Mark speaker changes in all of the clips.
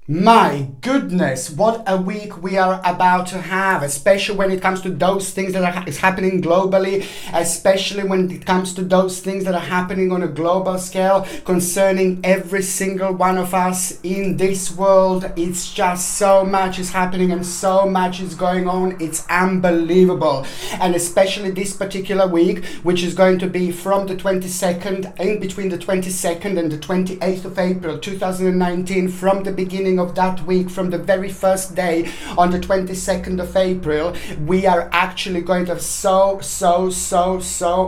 Speaker 1: My goodness, what a week we are about to have, especially when it comes to those things that is happening globally, especially when it comes to those things that are happening on a global scale concerning every single one of us in this world. It's just so much is happening and so much is going on. It's unbelievable. And especially this particular week, which is going to be from the 22nd, in between the 22nd and the 28th of April 2019, from the beginning of that week, from the very first day on the 22nd of April, we are actually going to have so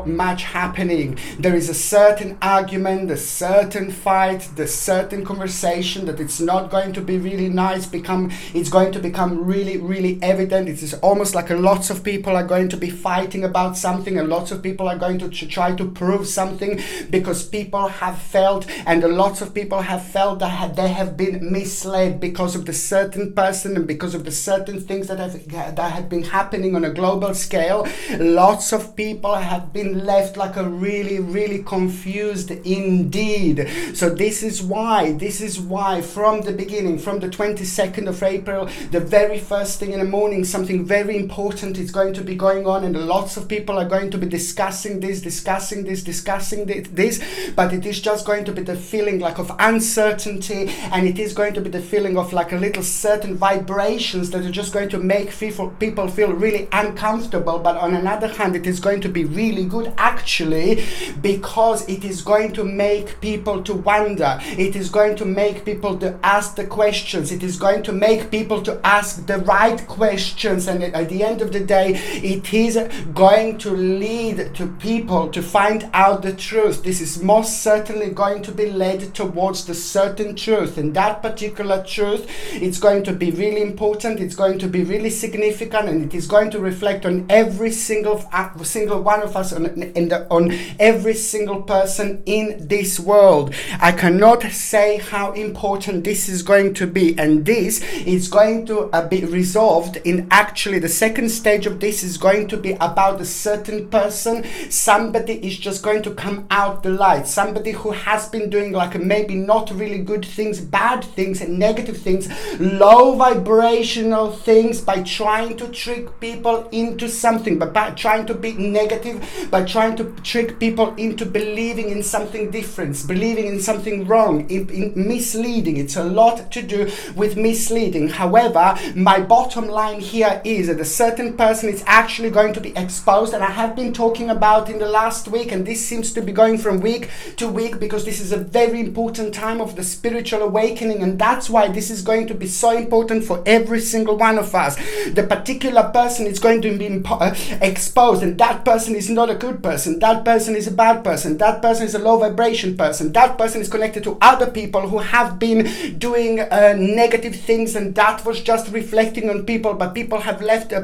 Speaker 1: much happening. There is a certain argument, a certain fight, the certain conversation that it's not going to be really nice, it's going to become really evident. It is almost like lots of people are going to be fighting about something, and lots of people are going to try to prove something, because people have felt, and lots of people have felt that they have been misled because of the certain person and because of the certain things that have been happening on a global scale. Lots of people have been left like a really confused indeed. So this is why from the beginning, from the 22nd of April, the very first thing in the morning, something very important is going to be going on, and lots of people are going to be discussing this, but it is just going to be the feeling like of uncertainty, and it is going to be the feeling of like a little certain vibrations that are just going to make people feel really uncomfortable. But on another hand, it is going to be really good actually, because it is going to make people to wonder. It is going to make people to ask the questions. It is going to make people to ask the right questions, and at the end of the day, it is going to lead to people to find out the truth. This is most certainly going to be led towards the certain truth, and that particular truth, it's going to be really important, it's going to be really significant, and it is going to reflect on every single one of us, on every single person in this world. I cannot say how important this is going to be, and this is going to be resolved in actually the second stage of this is going to be about a certain person. Somebody is just going to come out the light, somebody who has been doing like maybe not really good things, bad things and negative things, low vibrational things, by trying to trick people into something, by trying to be negative, by trying to trick people into believing in something different, believing in something wrong, in misleading. It's a lot to do with misleading. However, my bottom line here is that a certain person is actually going to be exposed, and I have been talking about in the last week, and this seems to be going from week to week, because this is a very important time of the spiritual awakening, and that's why this is going to be so important for every single one of us. The particular person is going to be exposed, and that person is not a good person, that person is a bad person, that person is a low vibration person, that person is connected to other people who have been doing negative things, and that was just reflecting on people, but people have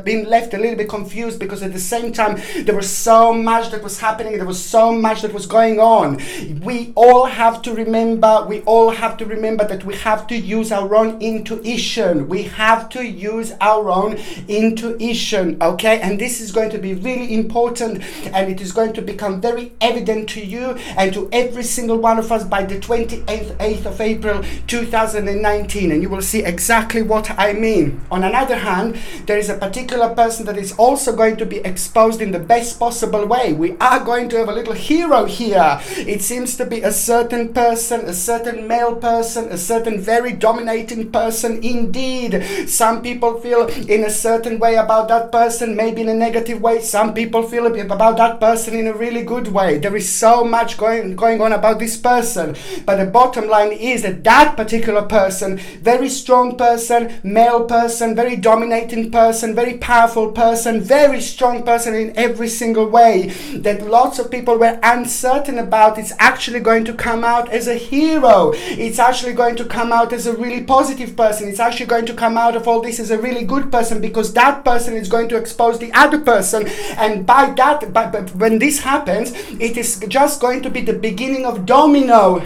Speaker 1: been left a little bit confused, because at the same time there was so much that was happening, there was so much that was going on. We all have to remember that we have to use our own intuition. We have to use our own intuition, okay? And this is going to be really important, and it is going to become very evident to you and to every single one of us by the 28th of April 2019, and you will see exactly what I mean. On another hand, there is a particular person that is also going to be exposed in the best possible way. We are going to have a little hero here. It seems to be a certain person, a certain male person, a certain very dominating person indeed. Some people feel in a certain way about that person, maybe in a negative way. Some people feel about that person in a really good way. There is so much going on about this person, but the bottom line is that that particular person, very strong person, male person, very dominating person, very powerful person, very strong person in every single way, that lots of people were uncertain about, it's actually going to come out as a hero. It's actually going to come out as a really positive person. It's actually going to come out of all this as a really good person, because that person is going to expose the other person, and by that, but when this happens, it is just going to be the beginning of domino.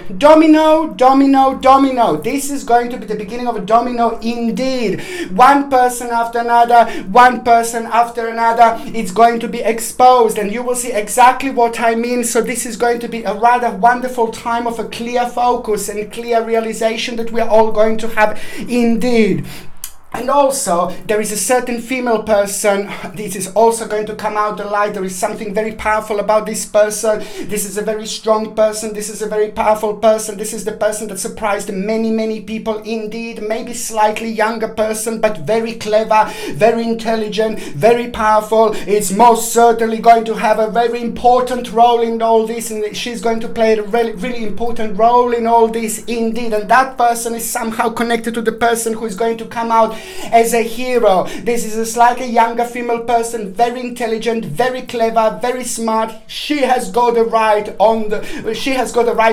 Speaker 1: This is going to be the beginning of a domino indeed. One person after another, it's going to be exposed, and you will see exactly what I mean. So this is going to be a rather wonderful time of a clear focus and clear realization that we are all going to have indeed. And also, there is a certain female person, this is also going to come out the light. There is something very powerful about this person. This is a very strong person. This is a very powerful person. This is the person that surprised many, many people indeed. Maybe slightly younger person, but very clever, very intelligent, very powerful. It's most certainly going to have a very important role in all this, and she's going to play a really, really important role in all this indeed. And that person is somehow connected to the person who is going to come out as a hero. This is a slightly younger female person, very intelligent, very clever, very smart. She has got the right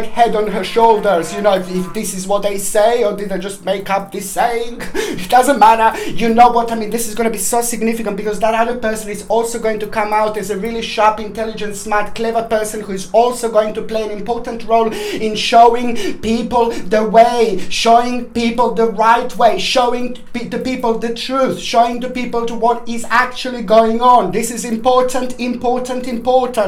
Speaker 1: head on her shoulders. You know, if this is what they say, or did I just make up this saying? It doesn't matter. You know what I mean? This is going to be so significant, because that other person is also going to come out as a really sharp, intelligent, smart, clever person who is also going to play an important role in showing people the way, showing people the right way, showing the people the truth, showing the people to what is actually going on. This is important.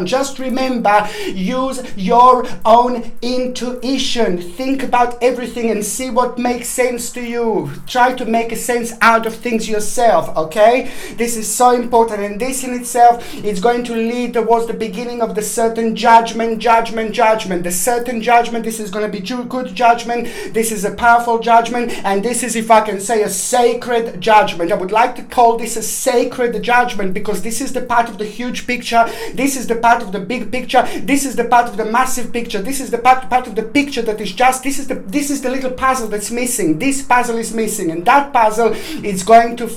Speaker 1: Just remember, use your own intuition. Think about everything and see what makes sense to you. Try to make a sense out of things yourself, okay? This is so important, and this in itself is going to lead towards the beginning of the certain judgment. The certain judgment, this is going to be good judgment. This is a powerful judgment, and this is, if I can say, a sacred judgment. I would like to call this a sacred judgment, because this is the part of the huge picture. This is the part of the big picture. This is the part of the massive picture. This is the part of the picture that is just, this is the little puzzle that's missing. This puzzle is missing, and that puzzle is going to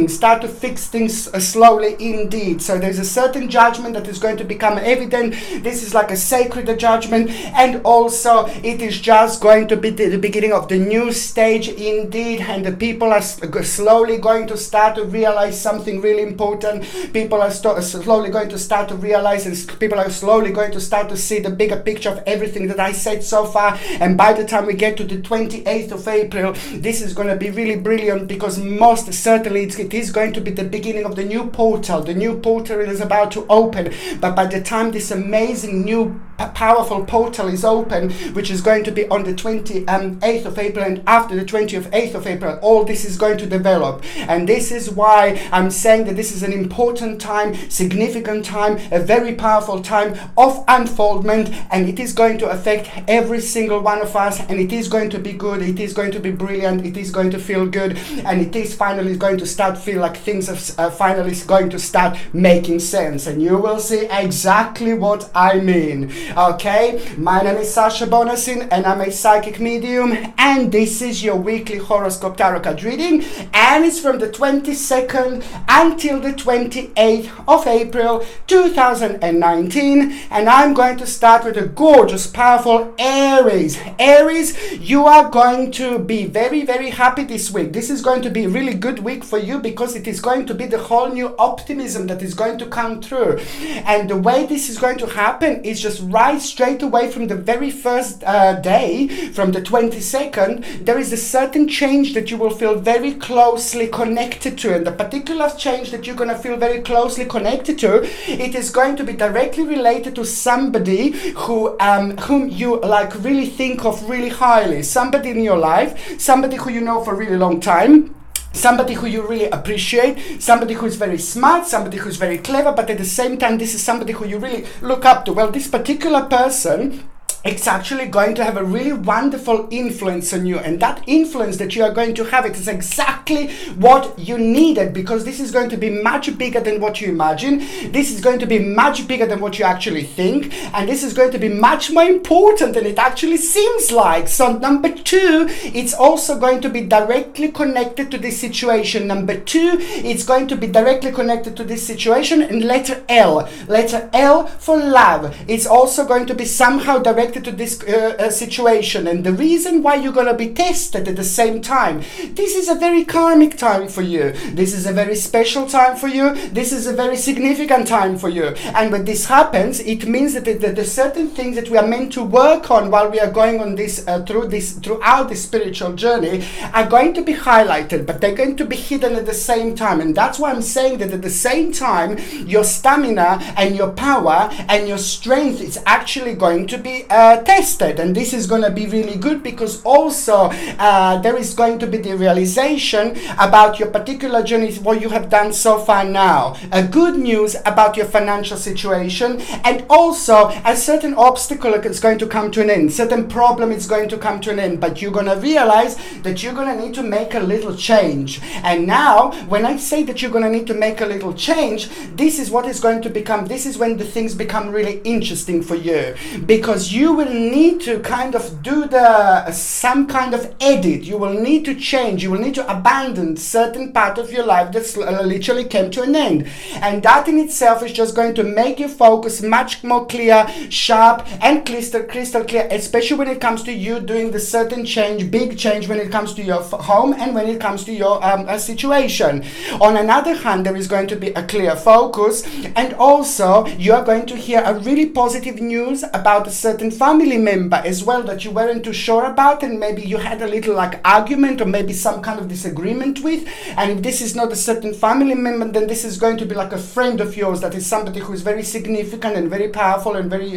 Speaker 1: start to fix things slowly indeed. So there's a certain judgment that is going to become evident. This is like a sacred judgment, and also it is just going to be the beginning of the new stage indeed, and the people are slowly going to start to realize something really important. People are slowly going to start to realize, and people are slowly going to start to see the bigger picture of everything that I said so far. And by the time we get to the 28th of April, this is going to be really brilliant, because most certainly it is going to be the beginning of the new portal. The new portal is about to open, but by the time this amazing new powerful portal is open, which is going to be on the 28th of April, and after the 28th of April, all this is going to develop. And this is why I'm saying that this is an important time, significant time, a very powerful time of unfoldment, and it is going to affect every single one of us, and it is going to be good, it is going to be brilliant, it is going to feel good, and it is finally going to start feel like things are finally going to start making sense, and you will see exactly what I mean. Okay, my name is Sasha Bonasin, and I'm a psychic medium, and this is your weekly horoscope tarot card reading, and it's from the 22nd until the 28th of April 2019, and I'm going to start with a gorgeous, powerful Aries. Aries, you are going to be very, very happy this week. This is going to be a really good week for you, because it is going to be the whole new optimism that is going to come through. And the way this is going to happen is just right straight away from the very first day, from the 22nd, there is a certain change that you will feel very closely connected to. And the particular change that you're going to feel very closely connected to, it is going to be directly related to somebody whom you like really think of really highly. Somebody in your life, somebody who you know for a really long time, somebody who you really appreciate, somebody who is very smart, somebody who is very clever, but at the same time, this is somebody who you really look up to. Well, this particular person, it's actually going to have a really wonderful influence on you, and that influence that you are going to have, it is exactly what you needed, because this is going to be much bigger than what you imagine. This is going to be much bigger than what you actually think, and this is going to be much more important than it actually seems like. So number two, it's also going to be directly connected to this situation. Number two, it's going to be directly connected to this situation. And letter L for love, it's also going to be somehow directed to this situation. And the reason why you're going to be tested at the same time, this is a very karmic time for you, this is a very special time for you, this is a very significant time for you. And when this happens, it means that the certain things that we are meant to work on while we are going on this throughout this spiritual journey are going to be highlighted, but they're going to be hidden at the same time. And that's why I'm saying that at the same time, your stamina and your power and your strength is actually going to be tested, and this is going to be really good because also there is going to be the realization about your particular journey, what you have done so far now, a good news about your financial situation, and also a certain obstacle is going to come to an end, certain problem is going to come to an end, but you're going to realize that you're going to need to make a little change. And now when I say that you're going to need to make a little change, this is what is going to become, this is when the things become really interesting for you, because you will need to kind of do some kind of edit. You will need to change, you will need to abandon certain part of your life that's literally came to an end, and that in itself is just going to make your focus much more clear, sharp, and crystal clear, especially when it comes to you doing the certain change, big change, when it comes to your home and when it comes to your situation. On another hand, there is going to be a clear focus, and also you are going to hear a really positive news about a certain family member as well that you weren't too sure about, and maybe you had a little like argument or maybe some kind of disagreement with. And if this is not a certain family member, then this is going to be like a friend of yours, that is somebody who is very significant and very powerful and very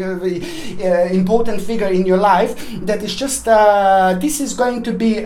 Speaker 1: important figure in your life, that is just this is going to be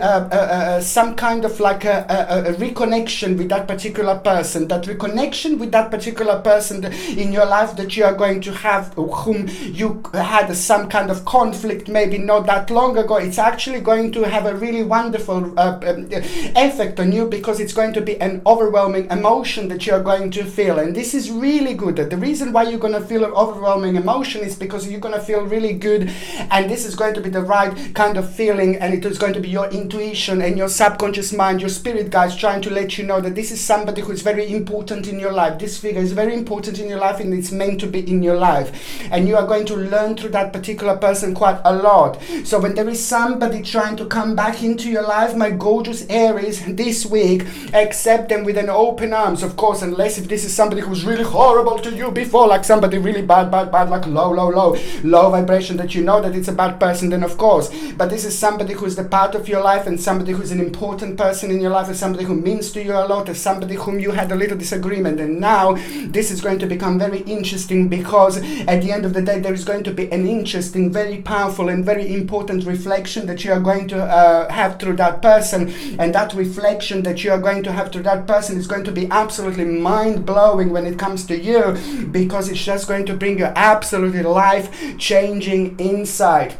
Speaker 1: some kind of like a reconnection with that particular person, that reconnection with that particular person in your life that you are going to have, whom you had some kind of conflict maybe not that long ago. It's actually going to have a really wonderful effect on you, because it's going to be an overwhelming emotion that you're going to feel. And this is really good. The reason why you're going to feel an overwhelming emotion is because you're going to feel really good, and this is going to be the right kind of feeling, and it is going to be your intuition and your subconscious mind, your spirit guides trying to let you know that this is somebody who is very important in your life. This figure is very important in your life, and it's meant to be in your life, and you are going to learn through that particular person quite a lot. So when there is somebody trying to come back into your life, my gorgeous Aries, this week, accept them with an open arms, of course, unless if this is somebody who's really horrible to you before, like somebody really bad, like low vibration, that you know that it's a bad person, then of course. But this is somebody who's the part of your life, and somebody who's an important person in your life, and somebody who means to you a lot, and somebody whom you had a little disagreement. And now this is going to become very interesting, because at the end of the day there is going to be an interesting, very powerful and very important reflection that you are going to have through that person. And that reflection that you are going to have through that person is going to be absolutely mind-blowing when it comes to you, because it's just going to bring you absolutely life-changing insight.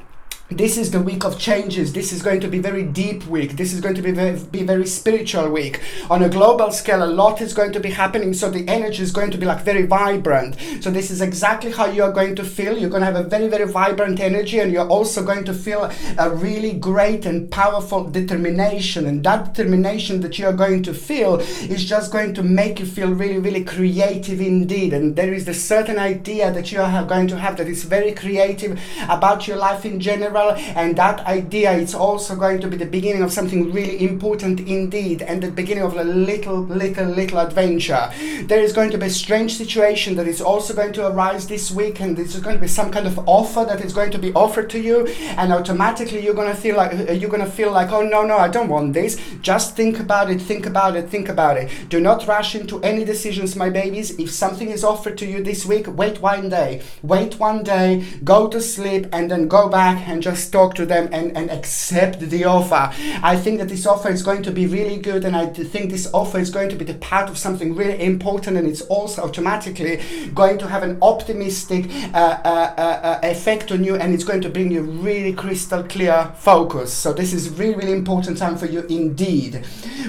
Speaker 1: This is the week of changes. This is going to be very deep week. This is going to be very spiritual week. On a global scale, a lot is going to be happening, so the energy is going to be like very vibrant. So this is exactly how you are going to feel. You're going to have a very, very vibrant energy, and you're also going to feel a really great and powerful determination. And that determination that you are going to feel is just going to make you feel really, really creative indeed. And there is a certain idea that you are going to have that is very creative about your life in general. And that idea, it's also going to be the beginning of something really important indeed, and the beginning of a little adventure. There is going to be a strange situation that is also going to arise this week, and this is going to be some kind of offer that is going to be offered to you, and automatically you're going to feel like oh no, I don't want this. Just think about it. Do not rush into any decisions, my babies. If something is offered to you this week, wait one day, go to sleep, and then go back and just talk to them and accept the offer. I think that this offer is going to be really good, and I think this offer is going to be the part of something really important, and it's also automatically going to have an optimistic effect on you, and it's going to bring you really crystal clear focus. So this is really, really important time for you indeed.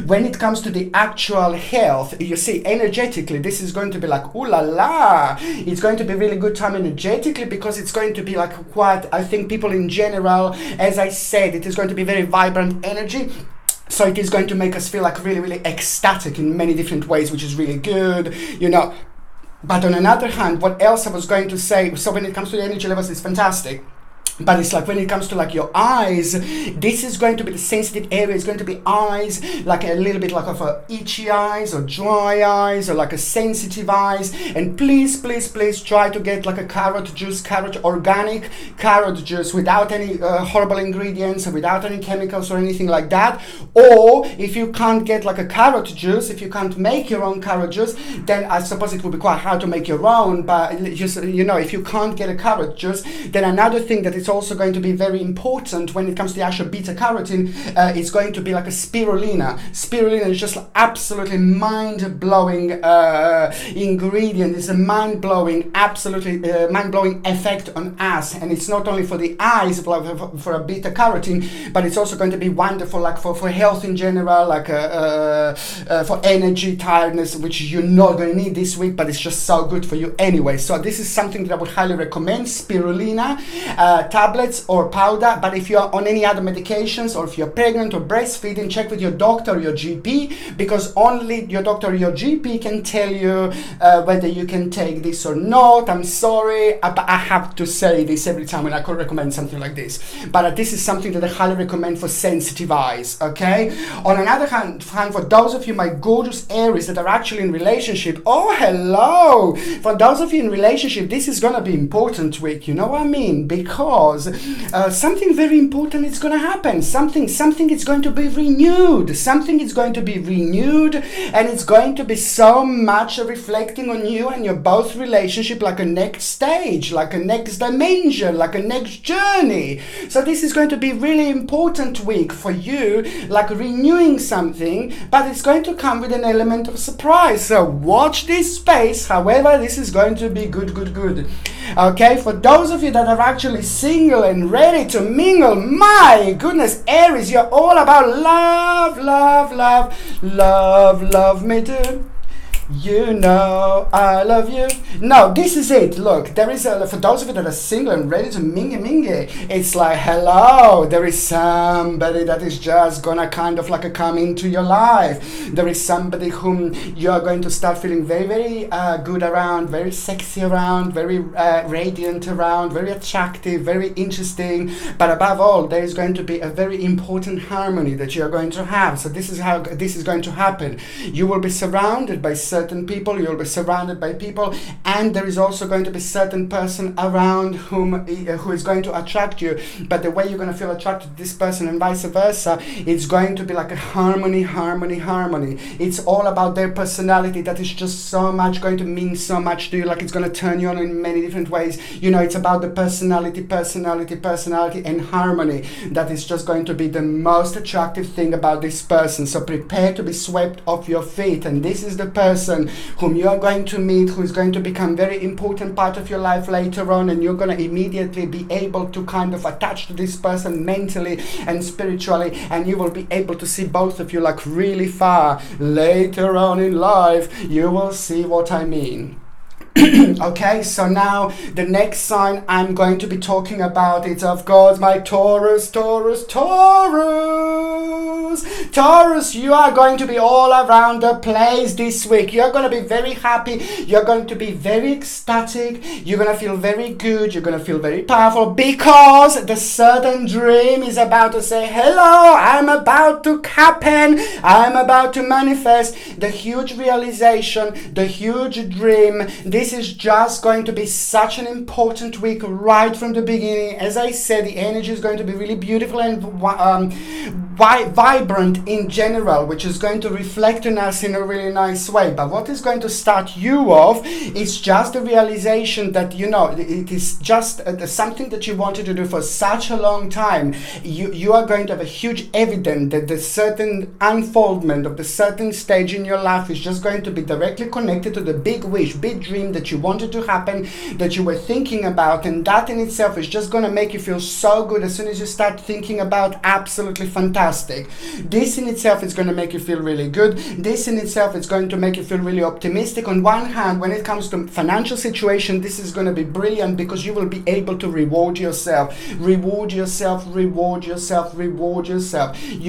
Speaker 1: When it comes to the actual health, you see, energetically, this is going to be like, ooh la la. It's going to be really good time energetically, because it's going to be like quite, I think people in general, as I said, it is going to be very vibrant energy. So it is going to make us feel like really, really ecstatic in many different ways, which is really good, you know. But on another hand, what else I was going to say, so when it comes to the energy levels, it's fantastic. But it's like when it comes to like your eyes, this is going to be the sensitive area. It's going to be eyes, like a little bit like of a itchy eyes or dry eyes or like a sensitive eyes. And please try to get like a carrot organic carrot juice without any horrible ingredients or without any chemicals or anything like that. Or if you can't get like a carrot juice, if you can't make your own carrot juice, then I suppose it would be quite hard to make your own. But just, you know, if you can't get a carrot juice, then another thing that is it's also going to be very important when it comes to the actual beta carotene. It's going to be like a spirulina. Spirulina is just absolutely mind-blowing ingredient. It's a mind-blowing, absolutely mind-blowing effect on us, and it's not only for the eyes, for a beta carotene, but it's also going to be wonderful, like for health in general, like for energy, tiredness, which you're not going to need this week, but it's just so good for you anyway. So this is something that I would highly recommend: spirulina tablets or powder. But if you're on any other medications, or if you're pregnant or breastfeeding, check with your doctor or your GP, because only your doctor or your GP can tell you whether you can take this or not. I'm sorry, but I have to say this every time when I could recommend something like this. But this is something that I highly recommend for sensitive eyes, okay? On another hand, for those of you, my gorgeous Aries, that are actually in relationship, oh, hello! For those of you in relationship, this is going to be important week, you know what I mean? Because something very important is going to happen. Something is going to be renewed. Something is going to be renewed, and it's going to be so much reflecting on you and your both relationship, like a next stage, like a next dimension, like a next journey. So this is going to be really important week for you, like renewing something, but it's going to come with an element of surprise. So watch this space. However, this is going to be good. Okay, for those of you that are actually single and ready to mingle, my goodness, Aries, you're all about love me too. You know I love you. No, this is it. Look, there is for those of you that are single and ready to mingle, it's like, hello, there is somebody that is just gonna kind of like come into your life. There is somebody whom you are going to start feeling very, very good around, very sexy around, very radiant around, very attractive, very interesting. But above all, there is going to be a very important harmony that you are going to have. So this is how this is going to happen. You will be surrounded by certain people, you'll be surrounded by people, and there is also going to be certain person around who is going to attract you. But the way you're going to feel attracted to this person and vice versa, it's going to be like a harmony. It's all about their personality that is just so much going to mean so much to you, like it's going to turn you on in many different ways. You know, it's about the personality and harmony that is just going to be the most attractive thing about this person. So prepare to be swept off your feet, and this is the person whom you are going to meet, who is going to become very important part of your life later on, and you're going to immediately be able to kind of attach to this person mentally and spiritually, and you will be able to see both of you like really far. Later on in life, you will see what I mean. Okay, so now the next sign I'm going to be talking about, it's of course my Taurus. Taurus, you are going to be all around the place this week. You're going to be very happy. You're going to be very ecstatic. You're going to feel very good. You're going to feel very powerful, because the certain dream is about to say, hello, I'm about to happen. I'm about to manifest the huge realization, the huge dream. This is just going to be such an important week right from the beginning. As I said, the energy is going to be really beautiful and vibrant in general, which is going to reflect on us in a really nice way. But what is going to start you off is just the realization that, you know, it is just something that you wanted to do for such a long time. You are going to have a huge evidence that the certain unfoldment of the certain stage in your life is just going to be directly connected to the big wish, big dream that you wanted to happen, that you were thinking about, and that in itself is just going to make you feel so good as soon as you start thinking about. Absolutely fantastic. This in itself is going to make you feel really good. This in itself is going to make you feel really optimistic. On one hand, when it comes to financial situation, this is going to be brilliant, because you will be able to reward yourself. You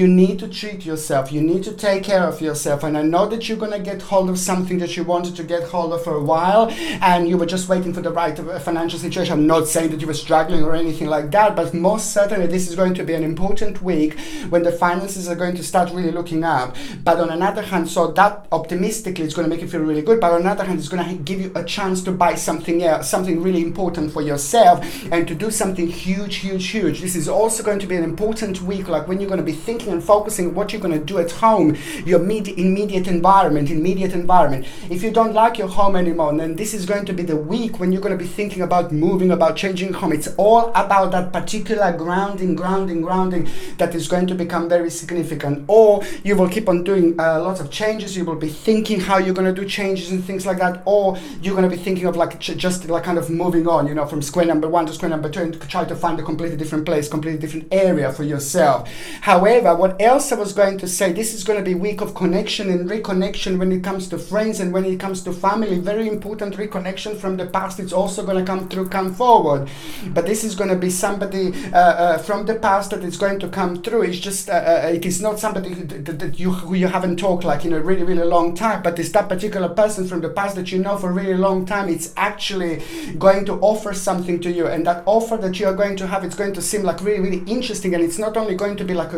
Speaker 1: need to treat yourself. You need to take care of yourself. And I know that you're going to get hold of something that you wanted to get hold of for a while, and you were just waiting for the right financial situation. I'm not saying that you were struggling or anything like that, but most certainly this is going to be an important week when the finances are going to start really looking up. But on another hand, so that optimistically is going to make you feel really good, but on another hand, it's going to give you a chance to buy something else, something really important for yourself, and to do something huge. This is also going to be an important week, like when you're going to be thinking and focusing what you're going to do at home, your immediate environment. If you don't like your home anymore, then this this is going to be the week when you're going to be thinking about moving, about changing home. It's all about that particular grounding that is going to become very significant. Or you will keep on doing lots of changes. You will be thinking how you're going to do changes and things like that. Or you're going to be thinking of like just like kind of moving on, you know, from square number 1 to square number 2 and try to find a completely different place, completely different area for yourself. However, what else I was going to say, this is going to be a week of connection and reconnection when it comes to friends and when it comes to family. Very important reconnection from the past. It's also going to come forward. But this is going to be somebody from the past that is going to come through. It's just, it is not somebody who you haven't talked like in a really, really long time, but it's that particular person from the past that you know for a really long time. It's actually going to offer something to you, and that offer that you are going to have, it's going to seem like really, really interesting, and it's not only going to be like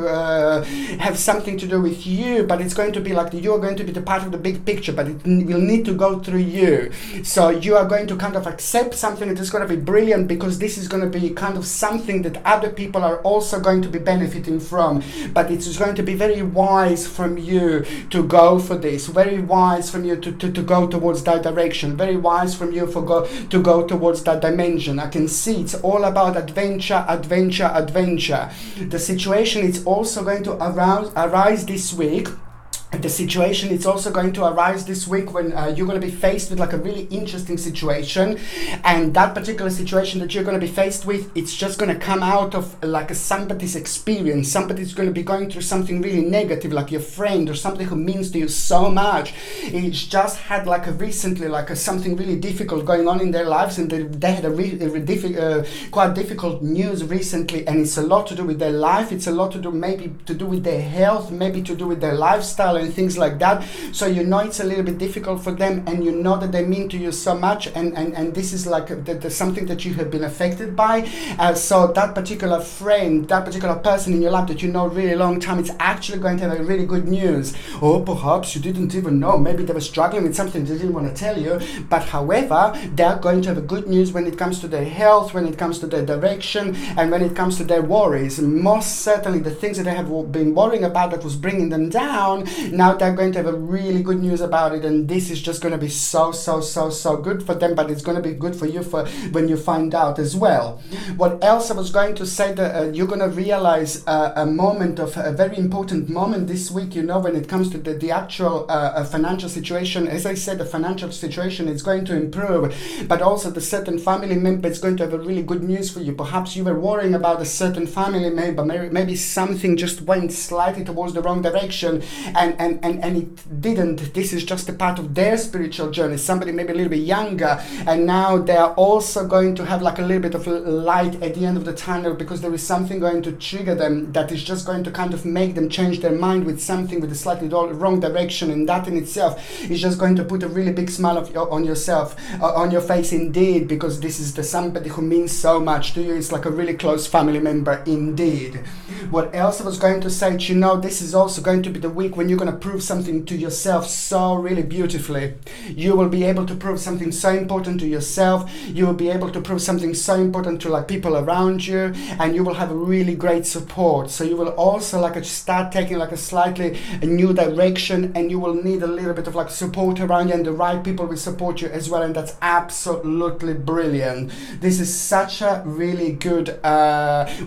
Speaker 1: have something to do with you, but it's going to be like you are going to be the part of the big picture, but it will need to go through you. So you are going to kind of accept something that is going to be brilliant, because this is going to be kind of something that other people are also going to be benefiting from. But it's going to be very wise from you to go for this, very wise from you to go towards that direction, very wise from you to go towards that dimension. I can see it's all about adventure. The situation is also going to arise this week. The situation is also going to arise this week when you're going to be faced with like a really interesting situation, and that particular situation that you're going to be faced with, it's just going to come out of like somebody's experience. Somebody's going to be going through something really negative, like your friend or something who means to you so much. It's just had like recently something really difficult going on in their lives, and they had a quite difficult news recently, and it's a lot to do with their life. It's a lot to do maybe to do with their health, maybe to do with their lifestyle and things like that. So you know it's a little bit difficult for them, and you know that they mean to you so much, and this is like something that you have been affected by. So that particular friend, that particular person in your life that you know really long time, it's actually going to have a really good news. Or perhaps you didn't even know, maybe they were struggling with something they didn't want to tell you, but however, they're going to have a good news when it comes to their health, when it comes to their direction, and when it comes to their worries. Most certainly the things that they have been worrying about that was bringing them down, now they're going to have a really good news about it, and this is just going to be so good for them, but it's going to be good for you for when you find out as well. What else I was going to say, that you're going to realize a moment of a very important moment this week, you know, when it comes to the actual financial situation. As I said, the financial situation is going to improve, but also the certain family member is going to have a really good news for you. Perhaps you were worrying about a certain family member, maybe something just went slightly towards the wrong direction, and it didn't. This is just a part of their spiritual journey. Somebody maybe a little bit younger, and now they are also going to have like a little bit of light at the end of the tunnel, because there is something going to trigger them that is just going to kind of make them change their mind with something with a slightly wrong direction, and that in itself is just going to put a really big smile on your face indeed, because this is somebody who means so much to you. It's like a really close family member indeed. What else I was going to say, you know, this is also going to be the week when you're going to prove something to yourself so really beautifully. You will be able to prove something so important to yourself. You will be able to prove something so important to like people around you, and you will have a really great support. So you will also like start taking like a new direction, and you will need a little bit of like support around you, and the right people will support you as well, and that's absolutely brilliant. This is such a really good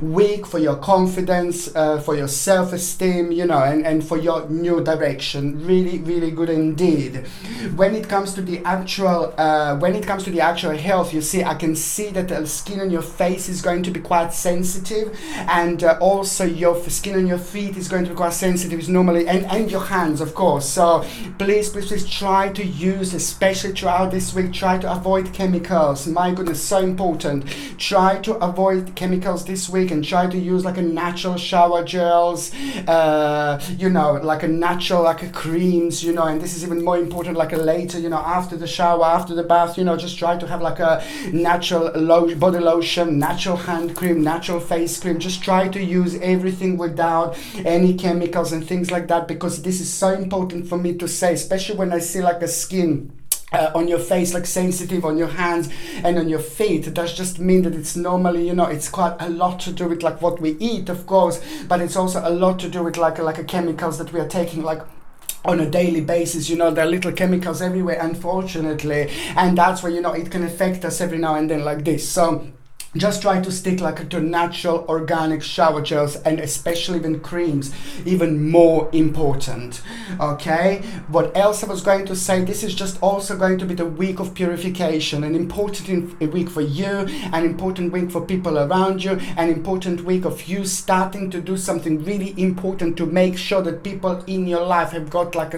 Speaker 1: week for your confidence, for your self-esteem, you know, and for your new direction. Really good indeed. When it comes to the actual health, you see, I can see that the skin on your face is going to be quite sensitive, and also your skin on your feet is going to be quite sensitive. It's normally, and your hands, of course. So please try to use, especially throughout this week, try to avoid chemicals. My goodness, so important. Try to avoid chemicals this week, and try to use like a natural shower gels, you know, like a natural like a creams, you know, and this is even more important like a later, you know, after the shower, after the bath, you know, just try to have like a natural body lotion, natural hand cream, natural face cream. Just try to use everything without any chemicals and things like that, because this is so important for me to say, especially when I see like a skin on your face, like sensitive on your hands and on your feet. It does just mean that it's normally, you know, it's quite a lot to do with like what we eat, of course, but it's also a lot to do with like chemicals that we are taking, like on a daily basis. You know, there are little chemicals everywhere, unfortunately, and that's where, you know, it can affect us every now and then like this. So just try to stick like to natural organic shower gels, and especially even creams, even more important. Okay, what else I was going to say, this is just also going to be the week of purification, an important week for you, an important week for people around you, an important week of you starting to do something really important to make sure that people in your life have got like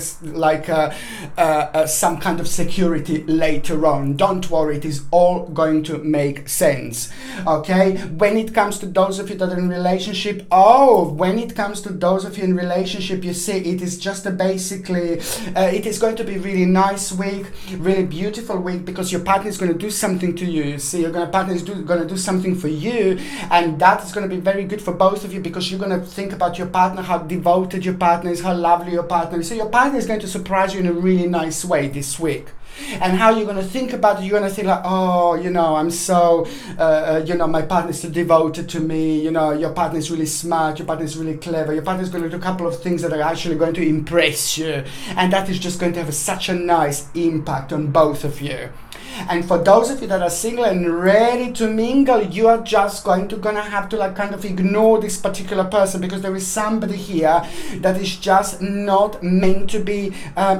Speaker 1: some kind of security later on. Don't worry, it is all going to make sense. Okay, when it comes to those of you that are in relationship, you see, it is just basically it is going to be really nice week, really beautiful week, because your partner is going to do something to you. You see, your partner is going to do something for you, and that is going to be very good for both of you, because you're going to think about your partner, how devoted your partner is, how lovely your partner is. So your partner is going to surprise you in a really nice way this week. And how you're going to think about it, you're going to think like, oh, you know, I'm so, you know, my partner is so devoted to me. You know, your partner is really smart, your partner is really clever, your partner is going to do a couple of things that are actually going to impress you. And that is just going to have such a nice impact on both of you. And for those of you that are single and ready to mingle, you are just going to have to like kind of ignore this particular person, because there is somebody here that is just not meant to be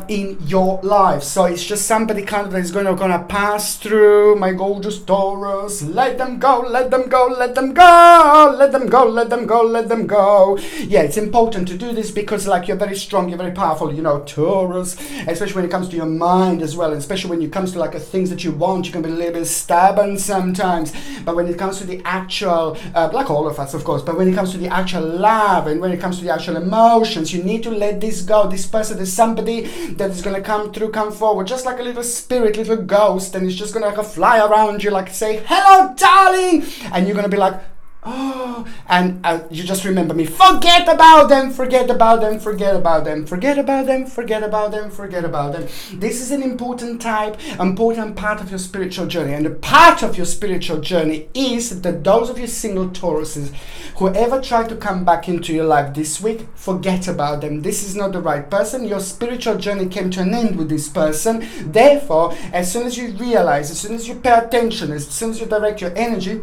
Speaker 1: in your life. So it's just somebody kind of that is gonna pass through, my gorgeous Taurus. Let them go, let them go, let them go, let them go, let them go, let them go. Yeah, it's important to do this, because like you're very strong, you're very powerful, you know, Taurus, especially when it comes to your mind as well, and especially when it comes to like things that you want, you can be a little bit stubborn sometimes. But when it comes to the actual, like all of us of course, but when it comes to the actual love, and when it comes to the actual emotions, you need to let this go. This person is somebody that is going to come forward, just like a little spirit, little ghost, and it's just going to like fly around you, like say, hello darling, and you're going to be like, oh, and you just remember me. Forget about them, forget about them, forget about them, forget about them, forget about them, forget about them. This is an important part of your spiritual journey. And a part of your spiritual journey is that those of you single Tauruses, whoever try to come back into your life this week, forget about them. This is not the right person. Your spiritual journey came to an end with this person. Therefore, as soon as you realize, as soon as you pay attention, as soon as you direct your energy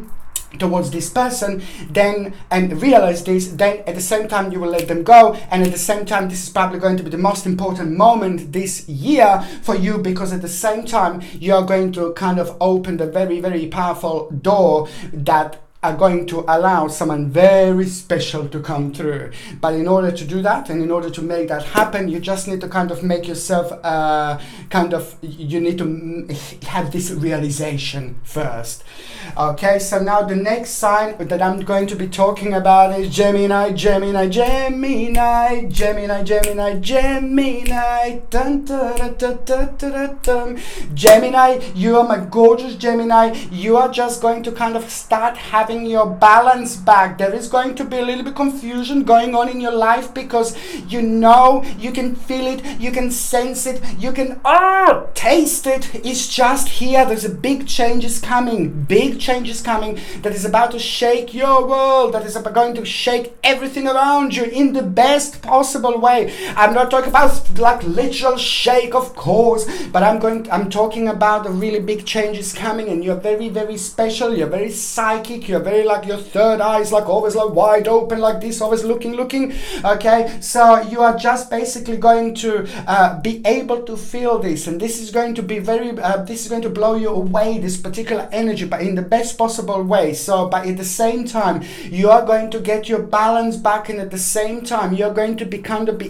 Speaker 1: towards this person, then, and realize this, then at the same time you will let them go. And at the same time, this is probably going to be the most important moment this year for you, because at the same time you are going to kind of open the very, very powerful door that are going to allow someone very special to come through. But in order to do that, and in order to make that happen, you just need to kind of make yourself you need to have this realization first. Okay, so now the next sign that I'm going to be talking about is Gemini, Gemini, Gemini, Gemini, Gemini, Gemini. Dun, dun, dun, dun, dun, dun, dun. Gemini, you are my gorgeous Gemini. You are just going to kind of start having your balance back. There is going to be a little bit confusion going on in your life, because you know, you can feel it, you can sense it, you can taste it. It's just here. There's a big changes coming that is about to shake your world, that is going to shake everything around you in the best possible way. I'm not talking about like literal shake, of course, but I'm talking about the really big changes coming, and you're very, very special, you're very psychic, you're very like your third eye is like always like wide open like this, always looking. Okay, so you are just basically going to be able to feel this, and this is going to be very this is going to blow you away, this particular energy, but in the best possible way. So but at the same time you are going to get your balance back, and at the same time you're going to be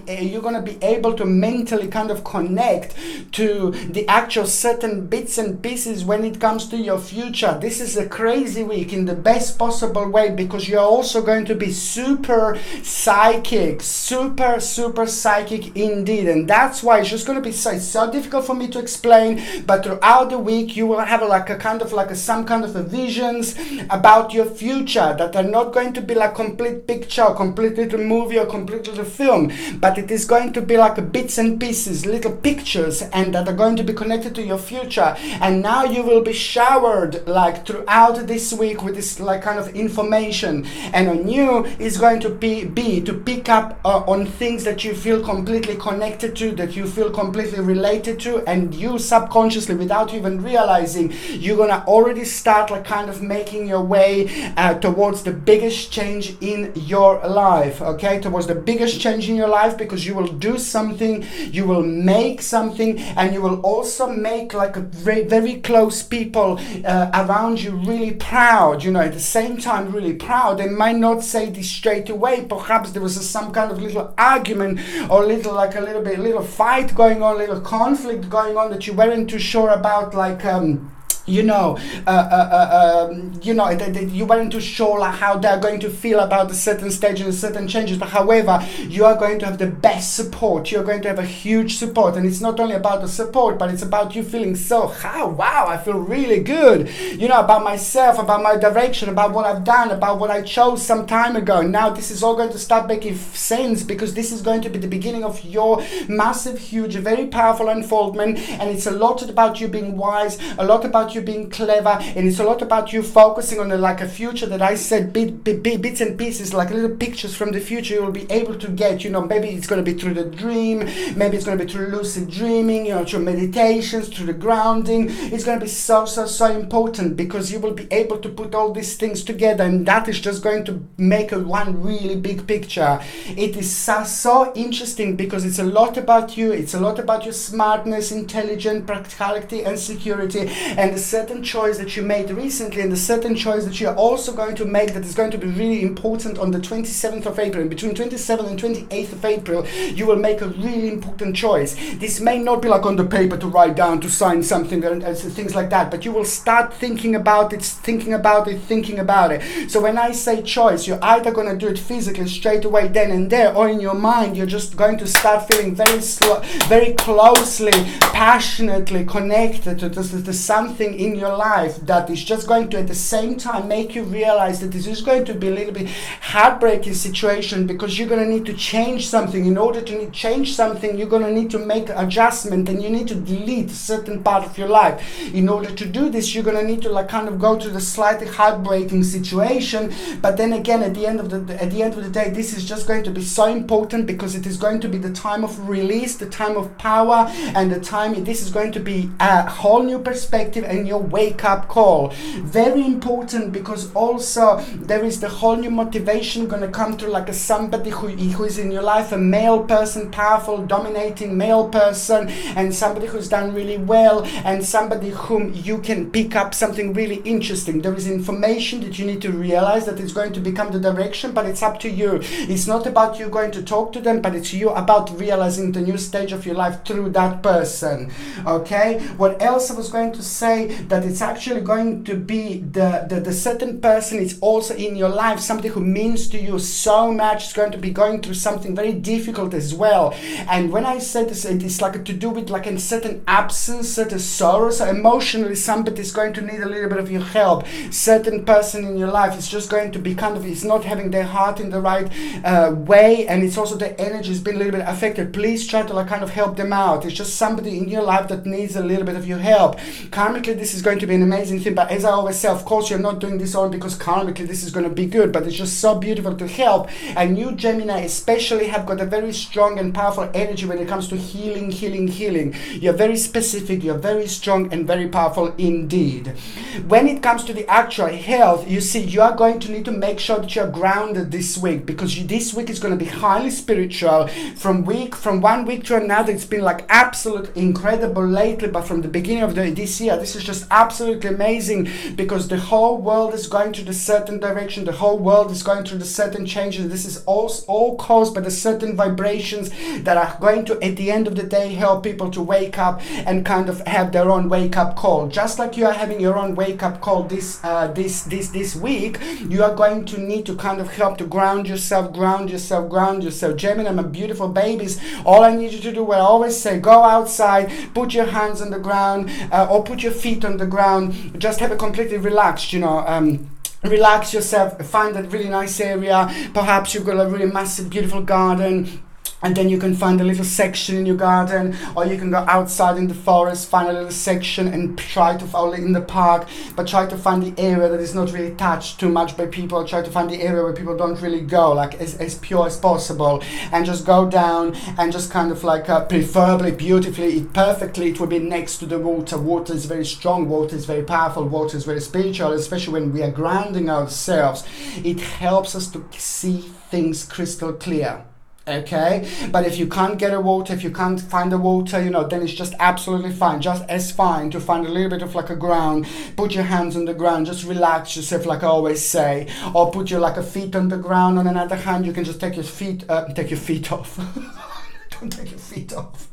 Speaker 1: you're going to be able to mentally kind of connect to the actual certain bits and pieces when it comes to your future. This is a crazy week in the best possible way, because you're also going to be super psychic indeed, and that's why it's just going to be so difficult for me to explain. But throughout the week you will have some kind of a visions about your future that are not going to be like complete picture, complete little movie, or complete little film, but it is going to be like bits and pieces, little pictures, and that are going to be connected to your future. And now you will be showered like throughout this week with this like kind of information. And on you is going to be to pick up on things that you feel completely connected to, that you feel completely related to, and you subconsciously, without even realizing, you're gonna already start like kind of making your way towards the biggest change in your life. Okay, towards the biggest change in your life, because you will do something, you will make something, and you will also make like a very, very close people around you really proud, at the same time really proud. They might not say this straight away. Perhaps there was some kind of little argument or little fight going on, little conflict going on that you weren't too sure about, like you weren't too sure like how they're going to feel about a certain stage and certain changes. But however, you are going to have the best support. You're going to have a huge support, and it's not only about the support, but it's about you feeling wow, I feel really good, about myself, about my direction, about what I've done, about what I chose some time ago. Now this is all going to start making sense, because this is going to be the beginning of your massive, huge, very powerful unfoldment. And it's a lot about you being wise, a lot about you being clever, and it's a lot about you focusing on a future that I said, bits and pieces, like little pictures from the future you will be able to get. Maybe it's going to be through the dream, maybe it's going to be through lucid dreaming, through meditations, through the grounding. It's going to be so important, because you will be able to put all these things together, and that is just going to make one really big picture. It is so interesting, because it's a lot about you. It's a lot about your smartness, intelligence, practicality, and security, and the certain choice that you made recently, and the certain choice that you're also going to make that is going to be really important on the 27th of April. And between 27th and 28th of April, you will make a really important choice. This may not be like on the paper to write down, to sign something, and things like that, but you will start thinking about it. So when I say choice, you're either going to do it physically straight away then and there, or in your mind, you're just going to start feeling very closely, passionately connected to something in your life that is just going to at the same time make you realize that this is going to be a little bit heartbreaking situation, because you're going to need to change something. In order to change something, you're going to need to make an adjustment, and you need to delete a certain part of your life. In order to do this, you're going to need to kind of go to the slightly heartbreaking situation. But then again, at the end of the day, this is just going to be so important, because it is going to be the time of release, the time of power, and the time this is going to be a whole new perspective and your wake-up call. Very important, because also there is the whole new motivation going to come through, like somebody who is in your life, a male person, powerful, dominating male person, and somebody who's done really well, and somebody whom you can pick up something really interesting. There is information that you need to realize that it's going to become the direction, but it's up to you. It's not about you going to talk to them, but it's you about realizing the new stage of your life through that person. Okay, what else I was going to say, that it's actually going to be the certain person is also in your life, somebody who means to you so much, is going to be going through something very difficult as well. And when I say this, it is like to do with like a certain absence, certain sorrow. So emotionally, somebody is going to need a little bit of your help. Certain person in your life is just going to be is not having their heart in the right way, and it's also the energy has been a little bit affected. Please try to kind of help them out. It's just somebody in your life that needs a little bit of your help. Karmically, this is going to be an amazing thing, but as I always say, of course, you're not doing this all because karmically this is going to be good, but it's just so beautiful to help. And you, Gemini, especially have got a very strong and powerful energy when it comes to healing. You're very specific, you're very strong and very powerful indeed. When it comes to the actual health, you see, you are going to need to make sure that you're grounded this week, because this week is going to be highly spiritual. From 1 week to another, it's been like absolutely incredible lately, but from the beginning of this year, this is just absolutely amazing, because the whole world is going to the certain direction, the whole world is going through the certain changes. This is all caused by the certain vibrations that are going to, at the end of the day, help people to wake up and kind of have their own wake-up call. Just like you are having your own wake-up call this week, you are going to need to kind of help to ground yourself. Gemini, my beautiful babies, all I need you to do, what I always say, go outside, put your hands on the ground, or put your feet on the ground, just have a completely relaxed, relax yourself, find that really nice area. Perhaps you've got a really massive, beautiful garden. And then you can find a little section in your garden, or you can go outside in the forest, find a little section and try to follow in the park, but try to find the area that is not really touched too much by people. Try to find the area where people don't really go, like as pure as possible, and just go down and just kind of like preferably beautifully, perfectly, it will be next to the water. Water is very strong, water is very powerful, water is very spiritual, especially when we are grounding ourselves. It helps us to see things crystal clear. Okay, but if you can't get a water, if you can't find the water, you know, then it's just absolutely fine, just as fine to find a little bit of like a ground. Put your hands on the ground, just relax yourself, like I always say, or put your like a feet on the ground. On another hand, you can just take your feet off. Don't take your feet off.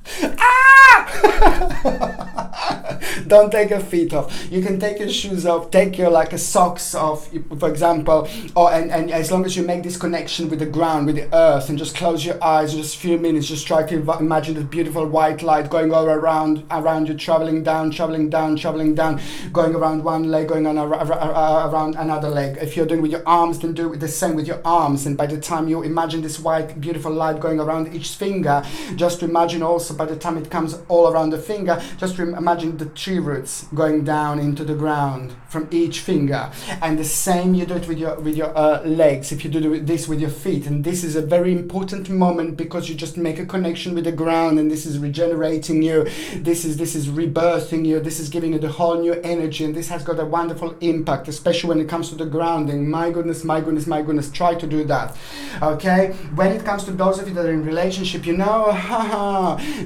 Speaker 1: Don't take your feet off. You can take your shoes off, take your like a socks off, for example, or and as long as you make this connection with the ground, with the earth, and just close your eyes just a few minutes, just try to imagine the beautiful white light going all around you, traveling down, going around one leg, going on around another leg. If you're doing with your arms, then do the same with your arms, and by the time you imagine this white beautiful light going around each finger, just imagine also by the time it comes all around the finger, just imagine the tree roots going down into the ground from each finger. And the same you do it with your legs, if you do this with your feet. And this is a very important moment, because you just make a connection with the ground, and this is regenerating you, this is rebirthing you, this is giving you the whole new energy, and this has got a wonderful impact, especially when it comes to the grounding. My goodness, try to do that. Okay, when it comes to those of you that are in relationship, you know,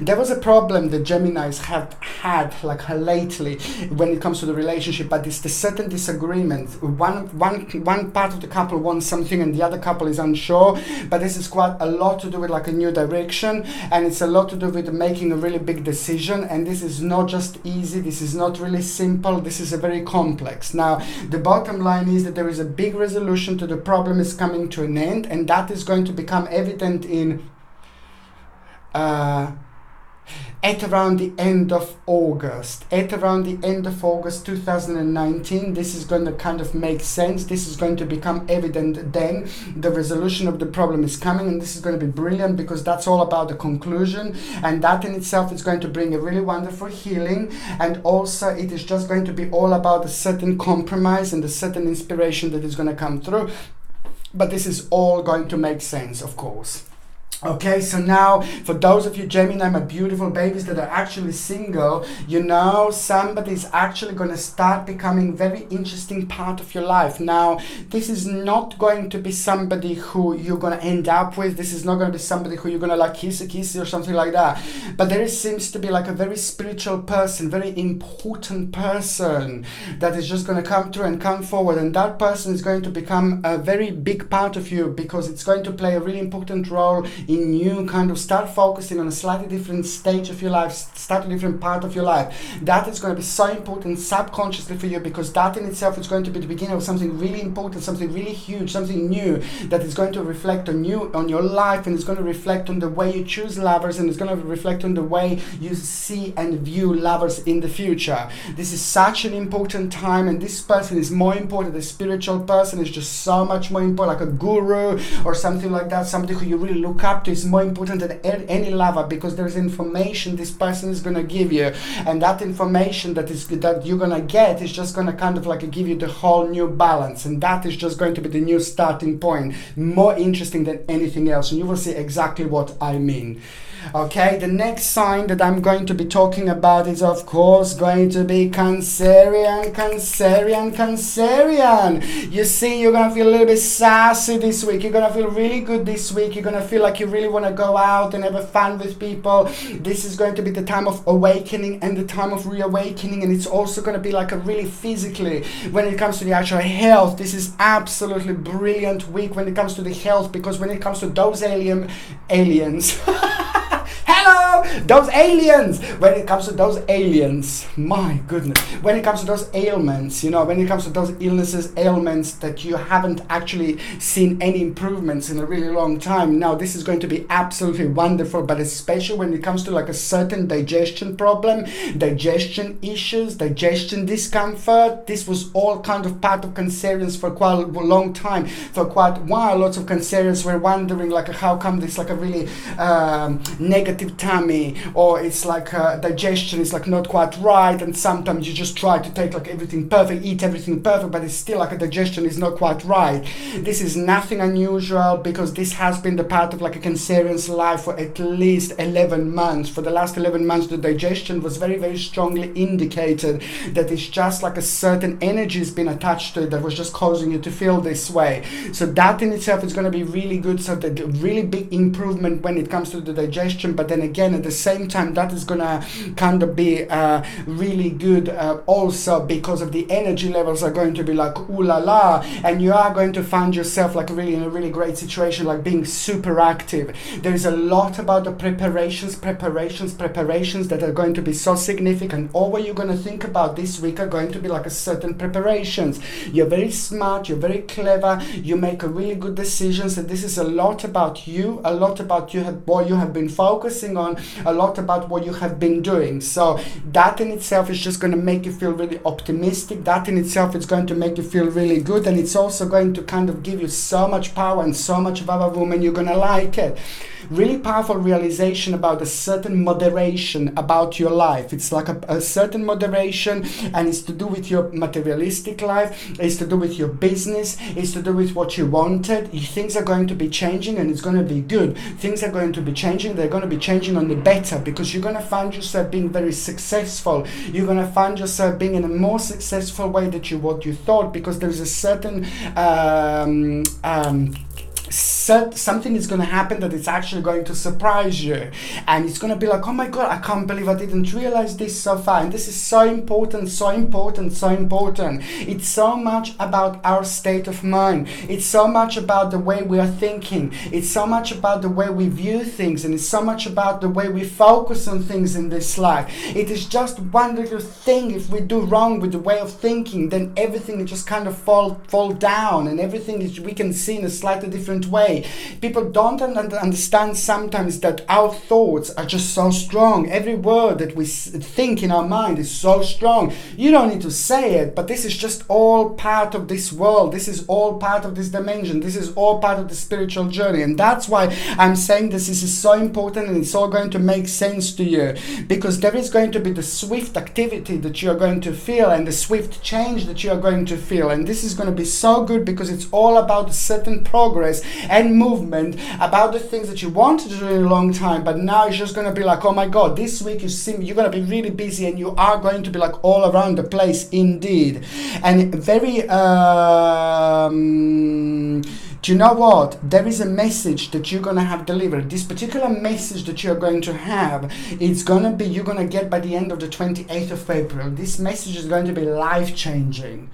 Speaker 1: there was a problem that Geminis have had like lately when it comes to the relationship, but it's the certain disagreement. One part of the couple wants something and the other couple is unsure, but this is quite a lot to do with like a new direction, and it's a lot to do with making a really big decision, and this is not just easy, this is not really simple, this is a very complex. Now the bottom line is that there is a big resolution to the problem is coming to an end, and that is going to become evident in at around the end of August 2019. This is going to kind of make sense. This is going to become evident then. The resolution of the problem is coming, and this is going to be brilliant, because that's all about the conclusion, and that in itself is going to bring a really wonderful healing, and also it is just going to be all about a certain compromise and a certain inspiration that is going to come through. But this is all going to make sense, of course. Okay, so now for those of you Gemini, my beautiful babies that are actually single, you know, somebody's actually going to start becoming very interesting part of your life. Now, this is not going to be somebody who you're going to end up with. This is not going to be somebody who you're going to like kiss or something like that. But there seems to be like a very spiritual person, very important person that is just going to come through and come forward. And that person is going to become a very big part of you, because it's going to play a really important role in you kind of start focusing on a slightly different stage of your life, start a different part of your life. That is going to be so important subconsciously for you, because that in itself is going to be the beginning of something really important, something really huge, something new that is going to reflect on you, on your life, and it's going to reflect on the way you choose lovers, and it's going to reflect on the way you see and view lovers in the future. This is such an important time, and this person is more important. The spiritual person is just so much more important, like a guru or something like that, somebody who you really look up to is more important than any lover, because there's information this person is going to give you, and that information that you're going to get is just going to kind of like give you the whole new balance, and that is just going to be the new starting point, more interesting than anything else, and you will see exactly what I mean. Okay, the next sign that I'm going to be talking about is of course going to be Cancerian. You see, you're going to feel a little bit sassy this week. You're going to feel really good this week. You're going to feel like you really want to go out and have fun with people. This is going to be the time of awakening and the time of reawakening, and it's also going to be like a really physically, when it comes to the actual health, this is absolutely brilliant week when it comes to the health, because when it comes to those aliens Hello! those aliens, when it comes to those aliens, my goodness, when it comes to those ailments, you know, when it comes to those illnesses, ailments that you haven't actually seen any improvements in a really long time, now this is going to be absolutely wonderful. But especially when it comes to like a certain digestion problem, digestion issues, digestion discomfort, this was all kind of part of Cancerians for quite a long time. For quite a while, lots of Cancerians were wondering like how come this like a really negative tummy, or it's like digestion is like not quite right, and sometimes you just try to take like everything perfect, eat everything perfect, but it's still like a digestion is not quite right. This is nothing unusual, because this has been the part of like a Cancerian's life for at least 11 months. For the last 11 months, the digestion was very, very strongly indicated that it's just like a certain energy has been attached to it that was just causing you to feel this way. So that in itself is going to be really good. So the really big improvement when it comes to the digestion. But then again, at the same time, that is going to kind of be really good also, because of the energy levels are going to be like ooh la la, and you are going to find yourself like really in a really great situation, like being super active. There is a lot about the preparations that are going to be so significant. All what you're going to think about this week are going to be like a certain preparations. You're very smart, you're very clever, you make a really good decisions, and this is a lot about you, a lot about what you have been focusing on, a lot about what you have been doing. So that in itself is just going to make you feel really optimistic. That in itself is going to make you feel really good, and it's also going to kind of give you so much power and so much power, woman. You're going to like it. Really powerful realization about a certain moderation about your life. It's like a certain moderation, and it's to do with your materialistic life, it's to do with your business, it's to do with what you wanted. Things are going to be changing, and it's going to be good. Things are going to be changing, they're going to be changing on the better, because you're going to find yourself being very successful. You're going to find yourself being in a more successful way than what you thought, because there's a certain something is going to happen that it's actually going to surprise you, and it's going to be like, oh my god, I can't believe I didn't realize this so far. And this is so important. It's so much about our state of mind. It's so much about the way we are thinking. It's so much about the way we view things, and it's so much about the way we focus on things in this life. It is just one little thing. If we do wrong with the way of thinking, then everything will just kind of fall down, and everything is, we can see in a slightly different way. People don't understand sometimes that our thoughts are just so strong. Every word that we think in our mind is so strong. You don't need to say it, but this is just all part of this world. This is all part of this dimension. This is all part of the spiritual journey, and that's why I'm saying this is so important, and it's all going to make sense to you, because there is going to be the swift activity that you are going to feel, and the swift change that you are going to feel, and this is going to be so good, because it's all about a certain progress and movement, about the things that you wanted to do in a long time, but now it's just going to be like, oh my god, this week you're going to be really busy, and you are going to be like all around the place indeed. And very do you know what? There is a message that you're going to have delivered. This particular message that you're going to have, it's going to be, you're going to get by the end of the 28th of April. This message is going to be life-changing.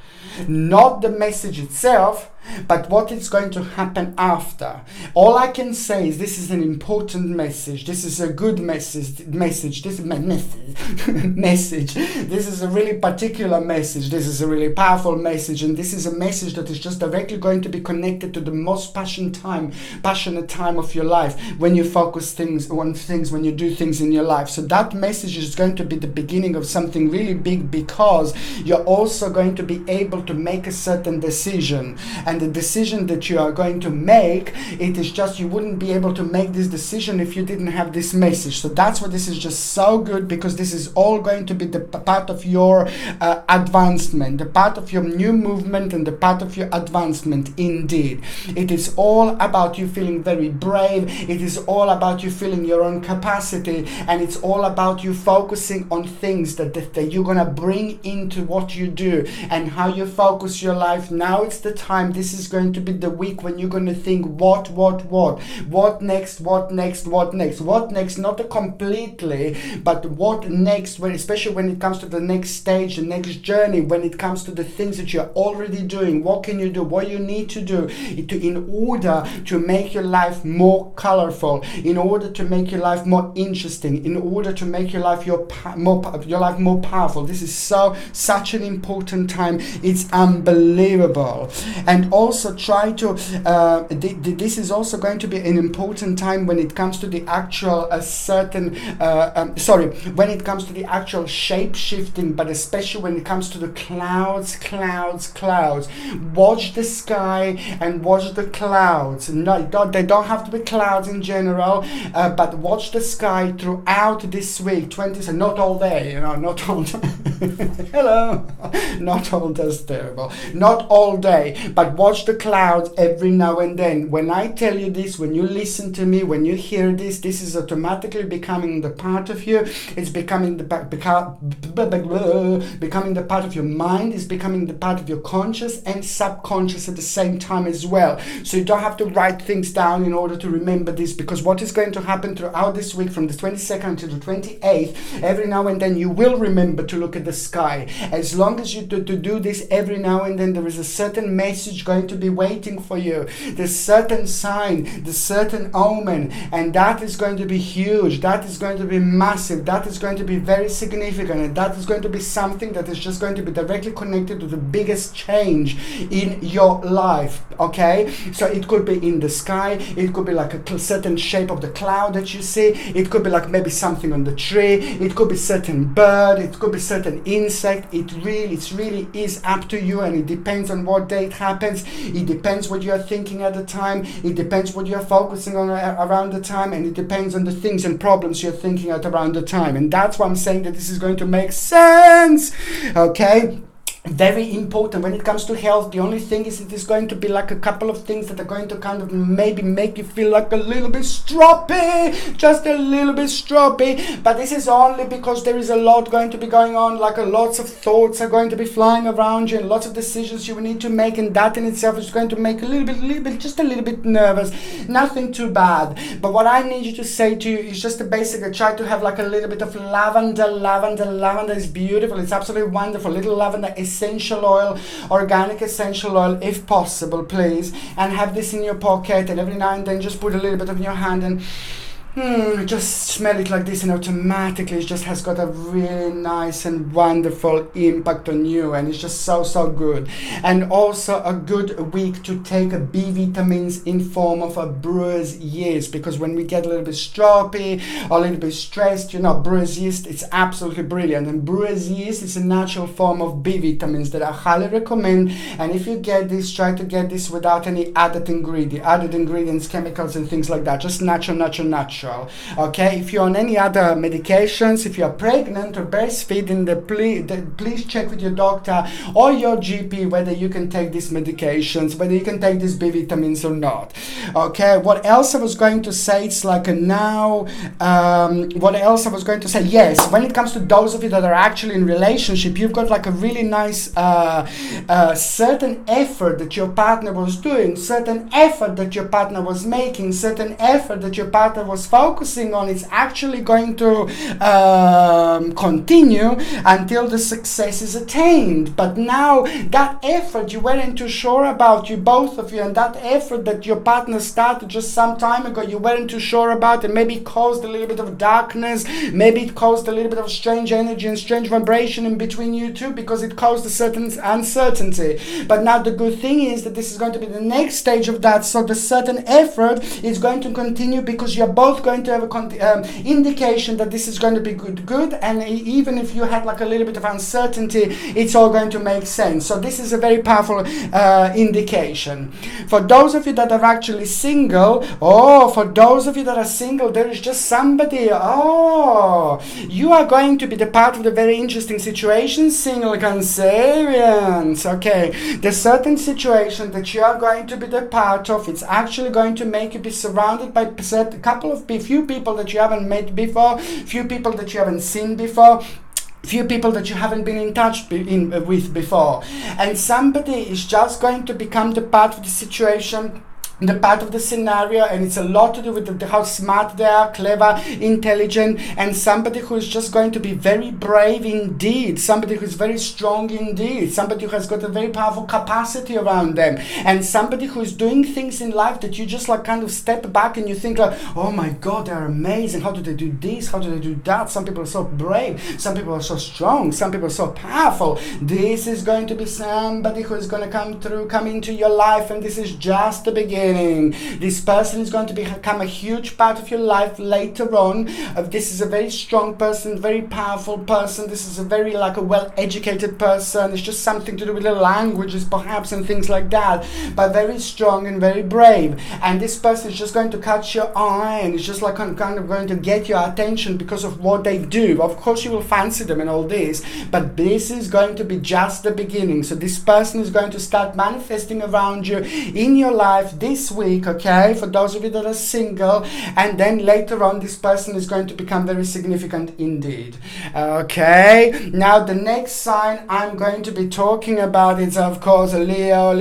Speaker 1: Not the message itself, but what is going to happen after. All I can say is this is an important message. This is a good message. This is message. This is a really particular message. This is a really powerful message, and this is a message that is just directly going to be connected to the most passionate time of your life, when you focus on things, when you do things in your life. So that message is going to be the beginning of something really big, because you're also going to be able to make a certain decision. And the decision that you are going to make, it is just, you wouldn't be able to make this decision if you didn't have this message. So that's why this is just so good, because this is all going to be the part of your advancement, the part of your new movement, and the part of your advancement indeed. It is all about you feeling very brave. It is all about you feeling your own capacity, and it's all about you focusing on things that you're going to bring into what you do and how you focus your life. Now it's the time. this is going to be the week when you're going to think what next, what next, not completely, but what next, when, especially when it comes to the next stage, the next journey, when it comes to the things that you're already doing. What can you do, what you need to do in order to make your life more colorful, in order to make your life more interesting, in order to make your life more powerful. This is such an important time. It's unbelievable. And also try to this is also going to be an important time when it comes to the actual when it comes to the actual shape shifting, but especially when it comes to the clouds. Watch the sky and watch the clouds. No, they don't have to be clouds in general, but watch the sky throughout this week. Not all day, not all day. Hello. Not all that's terrible. Not all day, but watch the clouds every now and then. When I tell you this, when you listen to me, when you hear this is automatically becoming the part of you. It's becoming the part of your mind. It's becoming the part of your conscious and subconscious at the same time as well. So you don't have to write things down in order to remember this, because what is going to happen throughout this week from the 22nd to the 28th, every now and then you will remember to look at the sky. As long as you do this every now and then, there is a certain message going to be waiting for you. There's certain sign, the certain omen, and that is going to be huge. That is going to be massive. That is going to be very significant, and that is going to be something that is just going to be directly connected to the biggest change in your life. Okay, so it could be in the sky, it could be like a certain shape of the cloud that you see, it could be like maybe something on the tree, it could be certain bird, it could be certain insect. It really is up to you, and it depends on what day it happens. It depends what you are thinking at the time. It depends what you are focusing on around the time, and it depends on the things and problems you're thinking at around the time. And that's why I'm saying that this is going to make sense. Okay. Very important when it comes to health. The only thing is it is going to be like a couple of things that are going to kind of maybe make you feel like a little bit stroppy, just a little bit stroppy, but this is only because there is a lot going to be going on, like lots of thoughts are going to be flying around you, and lots of decisions you will need to make, and that in itself is going to make just a little bit nervous. Nothing too bad, but what I need you to say to you is just to basically try to have like a little bit of lavender. Lavender is beautiful, it's absolutely wonderful. Little lavender essential oil, organic essential oil, if possible, please, and have this in your pocket, and every now and then just put a little bit of in your hand and just smell it like this, and automatically it just has got a really nice and wonderful impact on you, and it's just so good. And also a good week to take B vitamins in form of a brewer's yeast, because when we get a little bit stroppy or a little bit stressed, brewer's yeast, it's absolutely brilliant. And brewer's yeast is a natural form of B vitamins that I highly recommend. And if you get this, try to get this without any added ingredients, chemicals and things like that. Just natural. Okay, if you're on any other medications, if you're pregnant or breastfeeding, please check with your doctor or your GP whether you can take these medications, whether you can take these B vitamins or not. Okay, what else I was going to say? It's like what else I was going to say? Yes, when it comes to those of you that are actually in relationship, you've got like a really nice certain effort that your partner was doing, certain effort that your partner was making, certain effort that your partner was focusing on. It's actually going to continue until the success is attained. But now that effort you weren't too sure about, you both of you, and that effort that your partner started just some time ago, you weren't too sure about, and maybe it caused a little bit of darkness, maybe it caused a little bit of strange energy and strange vibration in between you two, because it caused a certain uncertainty. But now the good thing is that this is going to be the next stage of that, so the certain effort is going to continue, because you're both going to have a indication that this is going to be good, and even if you had like a little bit of uncertainty, it's all going to make sense. So this is a very powerful indication. For those of you that are actually single, there is just somebody, you are going to be the part of the very interesting situation, single Cancerians. Okay, the certain situation that you are going to be the part of, it's actually going to make you be surrounded by few people that you haven't met before, few people that you haven't seen before. few people that you haven't been in touch with before, and somebody is just going to become the part of the situation, the part of the scenario, and it's a lot to do with how smart they are, clever, intelligent, and somebody who is just going to be very brave indeed, somebody who is very strong indeed, somebody who has got a very powerful capacity around them, and somebody who is doing things in life that you just like kind of step back and you think like, oh my God, they're amazing, how do they do this, how do they do that? Some people are so brave, some people are so strong, some people are so powerful. This is going to be somebody who is going to come into your life, and this is just the beginning. This person is going to become a huge part of your life later on. This is a very strong person, very powerful person. This is a very like a well-educated person. It's just something to do with the languages perhaps and things like that, but very strong and very brave. And this person is just going to catch your eye, and it's just like kind of going to get your attention because of what they do. Of course you will fancy them and all this, but this is going to be just the beginning. So this person is going to start manifesting around you in your life this week, okay, for those of you that are single, and then later on this person is going to become very significant indeed. Okay, now the next sign I'm going to be talking about is of course Leo,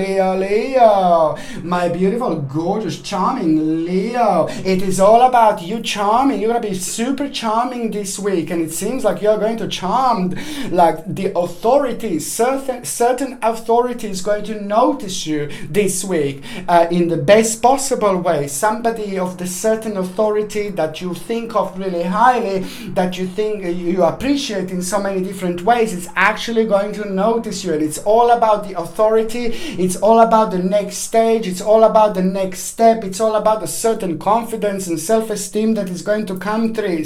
Speaker 1: my beautiful, gorgeous, charming Leo. It is all about you charming. You're going to be super charming this week, and it seems like you're going to charm like the authorities. Certain authority is going to notice you this week in the best possible way. Somebody of the certain authority that you think of really highly, that you think you appreciate in so many different ways, it's actually going to notice you. And it's all about the authority, it's all about the next stage, it's all about the next step, it's all about a certain confidence and self-esteem that is going to come through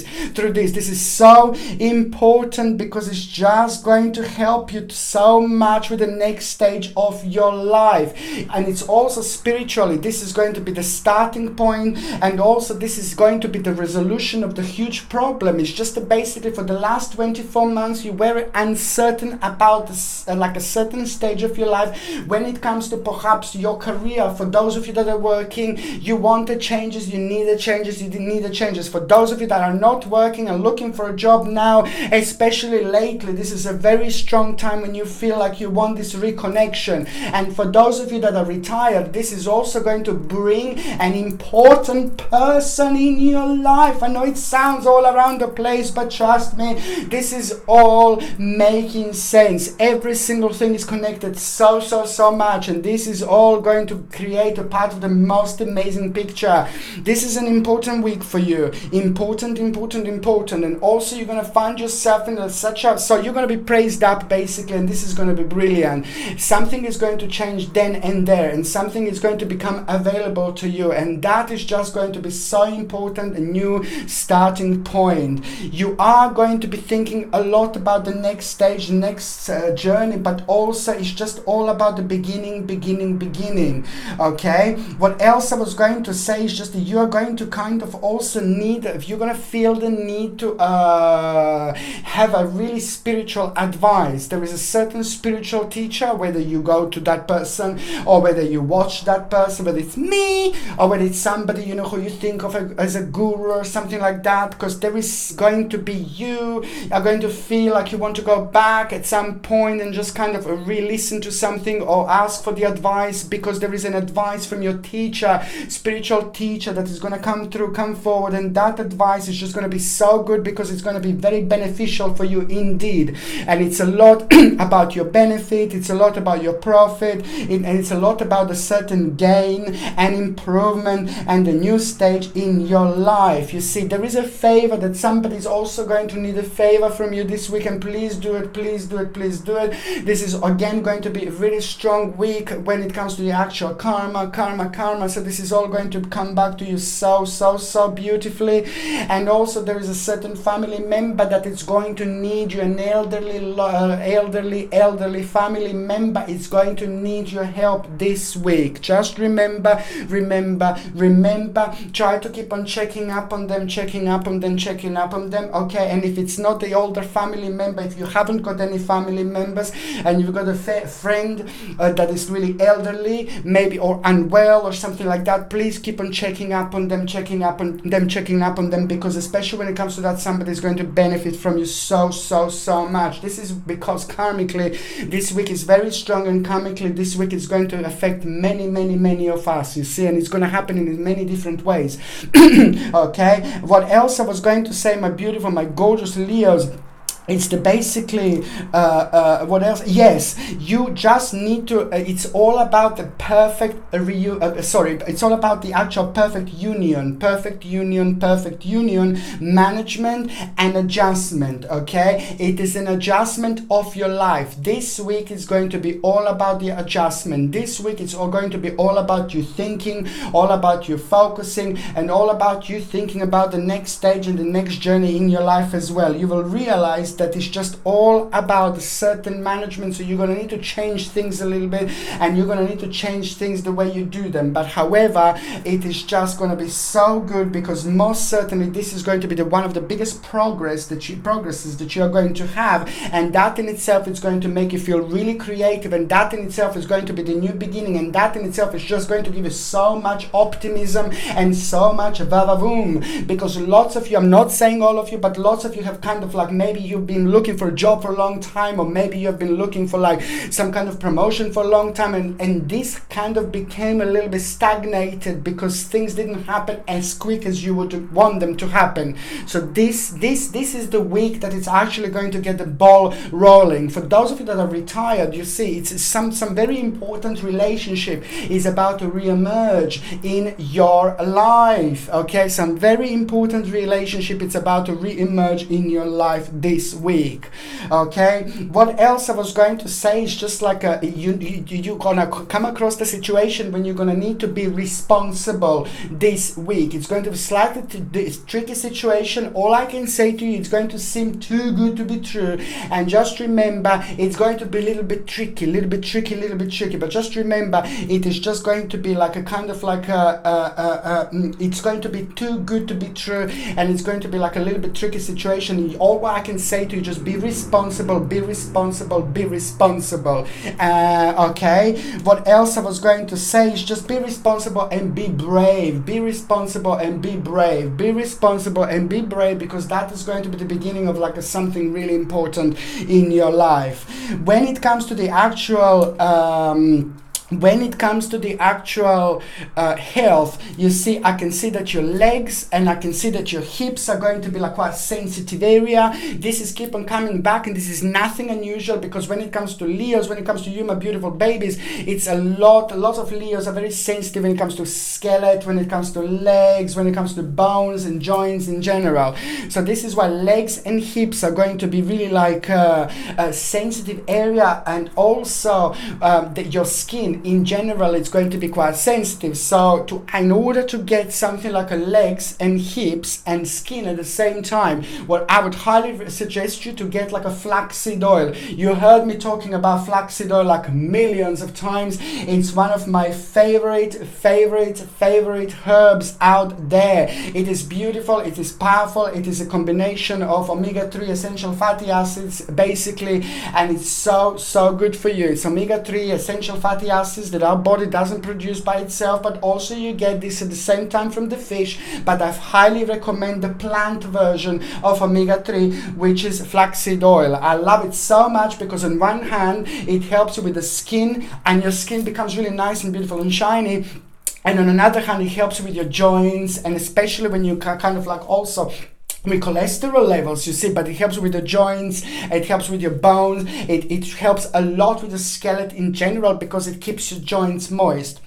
Speaker 1: this. This is so important because it's just going to help you so much with the next stage of your life. And it's also spiritually, this is going to be the starting point, and also this is going to be the resolution of the huge problem. It's just basically for the last 24 months you were uncertain about like a certain stage of your life when it comes to perhaps your career. For those of you that are working, you wanted changes, you needed changes, you didn't need the changes. For those of you that are not working and looking for a job now, especially lately, this is a very strong time when you feel like you want this reconnection. And for those of you that are retired, this is also going to bring an important person in your life. I know it sounds all around the place, but trust me, this is all making sense. Every single thing is connected so much, and this is all going to create a part of the most amazing picture. This is an important week for you. Important. And also you're going to find yourself in so you're going to be praised up basically, and this is going to be brilliant. Something is going to change then and there, and something is going to become available to you, and that is just going to be so important, a new starting point. You are going to be thinking a lot about the next stage, next journey, but also it's just all about the beginning. Okay, what else I was going to say is just that you are going to kind of also you're going to feel the need to have a really spiritual advice. There is a certain spiritual teacher, whether you go to that person or whether you watch that person, whether it's me or whether it's somebody who you think of as a guru or something like that, because there is going to be you are going to feel like you want to go back at some point and just kind of re-listen to something or ask for the advice, because there is an advice from your teacher, spiritual teacher, that is going to come forward, and that advice is just going to be so good because it's going to be very beneficial for you indeed. And it's a lot about your benefit, it's a lot about your profit, and it's a lot about a certain gain and improvement and a new stage in your life. You see, there is a favor that somebody's also going to need a favor from you this week, and please do it. This is again going to be a really strong week when it comes to the actual karma. So this is all going to come back to you so beautifully. And also there is a certain family member that is going to need you, an elderly family member is going to need your help this week. Just remember remember, try to keep on checking up on them, okay? And if it's not the older family member, if you haven't got any family members and you've got a friend that is really elderly, maybe, or unwell or something like that, please keep on checking up on them, because especially when it comes to that, somebody is going to benefit from you so much. This is because karmically this week is very strong, and karmically this week is going to affect many of us, you see, and it's going to happen in many different ways. Okay, what else I was going to say, my beautiful, my gorgeous Leos? It's the basically, what else? Yes, you just need to, it's all about the perfect, it's all about the actual perfect union, management and adjustment, okay? It is an adjustment of your life. This week is going to be all about the adjustment. This week it's all going to be all about you thinking, all about you focusing, and all about you thinking about the next stage and the next journey in your life as well. You will realize that it's just all about certain management, so you're going to need to change things a little bit, and you're going to need to change things the way you do them. But however, it is just going to be so good, because most certainly this is going to be one of the biggest progresses that you are going to have, and that in itself is going to make you feel really creative, and that in itself is going to be the new beginning, and that in itself is just going to give you so much optimism and so much va-va-voom, because lots of you, I'm not saying all of you, but lots of you have kind of like, maybe you've been looking for a job for a long time, or maybe you've been looking for like some kind of promotion for a long time, and this kind of became a little bit stagnated because things didn't happen as quick as you would want them to happen. So this is the week that it's actually going to get the ball rolling. For those of you that are retired, you see, it's some very important relationship is about to re-emerge in your life, okay? Some very important relationship, it's about to re-emerge in your life this week. Okay, what else I was going to say is just like you're gonna come across the situation when you're gonna need to be responsible this week. It's going to be slightly tricky situation. All I can say to you, it's going to seem too good to be true, and just remember, it's going to be a little bit tricky, but just remember, it is just going to be like a kind of like it's going to be too good to be true, and it's going to be like a little bit tricky situation. All what I can say to you, just be responsible. Okay, what else I was going to say is just be responsible and be brave. Because that is going to be the beginning of like something really important in your life. When it comes to the actual health, you see, I can see that your legs and I can see that your hips are going to be like quite sensitive area. This is keep on coming back, and this is nothing unusual, because when it comes to Leos, when it comes to you, my beautiful babies, it's a lot of Leos are very sensitive when it comes to skeleton, when it comes to legs, when it comes to bones and joints in general. So this is why legs and hips are going to be really like a sensitive area, and also your skin in general, it's going to be quite sensitive. So in order to get something like a legs and hips and skin at the same time, what I would highly suggest you to get like a flaxseed oil. You heard me talking about flaxseed oil like millions of times. It's one of my favorite herbs out there. It is beautiful, it is powerful, it is a combination of omega-3 essential fatty acids basically, and it's so good for you. It's omega-3 essential fatty acids that our body doesn't produce by itself, but also you get this at the same time from the fish. But I highly recommend the plant version of omega-3, which is flaxseed oil. I love it so much because on one hand it helps you with the skin, and your skin becomes really nice and beautiful and shiny, and on another hand it helps you with your joints, and especially when you kind of like also with cholesterol levels, you see, but it helps with the joints, it helps with your bones, it helps a lot with the skeleton in general, because it keeps your joints moist.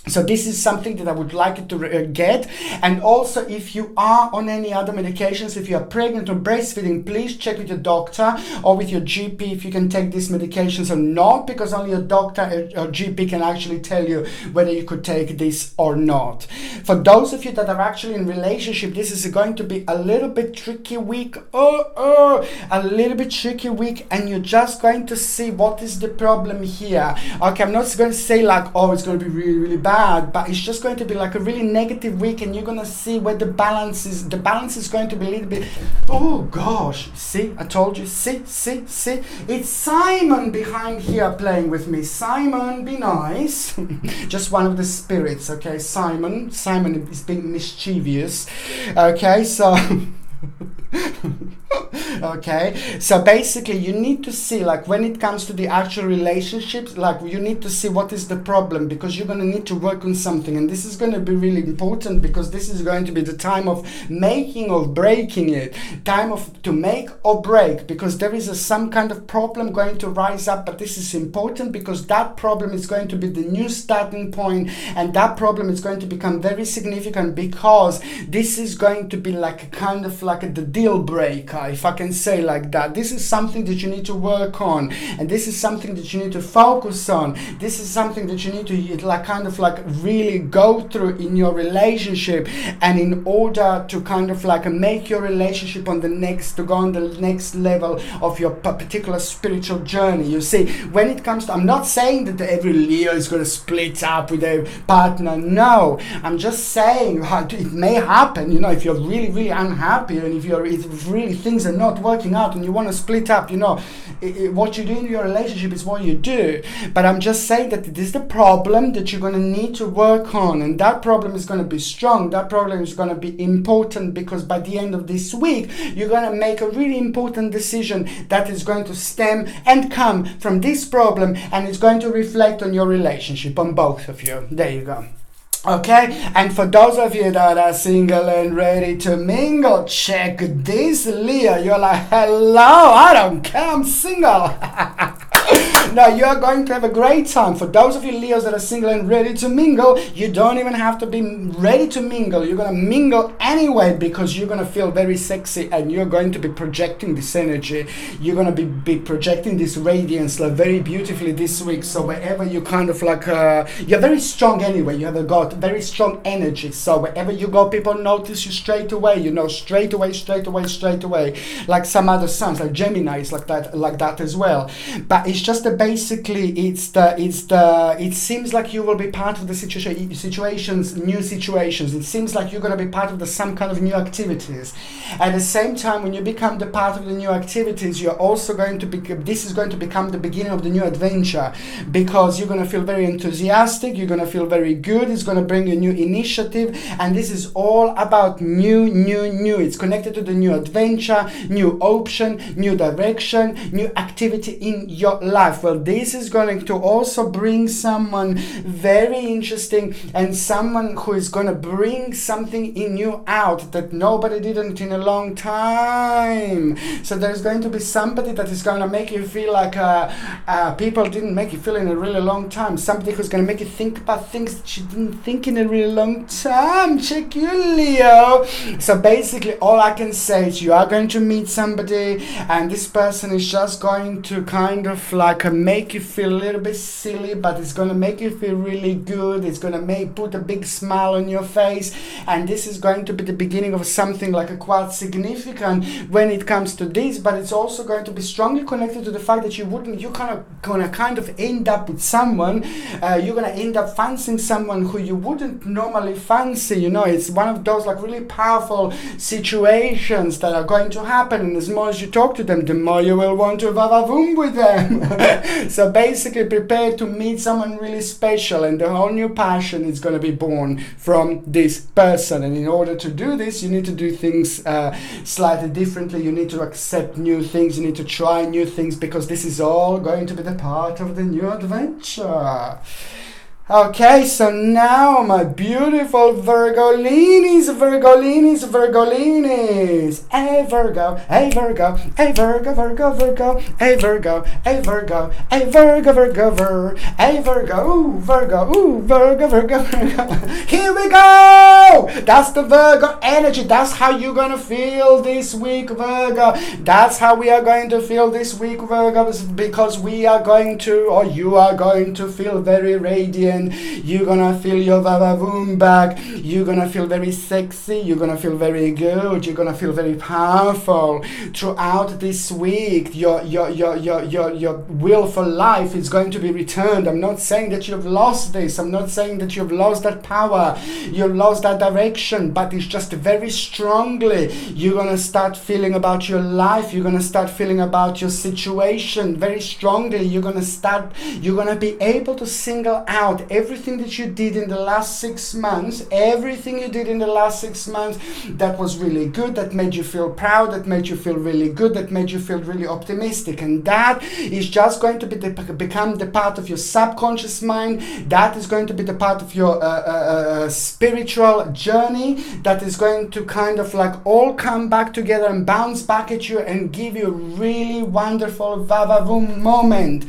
Speaker 1: So this is something that I would like you to get. And also, if you are on any other medications, if you are pregnant or breastfeeding, please check with your doctor or with your GP if you can take these medications or not, because only a doctor or GP can actually tell you whether you could take this or not. For those of you that are actually in relationship, this is going to be a little bit tricky week. A little bit tricky week, and you're just going to see what is the problem here. Okay, I'm not going to say like, oh, it's going to be really, really bad. bad, but it's just going to be like a really negative week, and you're gonna see where the balance is. The balance is going to be a little bit, oh gosh, see, I told you, see, it's Simon behind here playing with me. Simon, be nice. Just one of the spirits, okay? Simon is being mischievous, okay? So okay, so basically you need to see, like, when it comes to the actual relationships, like, you need to see what is the problem, because you're going to need to work on something, and this is going to be really important, because this is going to be the time of making or breaking it, time of to make or break, because there is some kind of problem going to rise up. But this is important because that problem is going to be the new starting point, and that problem is going to become very significant, because this is going to be like a kind of like the deal breaker, if I can say like that. This is something that you need to work on, and this is something that you need to focus on. This is something that you need to like kind of like really go through in your relationship, and in order to kind of like make your relationship on the next, to go on the next level of your particular spiritual journey. You see, when it comes to, I'm not saying that every Leo is going to split up with a partner. No, I'm just saying it may happen, you know, if you're really unhappy, and if really things are not working out and you want to split up, you know, what you do in your relationship is what you do. But I'm just saying that it is the problem that you're going to need to work on, and that problem is going to be strong. That problem is going to be important, because by the end of this week you're going to make a really important decision that is going to stem and come from this problem, and it's going to reflect on your relationship, on both of you. There you go. Okay, and for those of you that are single and ready to mingle, check this, Leo. You're like, hello, I don't care, I'm single. Now you're going to have a great time. For those of you Leos that are single and ready to mingle, you don't even have to be ready to mingle. You're going to mingle anyway, because you're going to feel very sexy, and you're going to be projecting this energy. You're going to be projecting this radiance like very beautifully this week. So wherever you kind of like, you're very strong anyway. You have got very strong energy. So wherever you go, people notice you straight away. You know, straight away. Like some other signs, like Gemini is like that as well. But it's just a basically it seems like you will be part of the new situations. It seems like you're going to be part of some kind of new activities. At the same time, when you become the part of the new activities, you're also going to this is going to become the beginning of the new adventure, because you're going to feel very enthusiastic, you're going to feel very good, it's going to bring a new initiative, and this is all about new. It's connected to the new adventure, new option, new direction, new activity in your life. Well, this is going to also bring someone very interesting, and someone who is going to bring something in you out that nobody didn't in a long time. So there's going to be somebody that is going to make you feel like people didn't make you feel in a really long time. Somebody who's going to make you think about things that you didn't think in a really long time. Check you, Leo. So basically all I can say is you are going to meet somebody, and this person is just going to kind of like make you feel a little bit silly, but it's going to make you feel really good. It's going to put a big smile on your face, and this is going to be the beginning of something like a quite significant when it comes to this. But it's also going to be strongly connected to the fact that you're gonna kind of end up with someone, you're gonna end up fancying someone who you wouldn't normally fancy. You know, it's one of those like really powerful situations that are going to happen, and as more as you talk to them, the more you will want to va-va-voom with them. So basically prepare to meet someone really special, and the whole new passion is going to be born from this person. And in order to do this, you need to do things slightly differently. You need to accept new things, you need to try new things, because this is all going to be the part of the new adventure. Okay, so now my beautiful Virgolinis. Hey Virgo, hey Virgo, hey Virgo, Virgo, hey Virgo, hey Virgo, hey Virgo, hey Virgo, ooh Virgo. Here we go! That's the Virgo energy. That's how you're gonna feel this week, Virgo. That's how we are going to feel this week, Virgo, because we are going to, or you are going to feel very radiant. again. You're gonna feel your vavavoom back. You're gonna feel very sexy. You're gonna feel very good. You're gonna feel very powerful throughout this week. Your will for life is going to be returned. I'm not saying that you've lost this. I'm not saying that you've lost that power. You've lost that direction, but it's just very strongly. You're gonna start feeling about your life. You're gonna start feeling about your situation very strongly. You're gonna be able to single out everything that you did in the last 6 months, everything you did in the last 6 months that was really good, that made you feel proud, that made you feel really good, that made you feel really optimistic. And that is just going to become the part of your subconscious mind. That is going to be the part of your spiritual journey, that is going to kind of like all come back together and bounce back at you and give you a really wonderful vavavoom moment.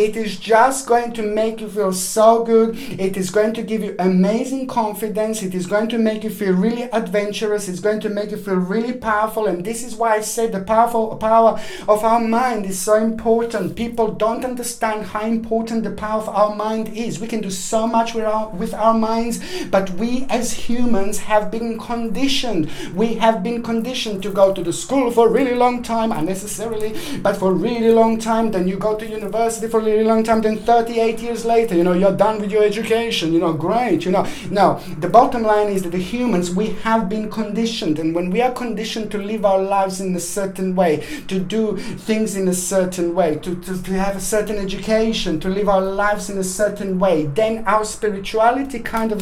Speaker 1: It is just going to make you feel so good. It is going to give you amazing confidence. It is going to make you feel really adventurous. It's going to make you feel really powerful. And this is why I said the power of our mind is so important. People don't understand how important the power of our mind is. We can do so much with our minds, but we as humans have been conditioned. We have been conditioned to go to the school for a really long time, unnecessarily, but for a really long time. Then you go to university for a really long time. Then 38 years later, you're done with your education. Great. Now, the bottom line is that the humans, we have been conditioned. And when we are conditioned to live our lives in a certain way, to do things in a certain way, to have a certain education, to live our lives in a certain way, then our spirituality kind of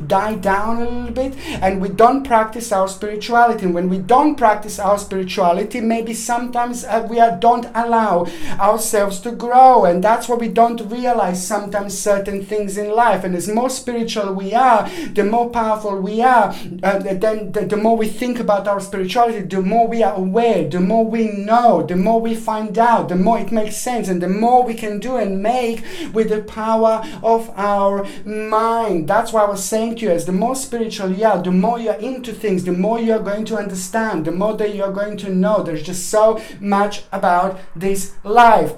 Speaker 1: die down a little bit, and we don't practice our spirituality. And when we don't practice our spirituality, maybe sometimes we don't allow ourselves to grow, and that's what we don't realize sometimes certain things in life. And as more spiritual we are, the more powerful we are, then the more we think about our spirituality, the more we are aware, the more we know, the more we find out, the more it makes sense, and the more we can do and make with the power of our mind. That's why I was saying to you, as the more spiritual you are, the more you're into things, the more you're going to understand, the more that you're going to know. There's just so much about this life.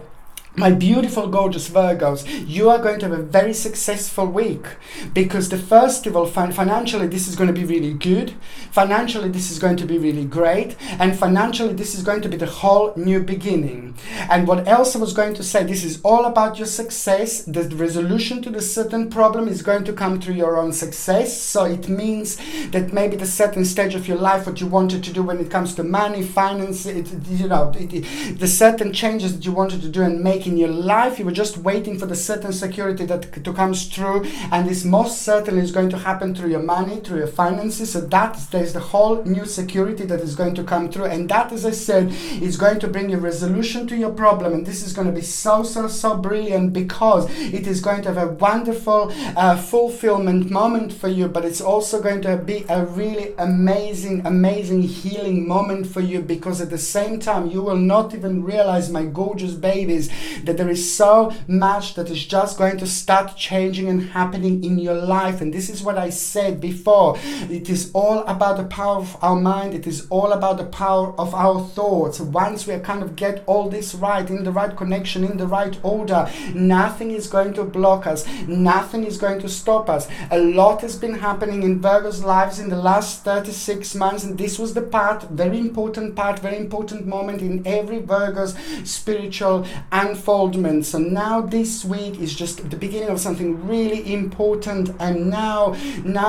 Speaker 1: My beautiful, gorgeous Virgos, you are going to have a very successful week, because the first of all, financially, this is going to be really good. Financially, this is going to be really great. And financially, this is going to be the whole new beginning. And what else I was going to say, this is all about your success. The resolution to the certain problem is going to come through your own success. So it means that maybe the certain stage of your life, what you wanted to do when it comes to money, finance, the certain changes that you wanted to do and make in your life, you were just waiting for the certain security that to comes through, and this most certainly is going to happen through your money, through your finances. So there's the whole new security that is going to come through, and that, as I said, is going to bring a resolution to your problem. And this is going to be so brilliant, because it is going to have a wonderful fulfillment moment for you, but it's also going to be a really amazing healing moment for you, because at the same time you will not even realize, my gorgeous babies, that there is so much that is just going to start changing and happening in your life. And this is what I said before. It is all about the power of our mind. It is all about the power of our thoughts. Once we kind of get all this right, in the right connection, in the right order, nothing is going to block us. Nothing is going to stop us. A lot has been happening in Virgo's lives in the last 36 months, and this was the very important moment in every Virgo's spiritual unfoldment. So now this week is just the beginning of something really important. And now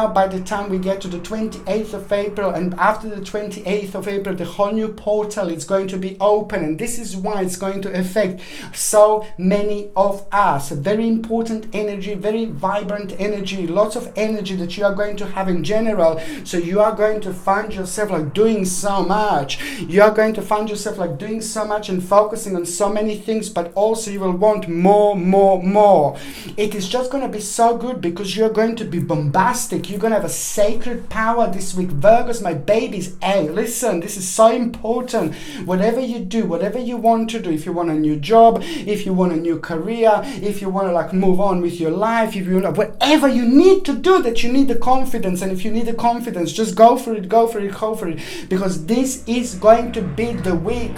Speaker 1: by the time we get to the 28th of April, and after the 28th of April, the whole new portal is going to be open, and this is why it's going to affect so many of us. A very important energy, very vibrant energy, lots of energy that you are going to have in general. So you are going to find yourself like doing so much. You are going to find yourself like doing so much and focusing on so many things, but also you will want more. It is just going to be so good, because you're going to be bombastic. You're going to have a sacred power this week. Virgos, my babies, hey, listen, this is so important. Whatever you do, whatever you want to do, if you want a new job, if you want a new career, if you want to like move on with your life, if you want whatever you need to do, that you need the confidence. And if you need the confidence, just go for it, because this is going to be the week.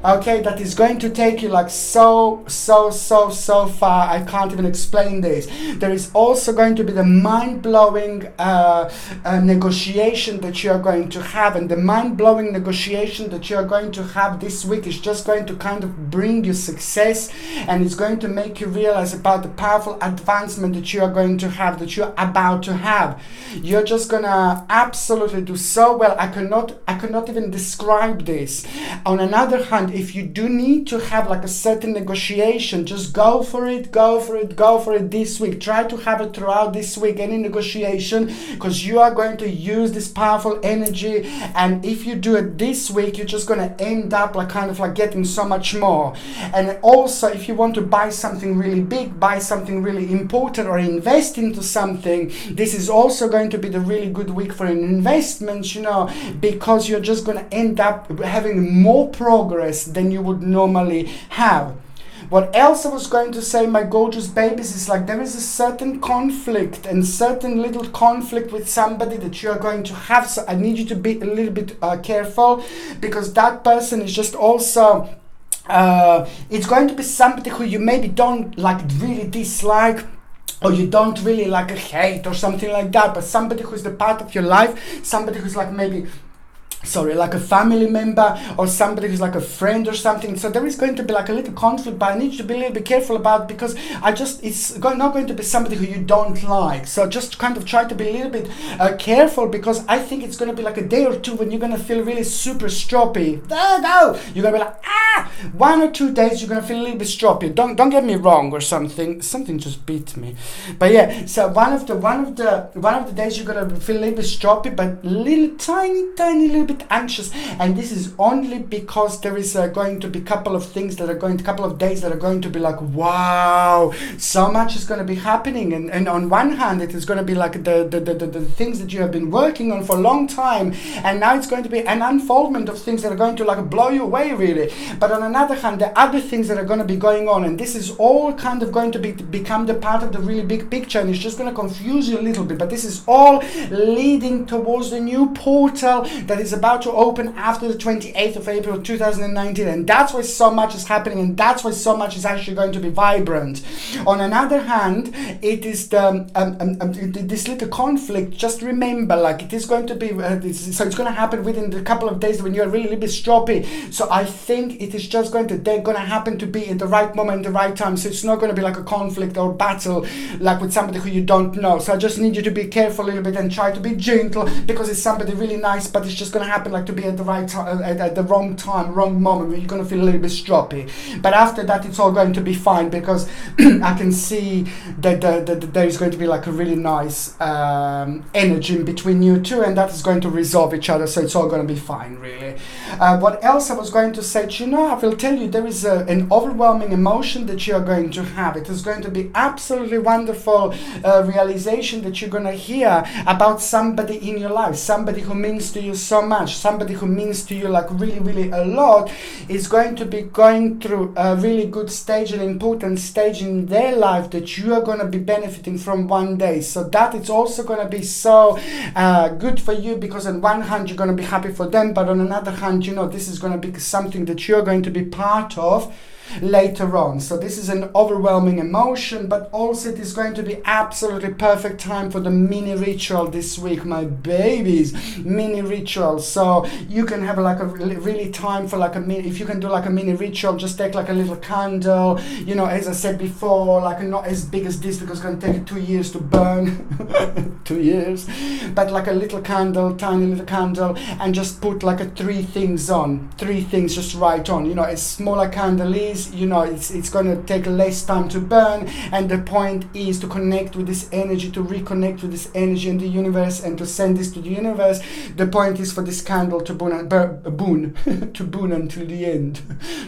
Speaker 1: okay, that is going to take you like so far. I can't even explain this. There is also going to be the mind-blowing negotiation that you are going to have, and the mind-blowing negotiation that you are going to have this week is just going to kind of bring you success, and it's going to make you realize about the powerful advancement that you are going to have, that you're about to have. You're just gonna absolutely do so well. I cannot even describe this. On another hand, if you do need to have like a certain negotiation, just go for it this week. Try to have it throughout this week, any negotiation, because you are going to use this powerful energy, and if you do it this week, you're just going to end up like kind of like getting so much more. And also, if you want to buy something really big, buy something really important, or invest into something, this is also going to be the really good week for an investment, you know, because you're just going to end up having more progress than you would normally have. What else I was going to say, my gorgeous babies, is like there is a certain conflict and certain little conflict with somebody that you are going to have. So I need you to be a little bit careful, because that person is just also, it's going to be somebody who you maybe don't like really dislike, or you don't really like hate or something like that, but somebody who's the part of your life, somebody who's like maybe, like a family member, or somebody who's like a friend or something. So there is going to be like a little conflict, but I need you to be a little bit careful about, because it's not going to be somebody who you don't like. So just kind of try to be a little bit careful, because I think it's going to be like a day or two when you're going to feel really super stroppy. No, you're going to be like, 1 or 2 days you're going to feel a little bit stroppy. Don't get me wrong, or something just beat me. But yeah, so one of the days you're going to feel a little bit stroppy, but little tiny little bit anxious, and this is only because there is going to be couple of days that are going to be like, wow, so much is going to be happening, and on one hand it is going to be like the things that you have been working on for a long time, and now it's going to be an unfoldment of things that are going to like blow you away really. But on another hand, the other things that are going to be going on, and this is all kind of going to become the part of the really big picture, and it's just going to confuse you a little bit, but this is all leading towards the new portal that is about to open after the 28th of April 2019, and that's why so much is happening, and that's why so much is actually going to be vibrant. On another hand, it is this little conflict. Just remember, like, it is going to be so it's going to happen within the couple of days when you're really a little bit stroppy. So I think it is just going to happen to be in the right moment, the right time. So it's not going to be like a conflict or battle like with somebody who you don't know. So I just need you to be careful a little bit and try to be gentle, because it's somebody really nice, but it's just going to happen like to be at the right time, at the wrong time, wrong moment, where you're going to feel a little bit stroppy. But after that, it's all going to be fine, because I can see that there is going to be like a really nice energy in between you two, and that is going to resolve each other. So it's all going to be fine, really. What else I was going to say, I will tell you, there is an overwhelming emotion that you are going to have. It is going to be absolutely wonderful realization that you're going to hear about somebody in your life, somebody who means to you so much, somebody who means to you like really a lot, is going to be going through a really good stage, an important stage in their life that you are going to be benefiting from one day. So that it's also going to be so good for you, because on one hand you're going to be happy for them, but on another hand, this is going to be something that you're going to be part of later on. So this is an overwhelming emotion, but also it is going to be absolutely perfect time for the mini ritual this week, my babies. Mini ritual. So you can have like a really time for like a mini, if you can do like a mini ritual, just take like a little candle, as I said before, like not as big as this, because it's going to take you 2 years to burn 2 years, but like a little candle, tiny little candle, and just put like three things just right on. A smaller candle is, it's going to take less time to burn, and the point is to connect with this energy, to reconnect with this energy in the universe, and to send this to the universe. The point is for this candle to burn until the end,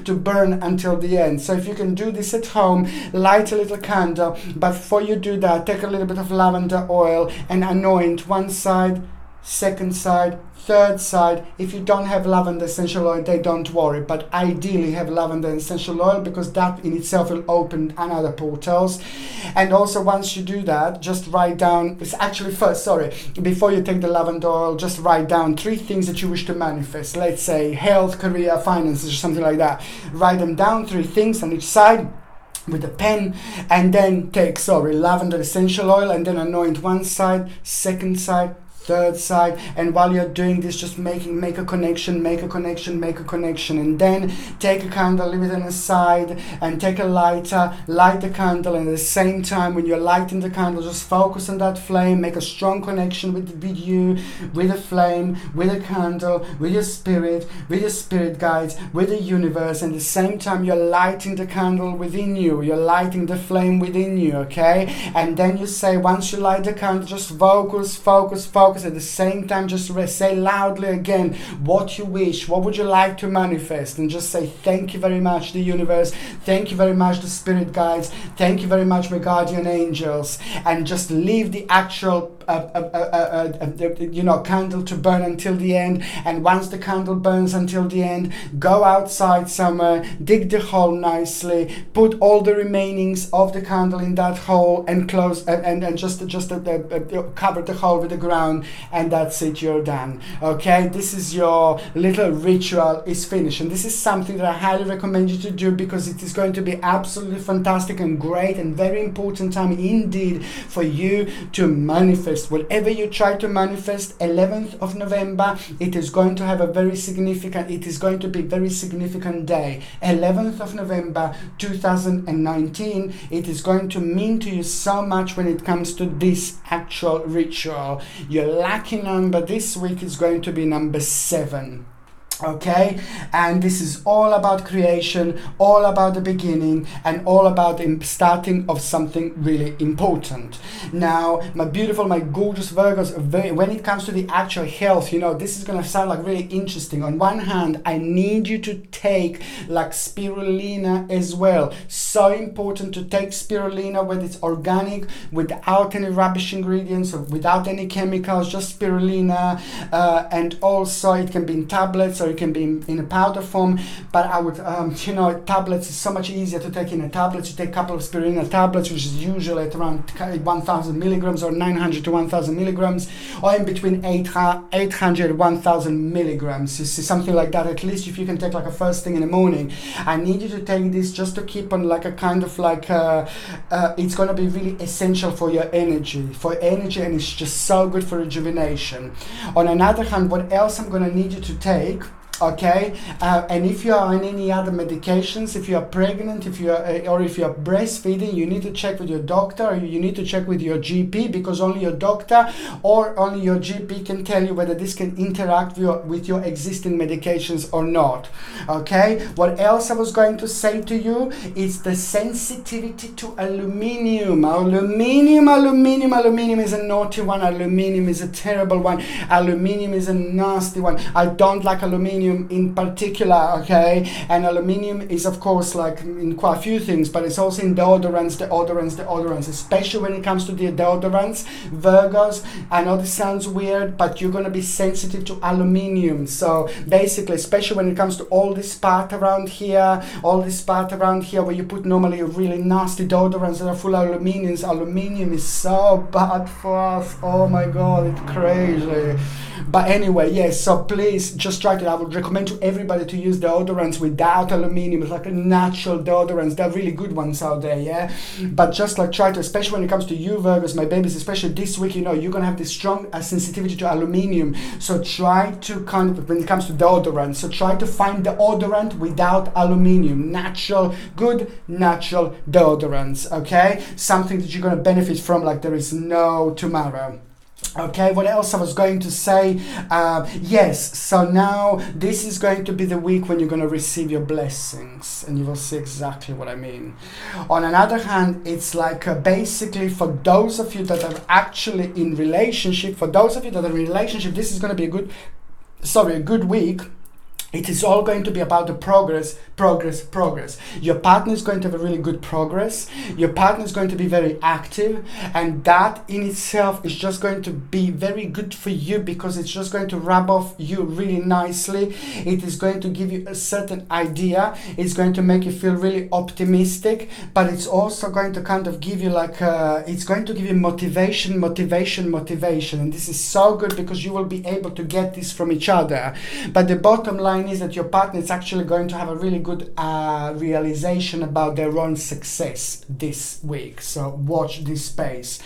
Speaker 1: to burn until the end. So if you can do this at home, light a little candle, but before you do that, take a little bit of lavender oil and anoint one side, second side, third side. If you don't have lavender essential oil, they don't worry, but ideally have lavender essential oil, because that in itself will open another portals. And also once you do that, just write down, it's actually first, sorry, before you take the lavender oil, just write down 3 things that you wish to manifest. Let's say health, career, finances, or something like that. Write them down, 3 things on each side with a pen, and then take, lavender essential oil, and then anoint one side, second side, third side. And while you're doing this, just make a connection, and then take a candle, leave it on the side, and take a lighter, light the candle, and at the same time when you're lighting the candle, just focus on that flame, make a strong connection with you, with the flame, with the candle, with your spirit guides, with the universe. And at the same time you're lighting the candle within you, you're lighting the flame within you, okay? And then you say, once you light the candle, just focus. At the same time, just say loudly again what you wish, what would you like to manifest, and just say thank you very much the universe, thank you very much the spirit guides, thank you very much my guardian angels, and just leave the actual candle to burn until the end. And once the candle burns until the end, go outside somewhere, dig the hole nicely, put all the remainings of the candle in that hole, and close and just cover the hole with the ground, and that's it, you're done. Okay, this is your little ritual is finished, and this is something that I highly recommend you to do, because it is going to be absolutely fantastic and great and very important time indeed for you to manifest whatever you try to manifest. 11th of November, it is going to be very significant day. 11th of November 2019, it is going to mean to you so much when it comes to this actual ritual. Your lucky number this week is going to be number 7. Okay, and this is all about creation, all about the beginning, and all about the starting of something really important. Now, my gorgeous Virgos, when it comes to the actual health, this is going to sound like really interesting. On one hand, I need you to take like spirulina as well. So important to take spirulina when it's organic, without any rubbish ingredients, or without any chemicals, just spirulina. And also it can be in tablets, or it can be in a powder form, but I would tablets is so much easier to take in a tablet. You take a couple of spirulina tablets, which is usually at around 1000 milligrams, or 900 to 1000 milligrams, or in between 800 1000 milligrams. You see, something like that. At least if you can take like a first thing in the morning. I need you to take this just to keep on like a kind of like it's going to be really essential for your energy, and it's just so good for rejuvenation. On another hand, what else I'm going to need you to take, okay, and if you are on any other medications, if you are pregnant, if you are or if you are breastfeeding, you need to check with your doctor, or you need to check with your GP, because only your doctor or only your GP can tell you whether this can interact with your existing medications or not. Okay, what else I was going to say to you is the sensitivity to aluminium. Aluminium is a naughty one. Aluminium is a terrible one. Aluminium is a nasty one. I don't like aluminium in particular, okay? And aluminium is of course like in quite a few things, but it's also in deodorants, especially when it comes to the deodorants. Virgos, I know this sounds weird, but you're going to be sensitive to aluminium. So basically, especially when it comes to all this part around here where you put normally really nasty deodorants that are full of aluminium is so bad for us. Oh my god, it's crazy. But anyway, yes, so please just try to, I would recommend to everybody to use deodorants without aluminium. It's like a natural deodorants. They're really good ones out there, yeah? But just like try to, especially when it comes to you Virgos, my babies, especially this week, you're going to have this strong sensitivity to aluminium. So try to kind of, when it comes to deodorant, so try to find deodorant without aluminium. Good natural deodorants, okay? Something that you're going to benefit from like there is no tomorrow. Okay, what else I was going to say? Yes, so now this is going to be the week when you're going to receive your blessings, and you will see exactly what I mean. On another hand, it's like basically for those of you that are actually in relationship, this is going to be a good week. it is all going to be about the progress. Your partner is going to have a really good progress. Your partner is going to be very active, and that in itself is just going to be very good for you, because it's just going to rub off you really nicely. It is going to give you a certain idea. It's going to make you feel really optimistic, but it's also going to kind of give you it's going to give you motivation. And this is so good, because you will be able to get this from each other. But the bottom line is that your partner is actually going to have a really good realization about their own success this week. So watch this space.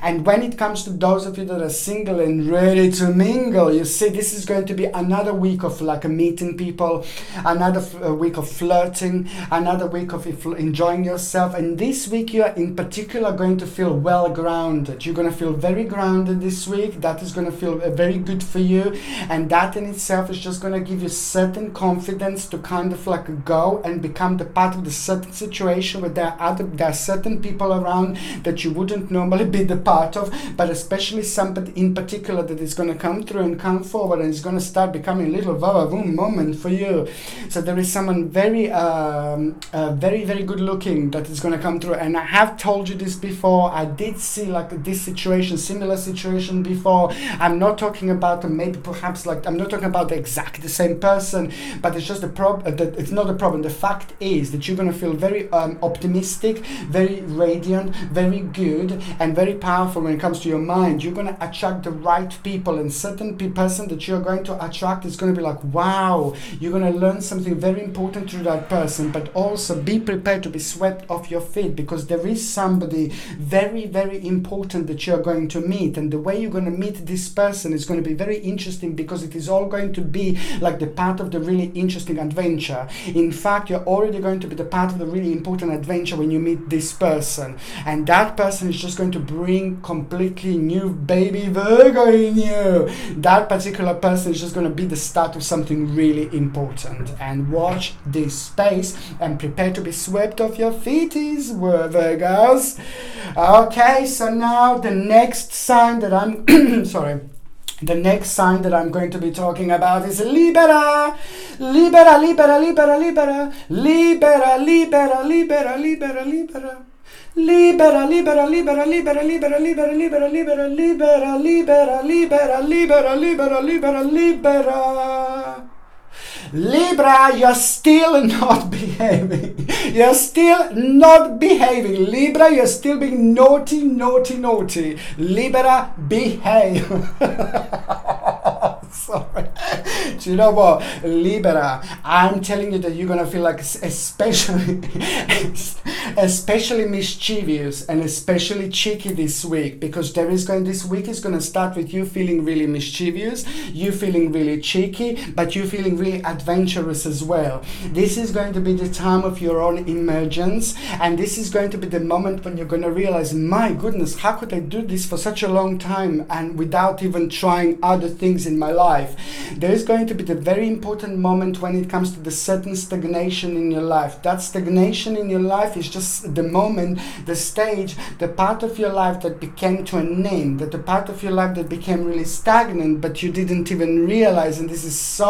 Speaker 1: And when it comes to those of you that are single and ready to mingle, you see, this is going to be another week of meeting people, another week of flirting, another week of enjoying yourself. And this week you are in particular going to feel well grounded. You're going to feel very grounded this week. That is going to feel very good for you, and that in itself is just going to give you certain confidence to kind of go and become the part of the certain situation where there are certain people around that you wouldn't normally be the part of, but especially somebody in particular that is going to come through and come forward, and it's going to start becoming a little va-va-voom moment for you. So there is someone very very good looking that is going to come through, and I have told you this before. I did see this situation, similar situation before. I'm not talking about maybe perhaps I'm not talking about the same person, but it's just it's not a problem. The fact is that you're going to feel very optimistic, very radiant, very good, and very powerful when it comes to your mind. You're going to attract the right people, and certain person that you're going to attract is going to be wow, you're going to learn something very important through that person. But also be prepared to be swept off your feet, because there is somebody very, very important that you're going to meet, and the way you're going to meet this person is going to be very interesting, because it is all going to be the part of the really interesting adventure. In fact, you're already going to be the part of the really important adventure when you meet this person, and that person is just going to bring completely new baby Virgo in you. That particular person is just going to be the start of something really important. And watch this space and prepare to be swept off your feeties, Virgos. Okay, so now the next sign that I'm the next sign that I'm going to be talking about is Libra. Libra. Libra, Libra, Libra, Libra, Libra, Libra, Libra, Libra. Libera, libera, libera, libera, libera, libera, libera, libera, libera, libera, libera, libera, libera, libera, libera. Libra, you're still not behaving. You're still not behaving. Libra, you're still being naughty, naughty, naughty. Libra, behave. Sorry. Do you know what, Libra, I'm telling you that you're gonna feel especially mischievous and especially cheeky this week, because this week is gonna start with you feeling really mischievous, you feeling really cheeky, but you feeling really adventurous as well. This is going to be the time of your own emergence, and this is going to be the moment when you're going to realize, my goodness, how could I do this for such a long time and without even trying other things in my life? There is going to be the very important moment when it comes to the certain stagnation in your life. That stagnation in your life is just the moment, the stage, the part of your life that became to an end, that the part of your life that became really stagnant, but you didn't even realize. And this is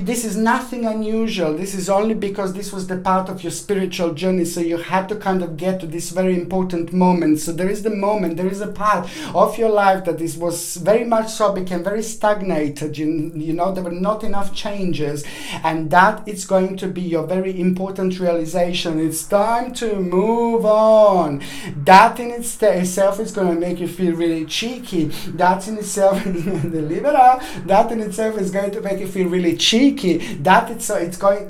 Speaker 1: this is nothing unusual. This is only because this was the part of your spiritual journey, so you had to kind of get to this very important moment. So there is the moment, there is a part of your life that this was very much so became very stagnated. You know, there were not enough changes, and that is going to be your very important realization. It's time to move on. That in itself is going to make you feel really cheeky. That in itself the Libra, that in itself is going to make you feel really cheeky. That in itself is going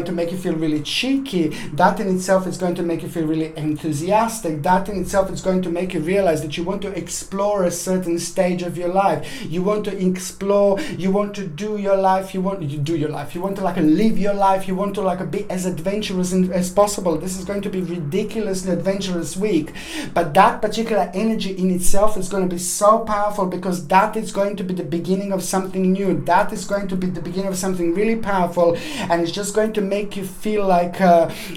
Speaker 1: to make you feel really cheeky. That in itself is going to make you feel really enthusiastic. That in itself is going to make you realize that you want to explore a certain stage of your life. You want to explore, you want to do your life, you want to live your life, you want want to like be as adventurous as possible. This is going to be ridiculously adventurous week. But that particular energy in itself is going to be so powerful, because that is going to be the beginning of something new. That is going to be the beginning of something really powerful, and it's just going to make you feel like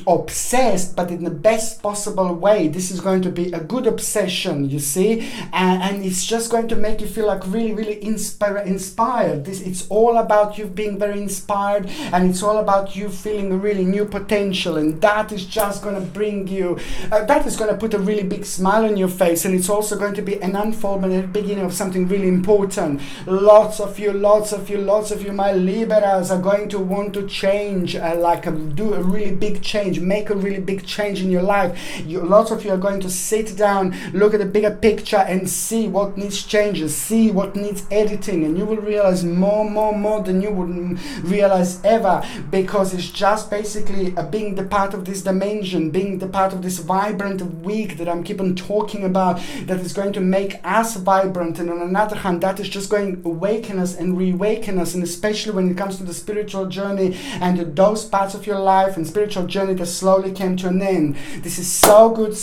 Speaker 1: obsessed, but in the best possible way. This is going to be a good obsession, you see, and it's just going to make you feel like really, really inspired. It's all about you being very inspired, and it's all about you feeling a really new potential, and that is just going to bring you, that is going to put a really big smile on your face, and it's also going to be an unfoldment at the beginning of something really important. Lots of you, my Libras, are going to want to change, do a really big change, make a really big change in your life. Lots of you are going to sit down, look at the bigger picture, and see what needs changes, see what needs editing, and you will realize more than you would realize ever, because it's just basically being the part of this dimension, being the part of this vibrant week that I'm keep on talking about, that is going to make us vibrant. And on another hand, that is just going to awaken us and reawaken us, and especially when it comes to the spiritual journey and to those parts of your life and spiritual journey that slowly came to an end. This is so good,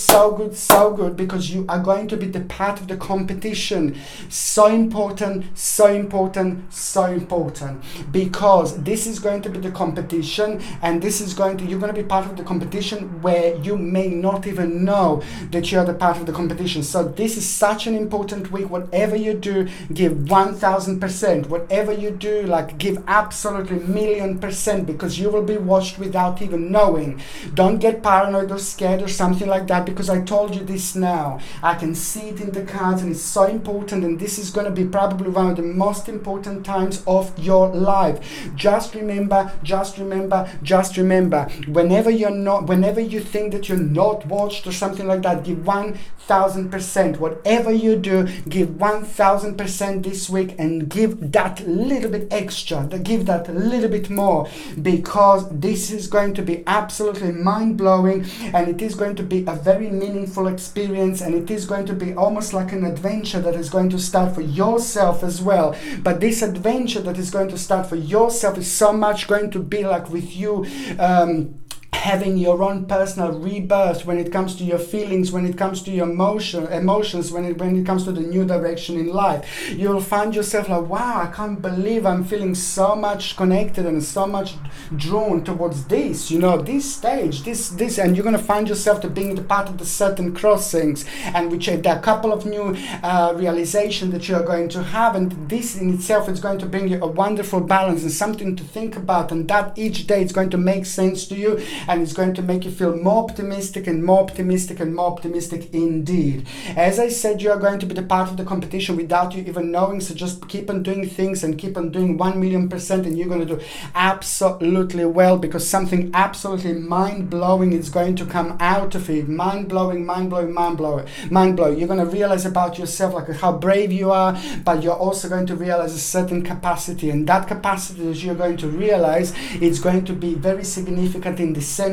Speaker 1: because you are going to be the part of the competition. So important, because this is going to be the competition, and this is going to, you're going to be part of the competition where you may not even know that you are the part of the competition. So this is such an important week. Whatever you do, give 1000%. Whatever you do, like, give absolutely 1,000,000%, because you will be watched without even knowing. Don't get paranoid or scared or something like that, because I told you this now. I can see it in the cards, and it's so important, and this is going to be probably one of the most important times of your life. Just remember, whenever you think that you're not watched or something like that, give 1000%. Whatever you do, give 1000% this week, and give that little bit extra, give that a little bit more, because this is going to be absolutely mind-blowing, and it is going to be a very meaningful experience, and it is going to be almost like an adventure that is going to start for yourself as well. But this adventure that is going to start for yourself is so much going to be like with you having your own personal rebirth when it comes to your feelings, when it comes to your emotions, when it comes to the new direction in life. You'll find yourself like, wow, I can't believe I'm feeling so much connected and so much drawn towards this, this stage, this, and you're going to find yourself to being the part of the certain crossings, and which there are a couple of new realizations that you're going to have, and this in itself is going to bring you a wonderful balance and something to think about, and that each day is going to make sense to you, and it's going to make you feel more optimistic and more optimistic and more optimistic indeed. As I said, you are going to be the part of the competition without you even knowing, so just keep on doing things and keep on doing 1,000,000%, and you're going to do absolutely well, because something absolutely mind-blowing is going to come out of it. Mind-blowing. You're going to realize about yourself like how brave you are, but you're also going to realize a certain capacity, and that capacity that you're going to realize is going to be very significant in December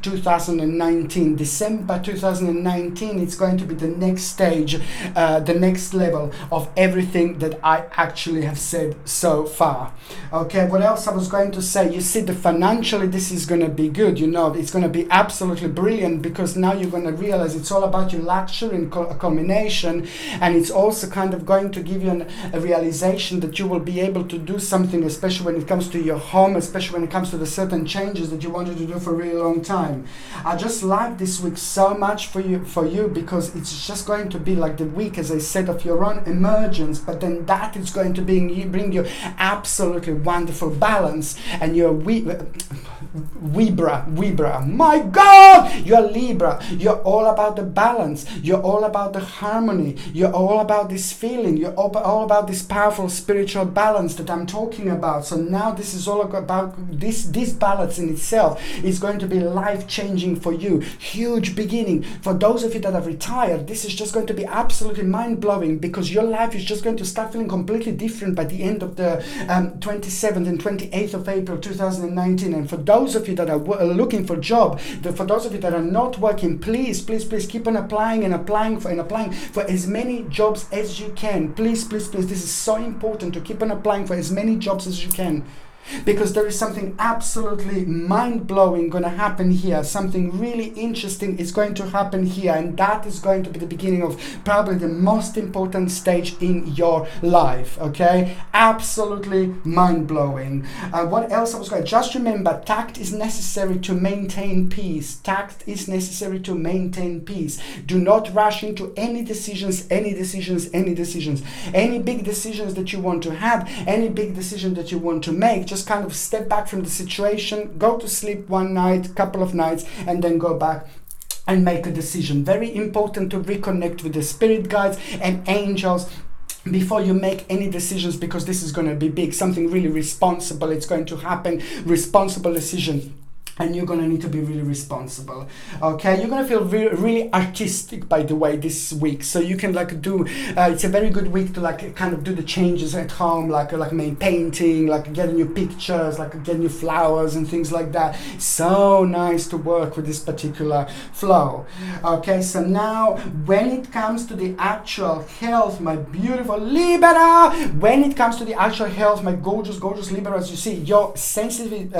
Speaker 1: 2019. December 2019, it's going to be the next stage, the next level of everything that I actually have said so far. Okay, what else I was going to say? You see, financially this is going to be good. It's going to be absolutely brilliant, because now you're going to realize it's all about your luxury and combination, and it's also kind of going to give you a realization that you will be able to do something, especially when it comes to your home, especially when it comes to the certain changes that you wanted to do for a really long time. I just like this week so much for you, because it's just going to be like the week, as I said, of your own emergence, but then that is going to bring you absolutely wonderful balance, and your Libra, my God, you're Libra. You're all about the balance. You're all about the harmony. You're all about this feeling. You're all about this powerful spiritual balance that I'm talking about. So now this is all about this balance in itself is going to be life-changing for you. Huge beginning. For those of you that are retired, this is just going to be absolutely mind-blowing, because your life is just going to start feeling completely different by the end of the 27th and 28th of April 2019. And for those of you that are looking for a job, for those of you that are not working, please keep on applying for as many jobs as you can. Please, this is so important, to keep on applying for as many jobs as you can. because there is something absolutely mind-blowing going to happen here. Something really interesting is going to happen here, and that is going to be the beginning of probably the most important stage in your life. Okay, absolutely mind-blowing. What else I was going to just remember? Tact is necessary to maintain peace. Tact is necessary to maintain peace. Do not rush into any decisions. Any big decisions that you want to have, any big decision that you want to make, just kind of step back from the situation, go to sleep one night, couple of nights, and then go back and make a decision. Very important to reconnect with the spirit guides and angels before you make any decisions, because this is going to be big, something really responsible. It's going to happen, responsible decision. And you're going to need to be really responsible. Okay, you're going to feel really artistic, by the way, this week. So you can like do, it's a very good week to like kind of do the changes at home, like maybe painting, like getting new pictures, like getting new flowers and things like that. So nice to work with this particular flow. Okay, so now when it comes to the actual health, my beautiful Libra, when it comes to the actual health, my gorgeous Libra, as you see, your sensitive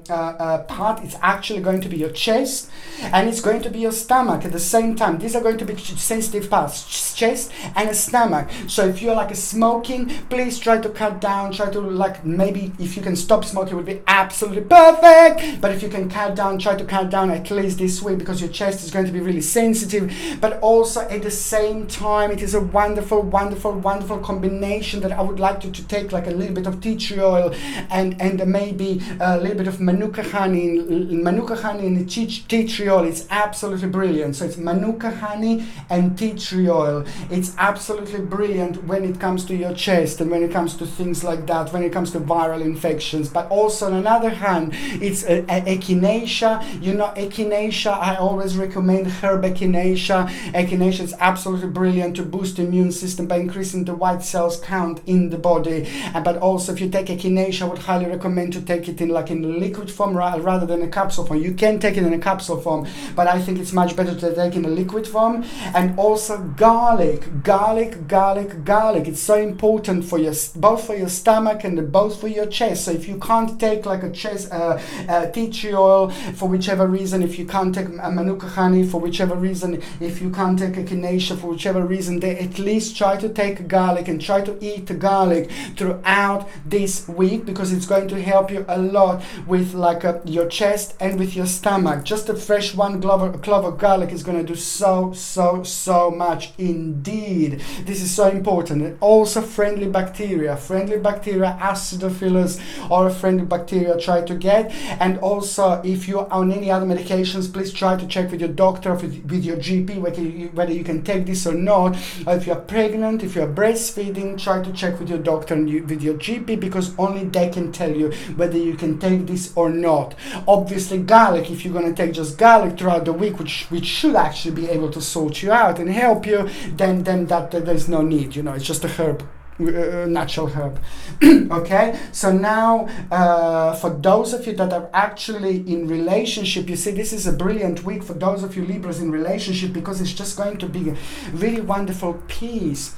Speaker 1: part is actually going to be your chest, and it's going to be your stomach at the same time. These are going to be sensitive parts, chest and a stomach. So if you're like smoking, please try to cut down, try to like, maybe if you can stop smoking, it would be absolutely perfect. But if you can cut down, try to cut down at least this week, because your chest is going to be really sensitive. But also at the same time, it is a wonderful combination that I would like you to take like a little bit of tea tree oil and maybe a little bit of manuka honey and tea tree oil. It's absolutely brilliant. So it's manuka honey and tea tree oil. It's absolutely brilliant when it comes to your chest and when it comes to things like that, when it comes to viral infections. But also on another hand, it's echinacea. You know, echinacea, I always recommend herb echinacea. Echinacea is absolutely brilliant to boost the immune system by increasing the white cells count in the body. But also if you take echinacea, I would highly recommend to take it in like in liquid form rather than a capsule form. You can take it in a capsule form, but I think it's much better to take in a liquid form. And also garlic. It's so important for your, both for your stomach and both for your chest. So if you can't take like a chest tea tree oil for whichever reason, if you can't take manuka honey for whichever reason, if you can't take echinacea for whichever reason, they at least try to take garlic and try to eat garlic throughout this week, because it's going to help you a lot with like your chest and with your stomach. Just a fresh clove of garlic is going to do so much indeed. This is so important. And also friendly bacteria, acidophilus or friendly bacteria, try to get. And also if you're on any other medications, please try to check with your doctor, with your GP, whether you can take this or not. Or if you're pregnant, if you're breastfeeding, try to check with your doctor and with your GP, because only they can tell you whether you can take this or not. Obviously garlic, if you're going to take just garlic throughout the week, which should actually be able to sort you out and help you, then that there's no need, you know, it's just a herb, natural herb. Okay, so now for those of you that are actually in relationship, you see, this is a brilliant week for those of you Libras in relationship, because it's just going to be really wonderful peace,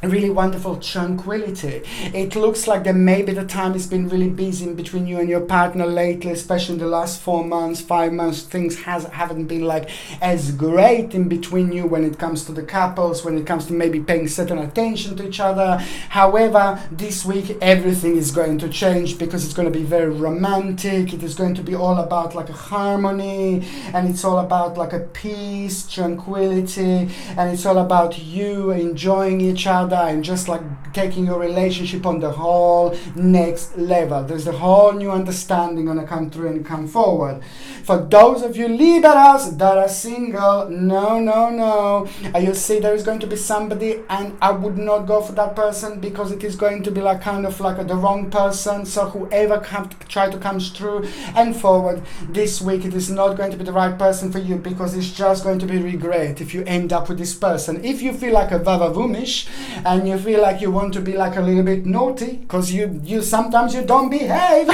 Speaker 1: really wonderful tranquility. It looks like that maybe the time has been really busy in between you and your partner lately, especially in the last 4 months, 5 months. Things haven't been like as great in between you when it comes to the couples, when it comes to maybe paying certain attention to each other. However, this week everything is going to change, because it's going to be very romantic. It is going to be all about like a harmony, and it's all about like a peace, tranquility, and it's all about you enjoying each other and just like taking your relationship on the whole next level. There's a whole new understanding gonna come through and come forward. For those of you Libras that are single, no. You see, there is going to be somebody, and I would not go for that person, because it is going to be like kind of like the wrong person. So whoever try to come through and forward this week, it is not going to be the right person for you, because it's just going to be regret if you end up with this person. If you feel like a vavavumish and you feel like you want to be like a little bit naughty, because you sometimes you don't behave.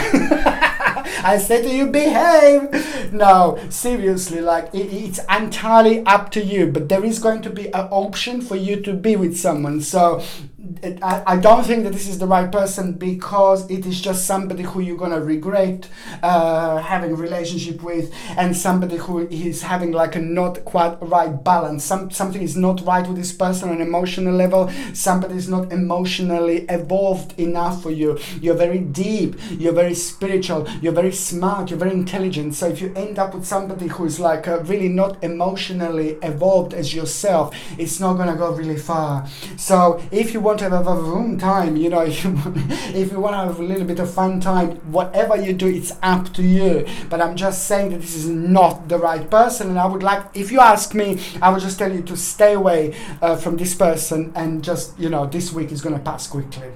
Speaker 1: I say to you, behave. No, seriously, like it's entirely up to you, but there is going to be an option for you to be with someone. So I don't think that this is the right person, because it is just somebody who you're gonna regret having a relationship with, and somebody who is having like a not quite right balance. Something is not right with this person on an emotional level. Somebody is not emotionally evolved enough for you. You're very deep, you're very spiritual, you're very smart, you're very intelligent. So if you end up with somebody who is like really not emotionally evolved as yourself, it's not gonna go really far. So if you want to have a room time, you know, if you want to have a little bit of fun time, whatever you do, it's up to you. But I'm just saying that this is not the right person, and I would like, if you ask me, I would just tell you to stay away from this person, and just, you know, this week is going to pass quickly.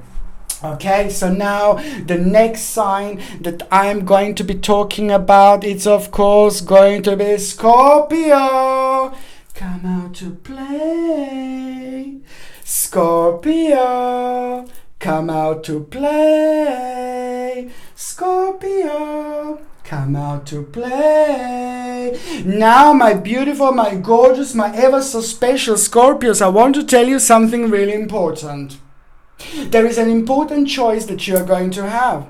Speaker 1: Okay, so now the next sign that I'm going to be talking about, it's of course going to be Scorpio. Come out to play, Scorpio. Come out to play, Scorpio. Come out to play. Now, my beautiful, my gorgeous, my ever so special Scorpios, I want to tell you something really important. There is an important choice that you are going to have.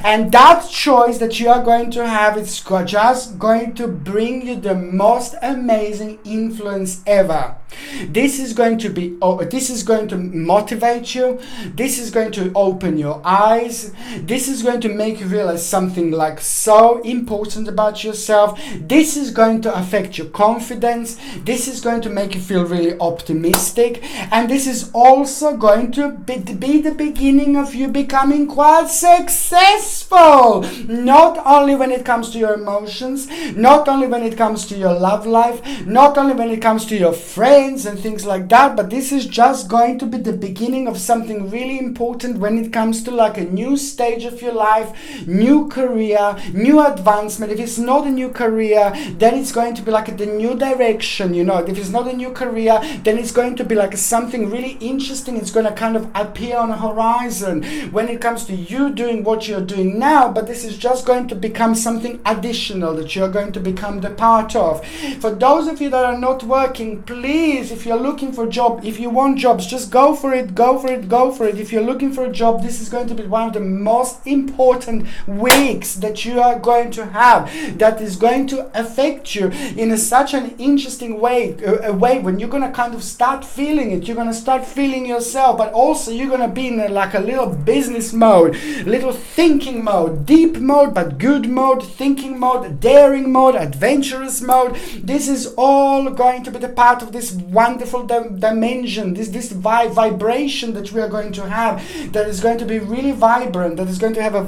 Speaker 1: And that choice that you are going to have is just going to bring you the most amazing influence ever. This is going to be, this is going to motivate you. This is going to open your eyes. This is going to make you realize something like so important about yourself. This is going to affect your confidence. This is going to make you feel really optimistic. And this is also going to be the beginning of you becoming quite successful. Not only when it comes to your emotions, not only when it comes to your love life, not only when it comes to your friends and things like that, but this is just going to be the beginning of something really important when it comes to like a new stage of your life, new career, new advancement. If it's not a new career, then it's going to be like the new direction, you know. If it's not a new career, then it's going to be like something really interesting. It's going to kind of appear on the horizon when it comes to you doing what you're doing now, but this is just going to become something additional that you're going to become the part of. For those of you that are not working, please, if you're looking for a job, if you want jobs, just go for it, go for it, go for it. If you're looking for a job, this is going to be one of the most important weeks that you are going to have, that is going to affect you in such an interesting way, a way when you're going to kind of start feeling it. You're going to start feeling yourself, but also you're going to be in like a little business mode, little thinking mode, deep mode, but good mode, thinking mode, daring mode, adventurous mode. This is all going to be the part of this wonderful dimension, this vibration that we are going to have, that is going to be really vibrant, that is going to have a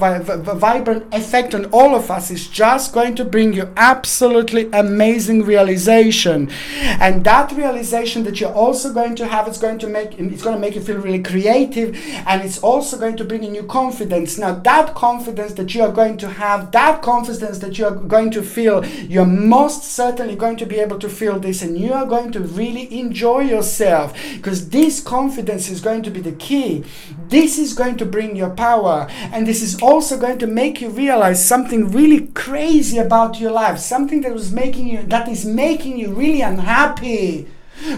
Speaker 1: vibrant effect on all of us. Is just going to bring you absolutely amazing realization, and that realization that you're also going to have, it's going to make you feel really creative, and it's also going to bring in new confidence. Now that confidence that you are going to have, that confidence that you are going to feel, you're most certainly going to be able to feel this, and you are going to really enjoy yourself, because this confidence is going to be the key. This is going to bring your power, and this is also going to make you realize something really crazy about your life, something that is making you really unhappy.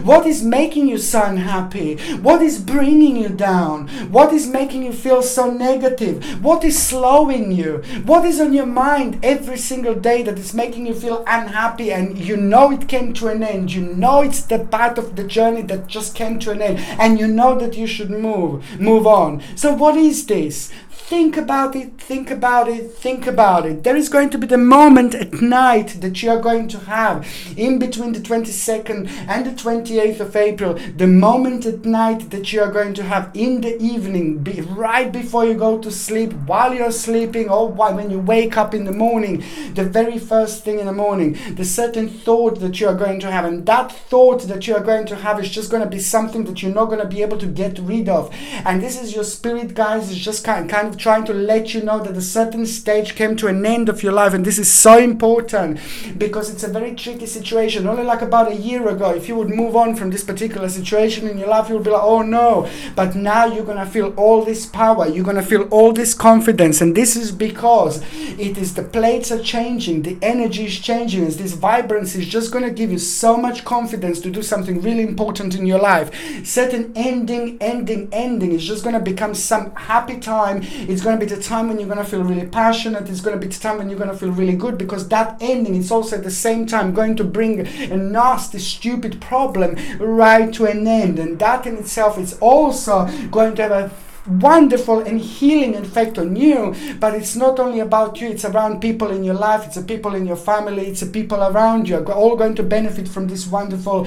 Speaker 1: What is making you so unhappy? What is bringing you down? What is making you feel so negative? What is slowing you? What is on your mind every single day that is making you feel unhappy, and you know it came to an end? You know it's the part of the journey that just came to an end, and you know that you should move on. So what is this? Think about it, think about it, think about it. There is going to be the moment at night that you are going to have in between the 22nd and the 28th of April. The moment at night that you are going to have in the evening, right before you go to sleep, while you're sleeping, or when you wake up in the morning, the very first thing in the morning, the certain thought that you are going to have. And that thought that you are going to have is just going to be something that you're not going to be able to get rid of. And this is your spirit, guys, is just kind of trying to let you know that a certain stage came to an end of your life. And this is so important, because it's a very tricky situation. Only like about a year ago, if you would move on from this particular situation in your life, you'll be like, oh no. But now you're going to feel all this power. You're going to feel all this confidence. And this is because it is the plates are changing. The energy is changing. As this vibrancy is just going to give you so much confidence to do something really important in your life. Certain ending is just going to become some happy time. It's going to be the time when you're going to feel really passionate. It's going to be the time when you're going to feel really good, because that ending is also at the same time going to bring a nasty, stupid problem right to an end. And that in itself is also going to have a wonderful and healing effect on you. But it's not only about you, it's around people in your life, it's the people in your family, it's the people around you are all going to benefit from this wonderful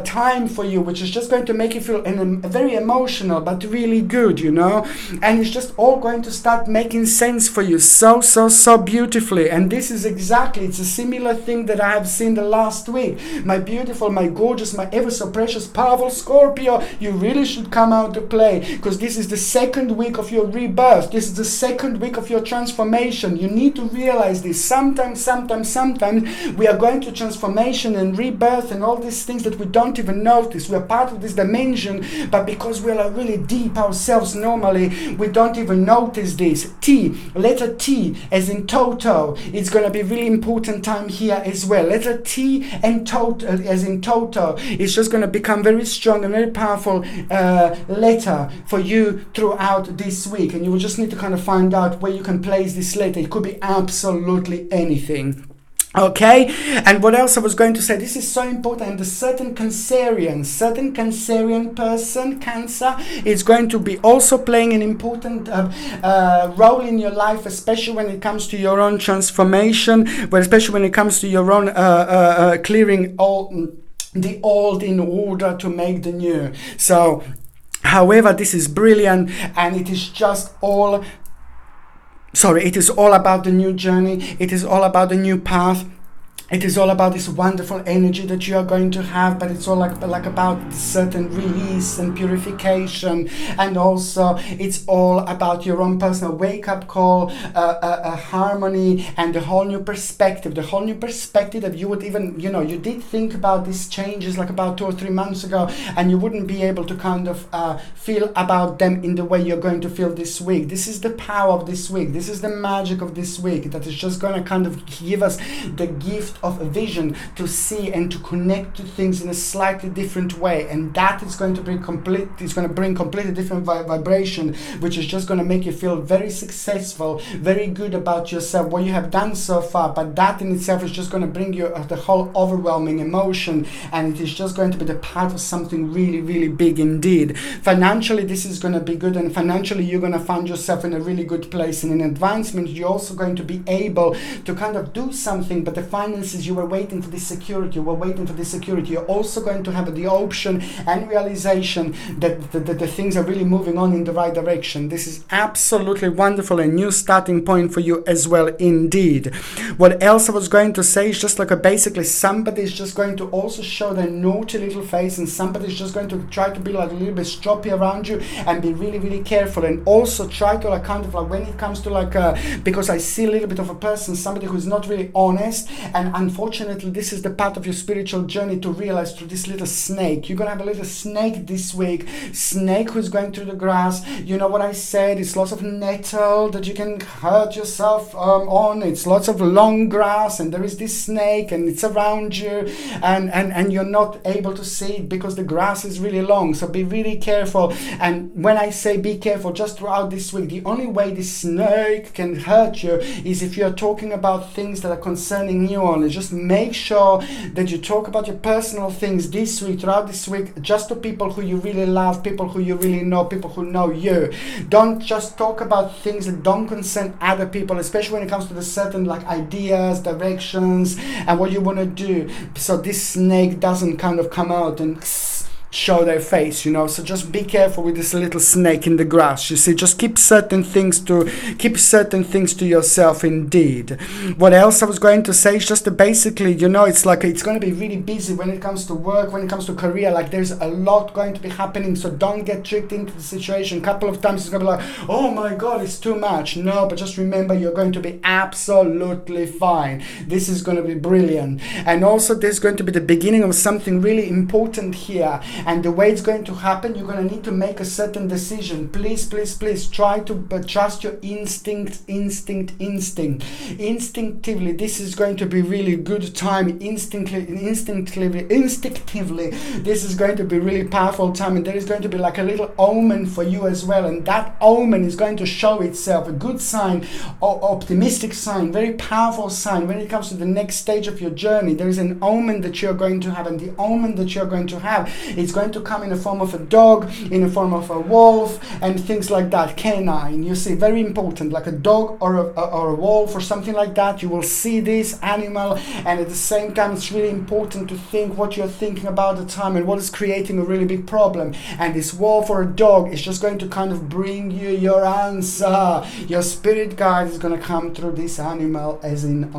Speaker 1: time for you, which is just going to make you feel very emotional but really good, you know. And it's just all going to start making sense for you so beautifully. And this is exactly, it's a similar thing that I have seen the last week. My beautiful, my gorgeous, my ever so precious, powerful Scorpio, you really should come out to play, because this is the second week of your rebirth. This is the second week of your transformation. You need to realize this. Sometimes we are going through transformation and rebirth and all these things that we don't even notice. We are part of this dimension, but because we are really deep ourselves normally, we don't even notice this. Letter T as in Toto. It's going to be really important time here as well. Letter T and Toto as in Toto. It's just going to become very strong and very powerful letter for you throughout this week, and you will just need to kind of find out where you can place this letter. It could be absolutely anything. Okay, and what else I was going to say, this is so important. The certain Cancerian person, Cancer, is going to be also playing an important role in your life, especially when it comes to your own transformation, but especially when it comes to your own clearing all the old in order to make the new. So however, this is brilliant, and it is just all about the new journey. It is all about the new path. It is all about this wonderful energy that you are going to have, but it's all like about certain release and purification, and also it's all about your own personal wake-up call, a harmony, and a whole new perspective. The whole new perspective that you would even, you did think about these changes like about 2 or 3 months ago, and you wouldn't be able to kind of feel about them in the way you're going to feel this week. This is the power of this week. This is the magic of this week that is just going to kind of give us the gift of a vision to see and to connect to things in a slightly different way, and that is going to bring completely different vibration, which is just going to make you feel very successful, very good about yourself, what you have done so far. But that in itself is just going to bring you the whole overwhelming emotion, and it is just going to be the part of something really big indeed. Financially, this is going to be good, and financially you're going to find yourself in a really good place, and in advancement you're also going to be able to kind of do something. But the finances, you were waiting for this security, you're also going to have the option and realization that the things are really moving on in the right direction. This is absolutely wonderful, a new starting point for you as well indeed. What else I was going to say is just like basically somebody is just going to also show their naughty little face, and somebody is just going to try to be like a little bit stroppy around you, and be really careful, and also try to like kind of like when it comes to like because I see a little bit of a person, somebody who is not really honest, and unfortunately this is the part of your spiritual journey to realize through this little snake. You're gonna have a little snake this week, snake who's going through the grass. You know what I said, it's lots of nettle that you can hurt yourself on. It's lots of long grass, and there is this snake, and it's around you, and you're not able to see it because the grass is really long. So be really careful. And when I say be careful, just throughout this week, the only way this snake can hurt you is if you're talking about things that are concerning you only. Just make sure that you talk about your personal things this week, throughout this week, just to people who you really love, people who you really know, people who know you. Don't just talk about things that don't concern other people, especially when it comes to the certain like ideas, directions, and what you want to do. So this snake doesn't kind of come out and show their face, you know. So just be careful with this little snake in the grass. You see, just keep certain things to yourself. Indeed. What else I was going to say is just to basically, you know, it's like it's going to be really busy when it comes to work, when it comes to career. Like there's a lot going to be happening, so don't get tricked into the situation. A couple of times it's going to be like, oh my god, it's too much. No, but just remember, you're going to be absolutely fine. This is going to be brilliant. And also there's going to be the beginning of something really important here. And the way it's going to happen, you're going to need to make a certain decision. Please try to trust your instinctively. This is going to be really good time. Instinctively, this is going to be really powerful time, and there is going to be like a little omen for you as well, and that omen is going to show itself. A good sign, optimistic sign, very powerful sign when it comes to the next stage of your journey. There is an omen that you're going to have, and the omen that you're going to have, it's going to come in the form of a dog, in the form of a wolf, and things like that. Canine, you see, very important, like a dog or a wolf or something like that. You will see this animal, and at the same time it's really important to think what you're thinking about the time and what is creating a really big problem. And this wolf or a dog is just going to kind of bring you your answer. Your spirit guide is going to come through this animal as in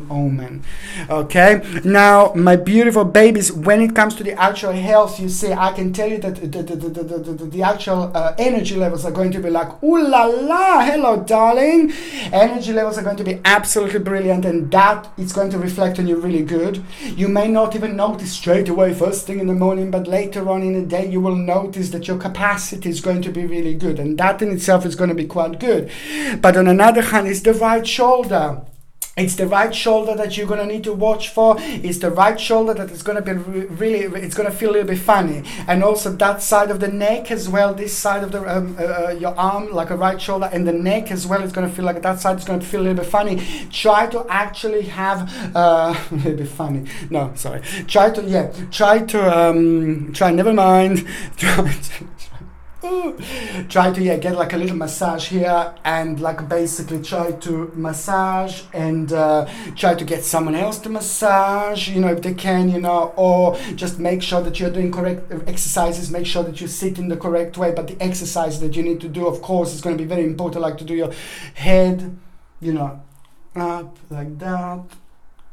Speaker 1: omen. Okay, now my beautiful babies, when it comes to the actual health, you see, I can tell you that the actual energy levels are going to be like, ooh la la, hello darling. Energy levels are going to be absolutely brilliant, and that is going to reflect on you really good. You may not even notice straight away first thing in the morning, but later on in the day you will notice that your capacity is going to be really good, and that in itself is going to be quite good. But on another hand, it's the right shoulder. It's the right shoulder that you're going to need to watch for. It's the right shoulder that is going to be really, it's going to feel a little bit funny. And also that side of the neck as well, this side of the your arm, like a right shoulder, and the neck as well, it's going to feel like that side is going to feel a little bit funny. Try to actually have a little bit funny. No, sorry. Never mind. Try to get like a little massage here, and like basically try to massage and try to get someone else to massage, you know, if they can, you know, or just make sure that you're doing correct exercises. Make sure that you sit in the correct way. But the exercise that you need to do, of course, is going to be very important, like to do your head, you know, up like that,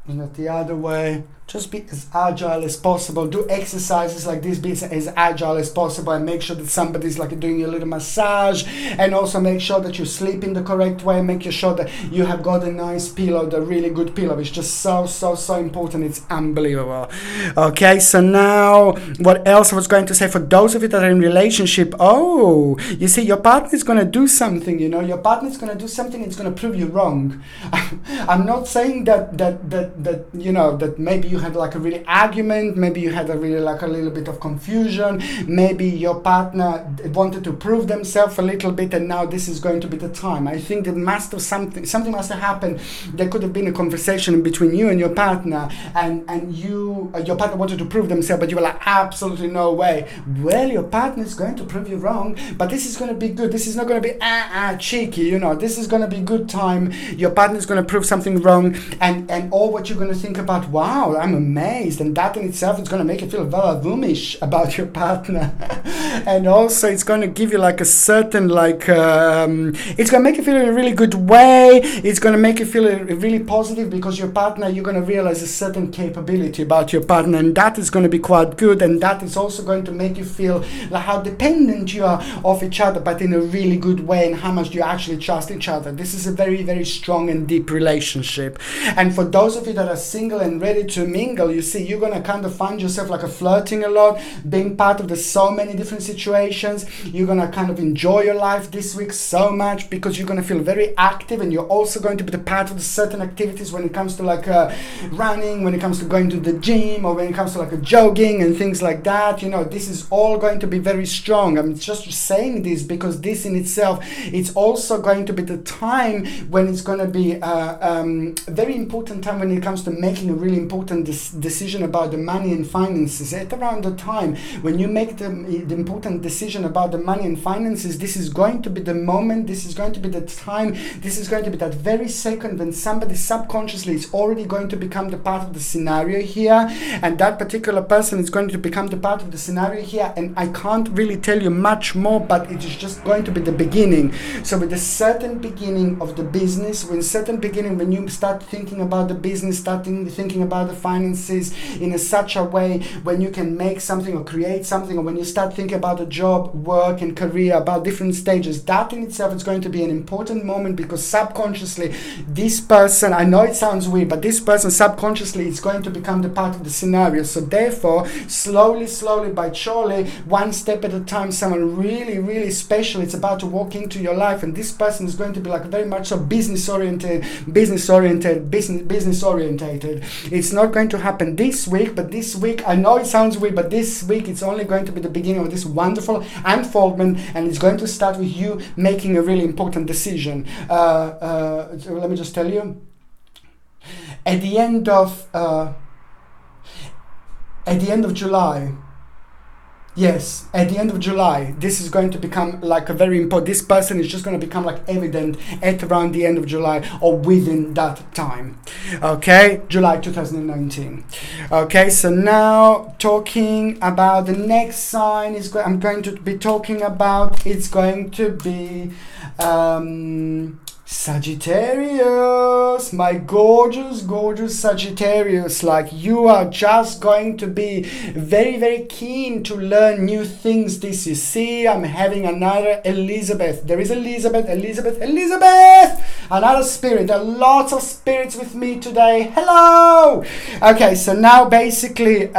Speaker 1: not the other way. Just be as agile as possible. Do exercises like this, be as agile as possible, and make sure that somebody's like doing a little massage. And also make sure that you sleep in the correct way. Make sure that you have got a nice pillow, the really good pillow. It's just so important. It's unbelievable. Okay, so now what else I was going to say, for those of you that are in relationship, you see, your partner is going to do something, you know. Your partner is going to do something, it's going to prove you wrong. I'm not saying that you know, that maybe you had like a really argument, maybe you had a really like a little bit of confusion, maybe your partner wanted to prove themselves a little bit, and now this is going to be the time. I think that something must have happened. There could have been a conversation between you and your partner, and your partner wanted to prove themselves, but you were like, absolutely no way. Well, your partner is going to prove you wrong, but this is going to be good. This is not going to be cheeky, you know. This is going to be good time. Your partner is going to prove something wrong, and all what you're going to think about, wow, I'm amazed, and that in itself is going to make you feel very woomish about your partner. And also it's going to give you like a certain like it's going to make you feel in a really good way. It's going to make you feel really positive, because your partner, you're going to realize a certain capability about your partner, and that is going to be quite good. And that is also going to make you feel like how dependent you are of each other, but in a really good way, and how much you actually trust each other. This is a very, very strong and deep relationship. And for those of you that are single and ready to mingle, you see, you're going to kind of find yourself like flirting a lot, being part of so many different situations. You're going to kind of enjoy your life this week so much, because you're going to feel very active, and you're also going to be the part of the certain activities when it comes to like running, when it comes to going to the gym, or when it comes to like jogging and things like that. You know, this is all going to be very strong. I'm just saying this because this in itself, it's also going to be the time when it's going to be a very important time when it comes to making a really important decision about the money and finances. At around the time when you make the important decision about the money and finances, this is going to be the moment, this is going to be the time, this is going to be that very second when somebody subconsciously is already going to become the part of the scenario here, and that particular person is going to become the part of the scenario here. And I can't really tell you much more, but it is just going to be the beginning. So with a certain beginning of the business, with a certain beginning when you start thinking about the business, starting thinking about the finances in such a way when you can make something or create something, or when you start thinking about a job, work and career, about different stages, that in itself is going to be an important moment, because subconsciously this person, I know it sounds weird, but this person subconsciously is going to become the part of the scenario. So therefore, slowly but surely, one step at a time, someone really special, it's about to walk into your life, and this person is going to be like very much so business oriented. It's not going to happen this week, but this week, I know it sounds weird, but this week it's only going to be the beginning of this wonderful unfoldment, and it's going to start with you making a really important decision. Let me just tell you, at the end of July, yes, at the end of July, this is going to become like a very important, this person is just going to become like evident at around the end of July or within that time. Okay, July 2019. Okay, so now talking about the next sign, I'm going to be talking about, it's going to be Sagittarius, my gorgeous Sagittarius. Like, you are just going to be very keen to learn new things. This, you see, I'm having another Elizabeth. There is Elizabeth, another spirit. There are lots of spirits with me today. Hello. Okay, so now basically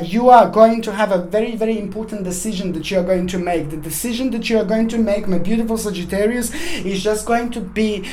Speaker 1: you are going to have a very important decision that you are going to make. The decision that you are going to make, my beautiful Sagittarius, is just going to be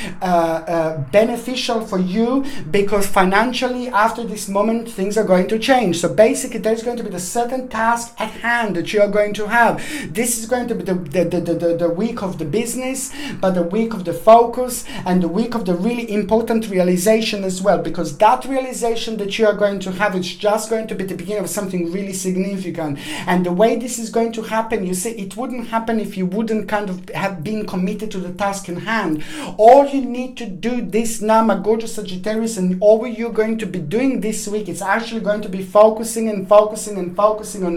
Speaker 1: beneficial for you, because financially after this moment things are going to change. So basically there's going to be the certain task at hand that you are going to have. This is going to be the week of the business, but the week of the focus, and the week of the really important realization as well, because that realization that you are going to have is just going to be the beginning of something really significant. And the way this is going to happen, you see, it wouldn't happen if you wouldn't kind of have been committed to the task in hand. All you need to do this now, my gorgeous Sagittarius, and all you're going to be doing this week, it's actually going to be focusing on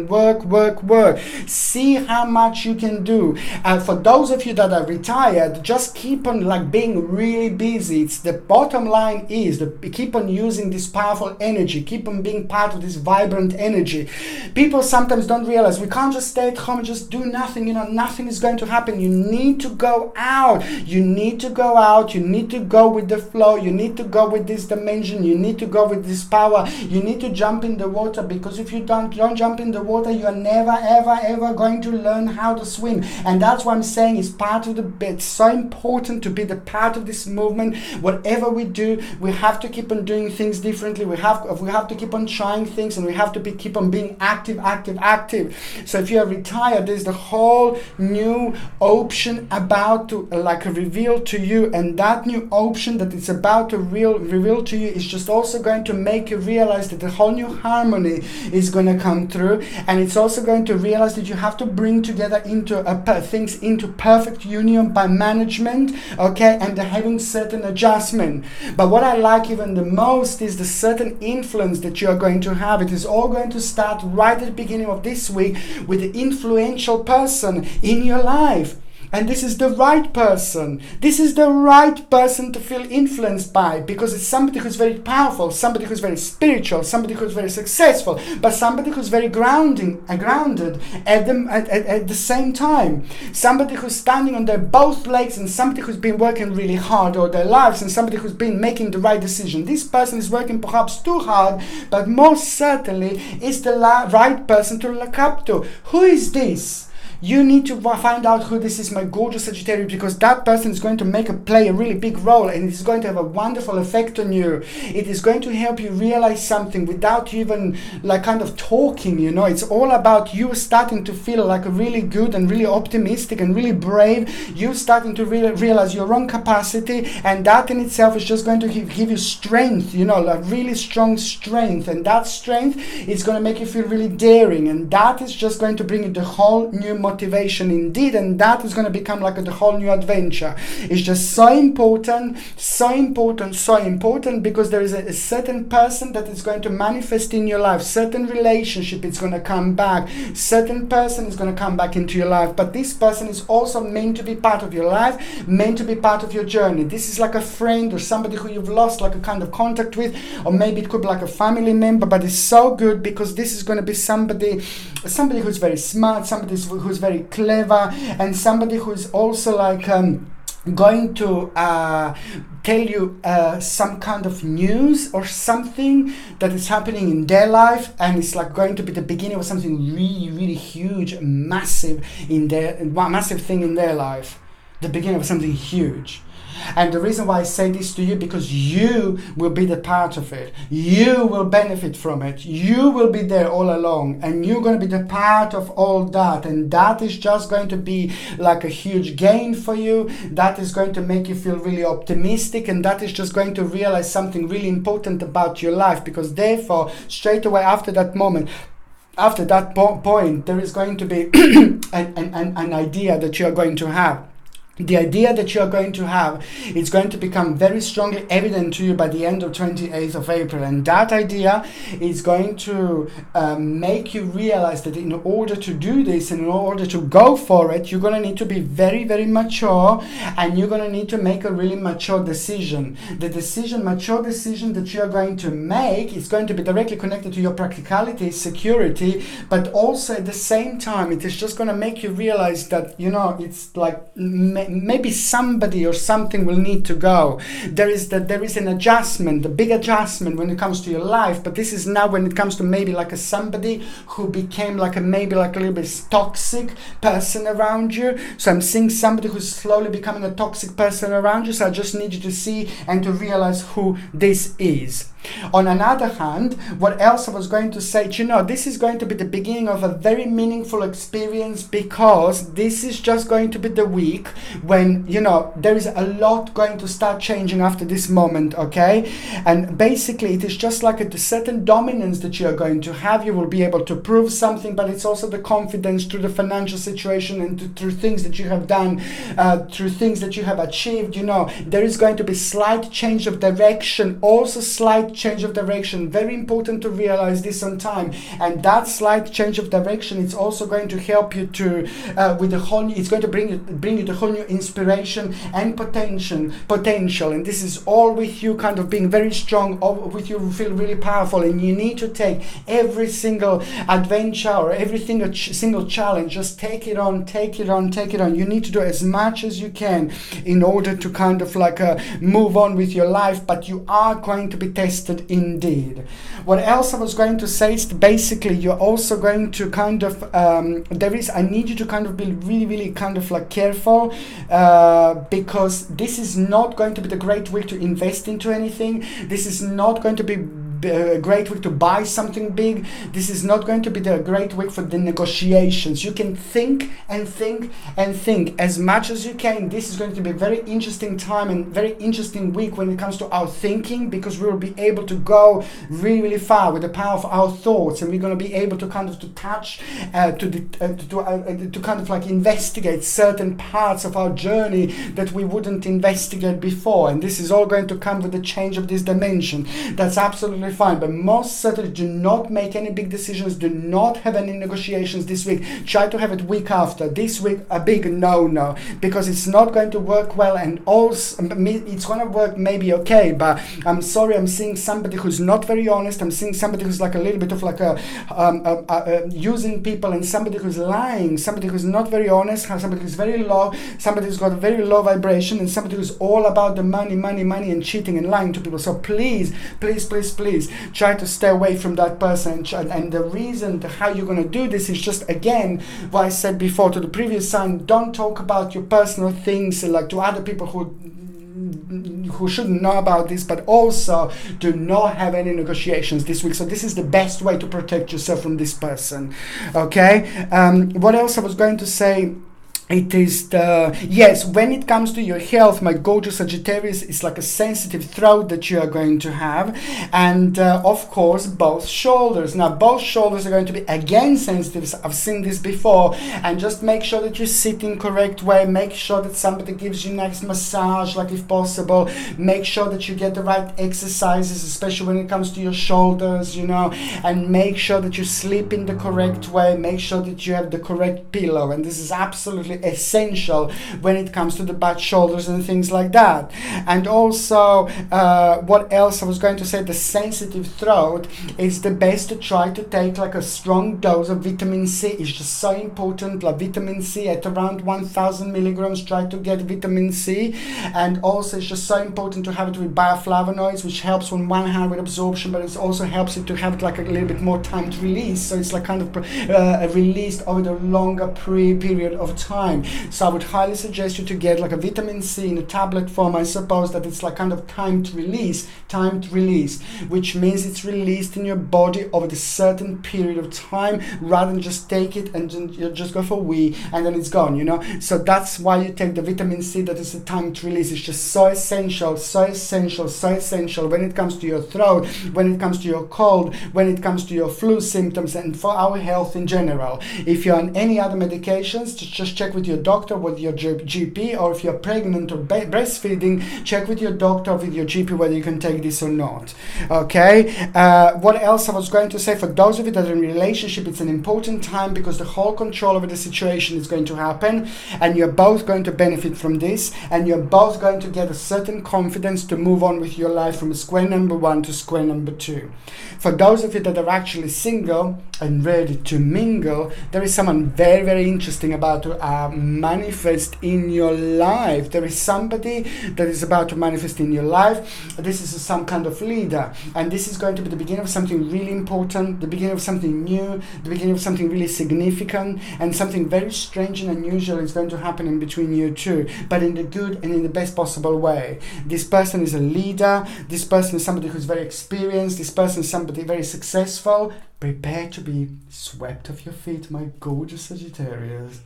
Speaker 1: work. See how much you can do. For those of you that are retired, just keep on like being really busy. It's the bottom line is keep on using this powerful energy, keep on being part of this vibrant energy. People sometimes don't realize we can't just stay at home and just do nothing. Nothing is going to happen. You need to go out. You need to go with the flow. You need to go with this dimension. You need to go with this power. You need to jump in the water, because if you don't jump in the water, you are never ever going to learn how to swim. And that's what I'm saying is part of it's so important to be the part of this movement. Whatever we do, we have to keep on doing things differently. We have to keep on trying things, and we have to keep on being active. So if you are retired, there's the whole new option about to reveal to you, and that new option that it's about to reveal to you is just also going to make you realize that the whole new harmony is going to come through, and it's also going to realize that you have to bring together things into perfect union by management, okay, and having certain adjustment. But what I like even the most is the certain influence that you are going to have. It is all going to start right at the beginning of this week with the influential person in your life. And this is the right person. This is the right person to feel influenced by, because it's somebody who's very powerful, somebody who's very spiritual, somebody who's very successful, but somebody who's very grounded at the same time. Somebody who's standing on their both legs, and somebody who's been working really hard all their lives, and somebody who's been making the right decision. This person is working perhaps too hard, but most certainly is the right person to look up to. Who is this? You need to find out who this is, my gorgeous Sagittarius, because that person is going to play a really big role, and it's going to have a wonderful effect on you. It is going to help you realize something without you even like kind of talking, you know. It's all about you starting to feel like a really good and really optimistic and really brave. You starting to realize your own capacity, and that in itself is just going to give you strength, you know, like really strong strength, and that strength is going to make you feel really daring, and that is just going to bring you the whole new motivation indeed, and that is going to become like the whole new adventure. It's just so important, so important, so important, because there is a certain person that is going to manifest in your life, certain relationship is going to come back, certain person is going to come back into your life, but this person is also meant to be part of your life, meant to be part of your journey. This is like a friend or somebody who you've lost like a kind of contact with, or maybe it could be like a family member, but it's so good because this is going to be somebody who's very smart, somebody who's very clever, and somebody who's also like going to tell you some kind of news or something that is happening in their life, and it's like going to be the beginning of something really, really huge, massive thing in their life, the beginning of something huge. And the reason why I say this to you, because you will be the part of it. You will benefit from it. You will be there all along, and you're going to be the part of all that. And that is just going to be like a huge gain for you. That is going to make you feel really optimistic, and that is just going to realize something really important about your life, because therefore, straight away after that moment, after that point, there is going to be an idea that you are going to have. The idea that you are going to have is going to become very strongly evident to you by the end of 28th of April, and that idea is going to make you realize that in order to do this and in order to go for it, you're going to need to be very, very mature, and you're going to need to make a really mature decision. The mature decision that you are going to make is going to be directly connected to your practicality, security, but also at the same time it is just going to make you realize that, you know, it's like maybe somebody or something will need to go. There is an adjustment, a big adjustment when it comes to your life, but this is now when it comes to maybe like a somebody who became like a maybe like a little bit toxic person around you. So I'm seeing somebody who's slowly becoming a toxic person around you, so I just need you to see and to realize who this is. On another hand, what else I was going to say, you know, this is going to be the beginning of a very meaningful experience, because this is just going to be the week when, you know, there is a lot going to start changing after this moment, okay? And basically it is just like a certain dominance that you are going to have. You will be able to prove something, but it's also the confidence through the financial situation and through things that you have done, through things that you have achieved. You know, there is going to be slight change of direction, also slight change of direction. Very important to realize this on time, and that slight change of direction is also going to help you to with the whole new, it's going to bring you the whole new inspiration and potential, and this is all with you kind of being very strong, all with you feel really powerful, and you need to take every single adventure or everything single challenge, just take it on. You need to do as much as you can in order to kind of like move on with your life, but you are going to be tested indeed. What else I was going to say is basically you're also going to kind of I need you to kind of be really, really kind of like careful, because this is not going to be the great week to invest into anything. This is not going to be a great week to buy something big. This is not going to be the great week for the negotiations. You can think as much as you can. This is going to be a very interesting time and very interesting week when it comes to our thinking, because we will be able to go really, really far with the power of our thoughts, and we're going to be able to kind of to touch to kind of like investigate certain parts of our journey that we wouldn't investigate before, and this is all going to come with the change of this dimension. That's absolutely fine, but most certainly do not make any big decisions, do not have any negotiations this week. Try to have it week after. This week a big no, because it's not going to work well, and also it's going to work maybe okay, but I'm sorry, I'm seeing somebody who's not very honest. I'm seeing somebody who's like a little bit of like using people, and somebody who's lying, somebody who's not very honest, somebody who's very low, somebody who's got a very low vibration, and somebody who's all about the money and cheating and lying to people. So please please try to stay away from that person. And the reason how you're going to do this is just, again, what I said before to the previous sign. Don't talk about your personal things like to other people who shouldn't know about this, but also do not have any negotiations this week. So this is the best way to protect yourself from this person. Okay, what else I was going to say? It is yes, when it comes to your health, my gorgeous Sagittarius, is like a sensitive throat that you are going to have, and of course both shoulders. Now both shoulders are going to be again sensitive. I've seen this before, and just make sure that you sit in correct way. Make sure that somebody gives you nice massage, like if possible. Make sure that you get the right exercises, especially when it comes to your shoulders, you know, and make sure that you sleep in the correct way. Make sure that you have the correct pillow, and this is absolutely essential when it comes to the bad shoulders and things like that. And also what else I was going to say, the sensitive throat, is the best to try to take like a strong dose of vitamin C. It's just so important, like vitamin C at around 1000 milligrams. Try to get vitamin C. And also it's just so important to have it with bioflavonoids, which helps on one hand with absorption, but it also helps it to have it like a little bit more time to release, so it's like kind of released over the longer period of time. So I would highly suggest you to get like a vitamin C in a tablet form. I suppose that it's like kind of timed release, which means it's released in your body over a certain period of time, rather than just take it and you just go for a wee and then it's gone, you know. So that's why you take the vitamin C, that is a timed release. It's just so essential when it comes to your throat, when it comes to your cold, when it comes to your flu symptoms, and for our health in general. If you're on any other medications, just check with your doctor, with your GP, or if you're pregnant or breastfeeding, check with your doctor, with your GP, whether you can take this or not. Okay, what else I was going to say, for those of you that are in a relationship, it's an important time because the whole control over the situation is going to happen, and you're both going to benefit from this, and you're both going to get a certain confidence to move on with your life from square number 1 to square number 2. For those of you that are actually single and ready to mingle, there is someone very, very interesting about to manifest in your life. There is somebody that is about to manifest in your life. This is some kind of leader, and this is going to be the beginning of something really important, the beginning of something new, the beginning of something really significant, and something very strange and unusual is going to happen in between you two, but in the good and in the best possible way. This person is a leader. This person is somebody who's very experienced. This person is somebody very successful. Prepare to be swept off your feet, my gorgeous Sagittarius.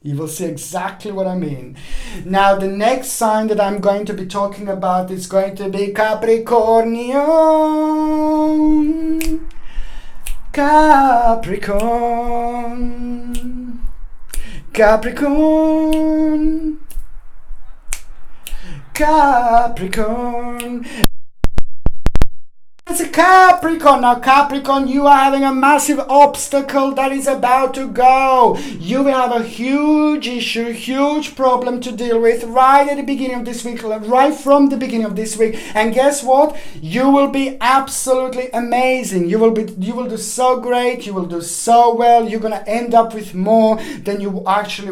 Speaker 1: You will see exactly what I mean. Now, the next sign that I'm going to be talking about is going to be Capricornium. Capricorn. Capricorn. Capricorn. It's a Capricorn. Now Capricorn, you are having a massive obstacle that is about to go. You will have a huge issue, huge problem to deal with right at the beginning of this week, right from the beginning of this week. And guess what? You will be absolutely amazing. You will do so great. You will do so well. You're gonna end up with more than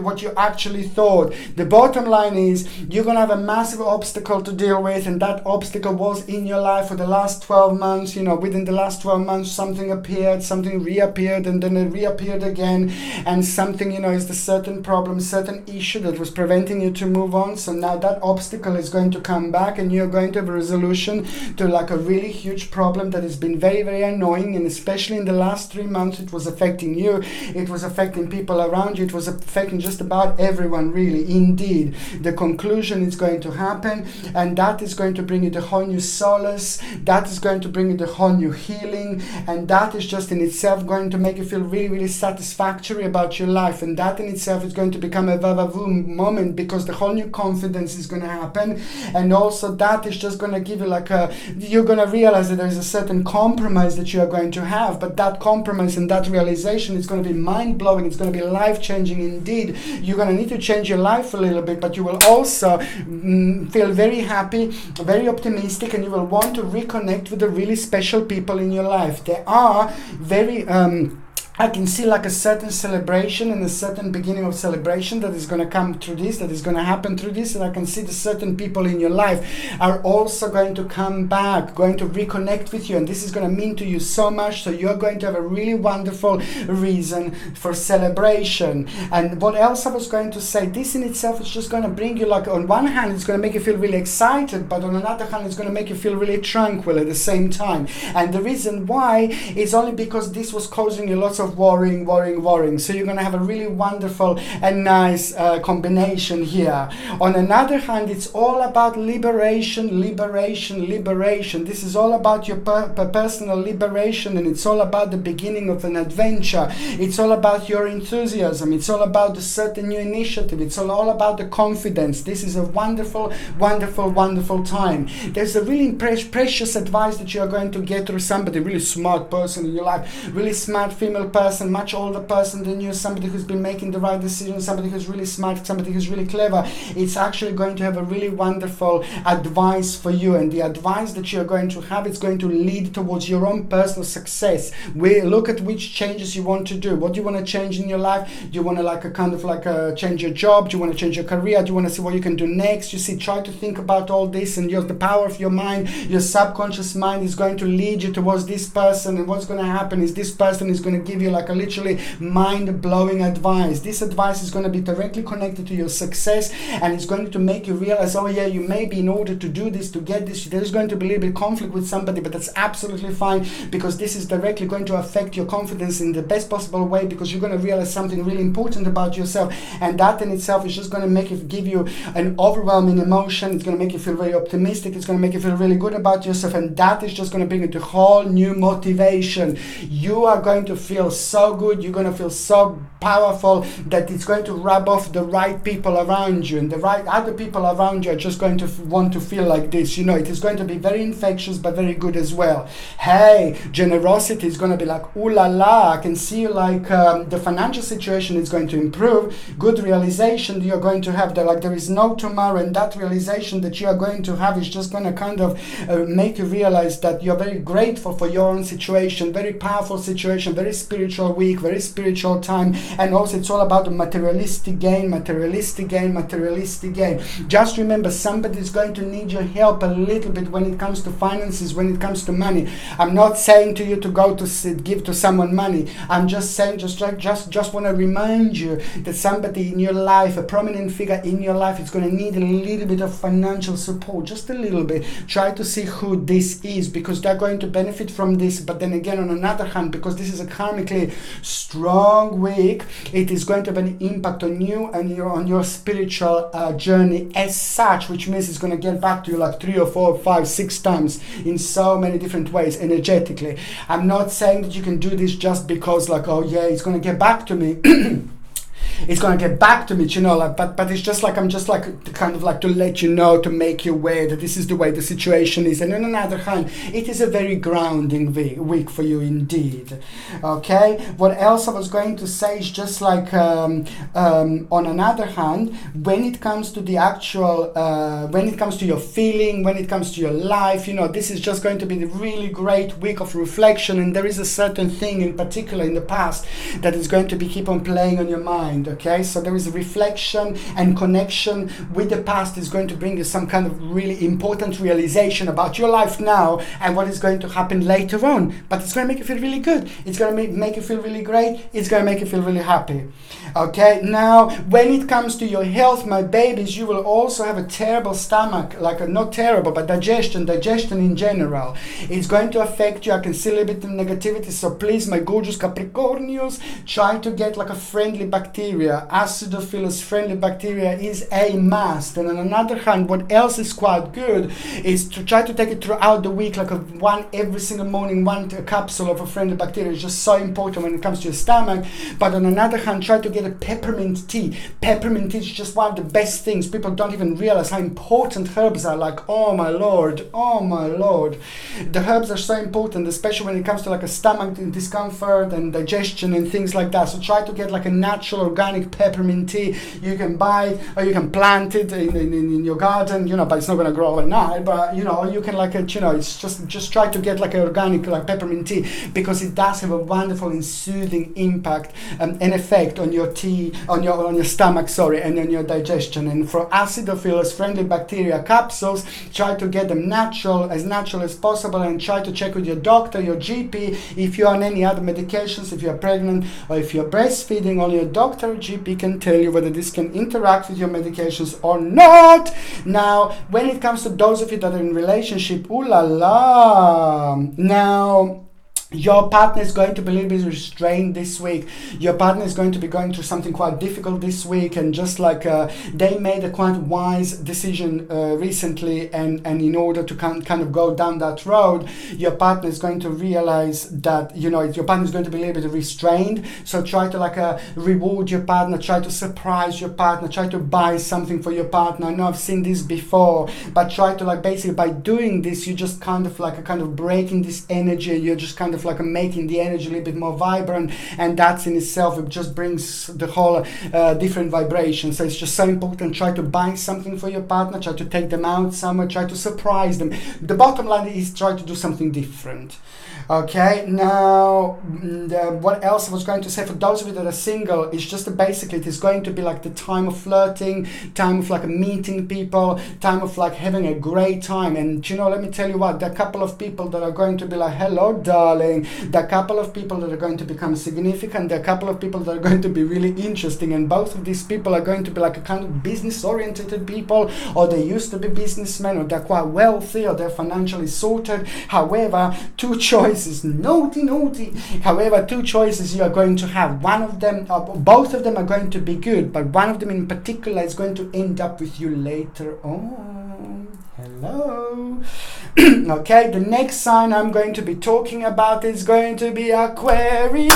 Speaker 1: what you actually thought. The bottom line is you're gonna have a massive obstacle to deal with, and that obstacle was in your life for the last 12 months. You know, within the last 12 months, something appeared, something reappeared, and then it reappeared again, and something, you know, is the certain problem, certain issue that was preventing you to move on. So now that obstacle is going to come back, and you're going to have a resolution to like a really huge problem that has been very, very annoying, and especially in the last 3 months, it was affecting you, it was affecting people around you, it was affecting just about everyone, really. Indeed, the conclusion is going to happen, and that is going to bring you the whole new solace, that is going to bring you the whole new healing, and that is just in itself going to make you feel really, really satisfactory about your life, and that in itself is going to become a va-va-voom moment, because the whole new confidence is going to happen, and also that is just going to give you like you're going to realize that there is a certain compromise that you are going to have, but that compromise and that realization is going to be mind-blowing, it's going to be life-changing indeed. You're going to need to change your life a little bit, but you will also feel very happy, very optimistic, and you will want to reconnect with the really special people in your life. They are very I can see like a certain celebration and a certain beginning of celebration that is going to come through this, that is going to happen through this. And I can see the certain people in your life are also going to come back, going to reconnect with you. And this is going to mean to you so much. So you're going to have a really wonderful reason for celebration. And what else I was going to say, this in itself is just going to bring you, like, on one hand, it's going to make you feel really excited, but on another hand, it's going to make you feel really tranquil at the same time. And the reason why is only because this was causing you lots of worrying. So you're going to have a really wonderful and nice combination here. On another hand, it's all about liberation. This is all about your personal liberation, and it's all about the beginning of an adventure. It's all about your enthusiasm. It's all about the certain new initiative. It's all about the confidence. This is a wonderful time. There's a really precious advice that you are going to get through somebody, really smart person in your life, really smart female person, much older person than you, somebody who's been making the right decision, somebody who's really smart, somebody who's really clever. It's actually going to have a really wonderful advice for you, and the advice that you're going to have, it's going to lead towards your own personal success. We look at which changes you want to do. What do you want to change in your life? Do you want to change your job? Do you want to change your career? Do you want to see what you can do next? You see, try to think about all this, and the power of your mind, your subconscious mind is going to lead you towards this person. And what's going to happen is this person is going to give you like a literally mind-blowing advice. This advice is going to be directly connected to your success, and it's going to make you realize, oh yeah, you maybe in order to do this, to get this, there's going to be a little bit of conflict with somebody, but that's absolutely fine, because this is directly going to affect your confidence in the best possible way, because you're going to realize something really important about yourself, and that in itself is just going to give you an overwhelming emotion. It's going to make you feel very optimistic. It's going to make you feel really good about yourself, and that is just going to bring you to whole new motivation. You are going to feel so good, you're going to feel so powerful that it's going to rub off the right people around you, and the right other people around you are just going to want to feel like this. It is going to be very infectious, but very good as well. Hey, generosity is going to be like, ooh la la, I can see you like the financial situation is going to improve. Good realization that you're going to have, that like there is no tomorrow, and that realization that you are going to have is just going to kind of make you realize that you're very grateful for your own situation, very powerful situation, very spiritual week, very spiritual time. And also it's all about the materialistic gain. Just remember, somebody is going to need your help a little bit when it comes to finances, when it comes to money. I'm not saying to you to go to give to someone money. I'm just saying, just want to remind you that somebody in your life, a prominent figure in your life, is going to need a little bit of financial support, just a little bit. Try to see who this is, because they're going to benefit from this. But then again, on another hand, because this is a karmically strong week, it is going to have an impact on you and on your spiritual journey as such, which means it's going to get back to you like 3 or 4, 5, 6 times in so many different ways energetically. I'm not saying that you can do this just because like, oh yeah, it's going to get back to me. It's going to get back to me, but it's just like, I'm just like kind of like to let you know, to make you aware that this is the way the situation is. And on another hand, it is a very grounding week for you indeed. Okay, what else I was going to say is just like on another hand, when it comes to the actual, when it comes to your feeling, when it comes to your life, this is just going to be the really great week of reflection. And there is a certain thing in particular in the past that is going to be keep on playing on your mind. Okay, so there is a reflection and connection with the past is going to bring you some kind of really important realization about your life now and what is going to happen later on. But it's going to make you feel really good. It's going to make you feel really great. It's going to make you feel really happy. Okay, now when it comes to your health, my babies, you will also have a terrible stomach, like not terrible, but digestion in general. It's going to affect you. I can see a little bit of negativity. So please, my gorgeous Capricornios, try to get like a friendly bacteria. Acidophilus friendly bacteria is a must. And on another hand, what else is quite good is to try to take it throughout the week, like one every single morning, one capsule of a friendly bacteria is just so important when it comes to your stomach. But on another hand, try to get a peppermint tea. Peppermint tea is just one of the best things. People don't even realize how important herbs are. Like, oh my lord, the herbs are so important, especially when it comes to like a stomach discomfort and digestion and things like that. So try to get like a natural organic organic peppermint tea. You can buy or you can plant it in your garden, you know, but it's not going to grow overnight. But you know, you can like you know, it's just try to get like an organic like peppermint tea, because it does have a wonderful and soothing impact and effect on your on your stomach, and on your digestion. And for acidophilus friendly bacteria capsules, try to get them natural as possible, and try to check with your doctor, your GP, if you're on any other medications, if you're pregnant or if you're breastfeeding. Only your doctor or GP can tell you whether this can interact with your medications or not. Now, when it comes to those of you that are in relationship, ooh la la. Now, your partner is going to be a little bit restrained this week. Your partner is going to be going through something quite difficult this week, and just like they made a quite wise decision recently, and in order to kind of go down that road, your partner is going to realize that, you know, your partner is going to be a little bit restrained. So try to like reward your partner, try to surprise your partner, try to buy something for your partner. I know I've seen this before, but try to like basically by doing this, you just kind of breaking this energy. You're just kind of like making the energy a little bit more vibrant, and that's in itself, it just brings the whole different vibration. So it's just so important. Try to buy something for your partner, try to take them out somewhere, try to surprise them. The bottom line is try to do something different. Okay, now what else I was going to say, for those of you that are single, it's just basically it is going to be like the time of flirting, time of like meeting people, time of like having a great time. And you know, let me tell you what, there are a couple of people that are going to be like, hello darling. There are a couple of people that are going to become significant. There are a couple of people that are going to be really interesting, and both of these people are going to be like a kind of business oriented people, or they used to be businessmen, or they're quite wealthy, or they're financially sorted. However, two choices, naughty. However, two choices you are going to have. One of them, both of them are going to be good, but one of them in particular is going to end up with you later on. Hello. Okay, the next sign I'm going to be talking about is going to be Aquarius.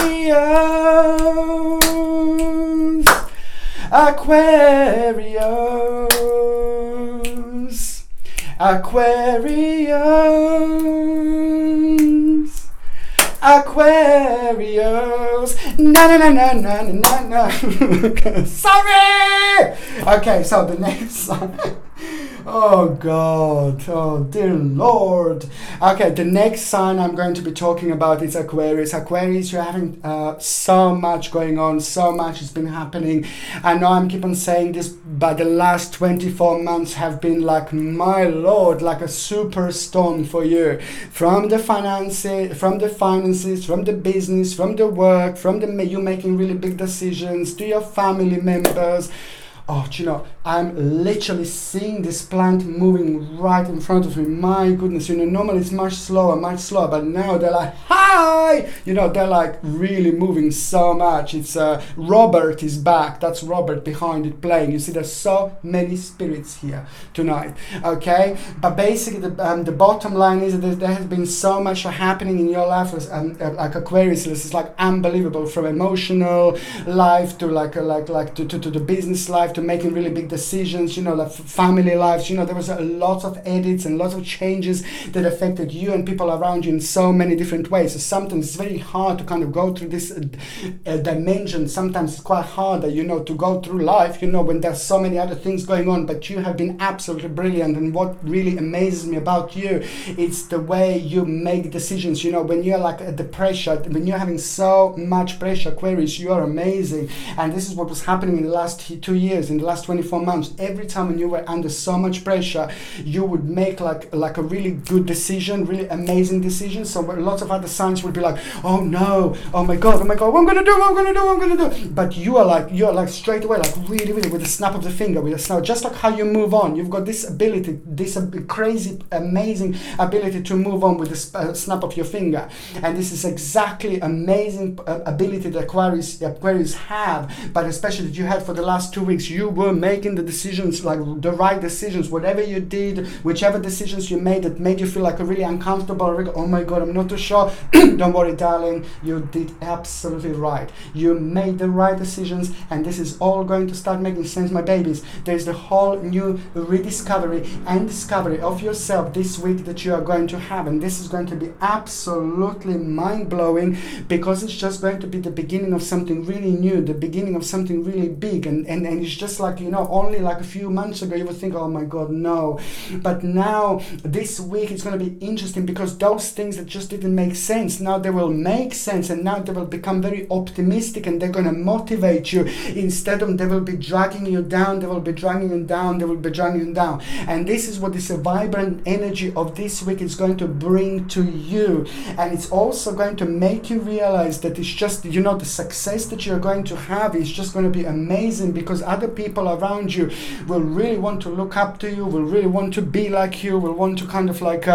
Speaker 1: Aquarius. Aquarius. Aquarius. No. Sorry. Okay, so the next sign. Oh God, oh dear Lord. Okay, the next sign I'm going to be talking about is Aquarius. Aquarius, you're having so much going on, so much has been happening. I know I'm keep on saying this, but the last 24 months have been like, my Lord, like a super storm for you. From the finances, from the business, from the work, from you making really big decisions, to your family members. Oh, do you know, I'm literally seeing this plant moving right in front of me. My goodness, you know, normally it's much slower, but now they're like, hi! You know, they're like really moving so much. It's Robert is back. That's Robert behind it playing. You see, there's so many spirits here tonight, okay? But basically, the bottom line is that there has been so much happening in your life, like Aquarius. It's like unbelievable, from emotional life to like to the business life, to making really big decisions, you know, like family lives. You know, there was a lot of edits and lots of changes that affected you and people around you in so many different ways. So sometimes it's very hard to kind of go through this dimension. Sometimes it's quite hard, you know, to go through life, you know, when there's so many other things going on. But you have been absolutely brilliant, and what really amazes me about you, it's the way you make decisions. You know, when you're like at the pressure, when you're having so much pressure, Aquarius, you are amazing. And this is what was happening in the last 2 years, in the last 24 months. Every time when you were under so much pressure, you would make like a really good decision, really amazing decision. So lots of other signs would be like, oh no, oh my god, what I'm gonna do. But you are like straight away, like really with a snap of the finger, just like how you move on. You've got this ability, this crazy, amazing ability to move on with the snap of your finger. And this is exactly amazing ability that Aquarius have, but especially that you had for the last 2 weeks. you were making the decisions, like the right decisions, whatever you did, whichever decisions you made that made you feel like a really uncomfortable, oh my God, I'm not too sure. Don't worry, darling, you did absolutely right. You made the right decisions, and this is all going to start making sense, my babies. There's the whole new rediscovery and discovery of yourself this week that you are going to have, and this is going to be absolutely mind-blowing, because it's just going to be the beginning of something really new, the beginning of something really big, and it's just like, you know, only like a few months ago you would think, oh my God, no. But now this week it's going to be interesting, because those things that just didn't make sense, now they will make sense, and now they will become very optimistic, and they're going to motivate you. Instead of they will be dragging you down, they will be dragging you down, they will be dragging you down. And this is what this vibrant energy of this week is going to bring to you. And it's also going to make you realize that it's just, you know, the success that you're going to have is just going to be amazing, because other people around you will really want to look up to you, will really want to be like you, will want to kind of like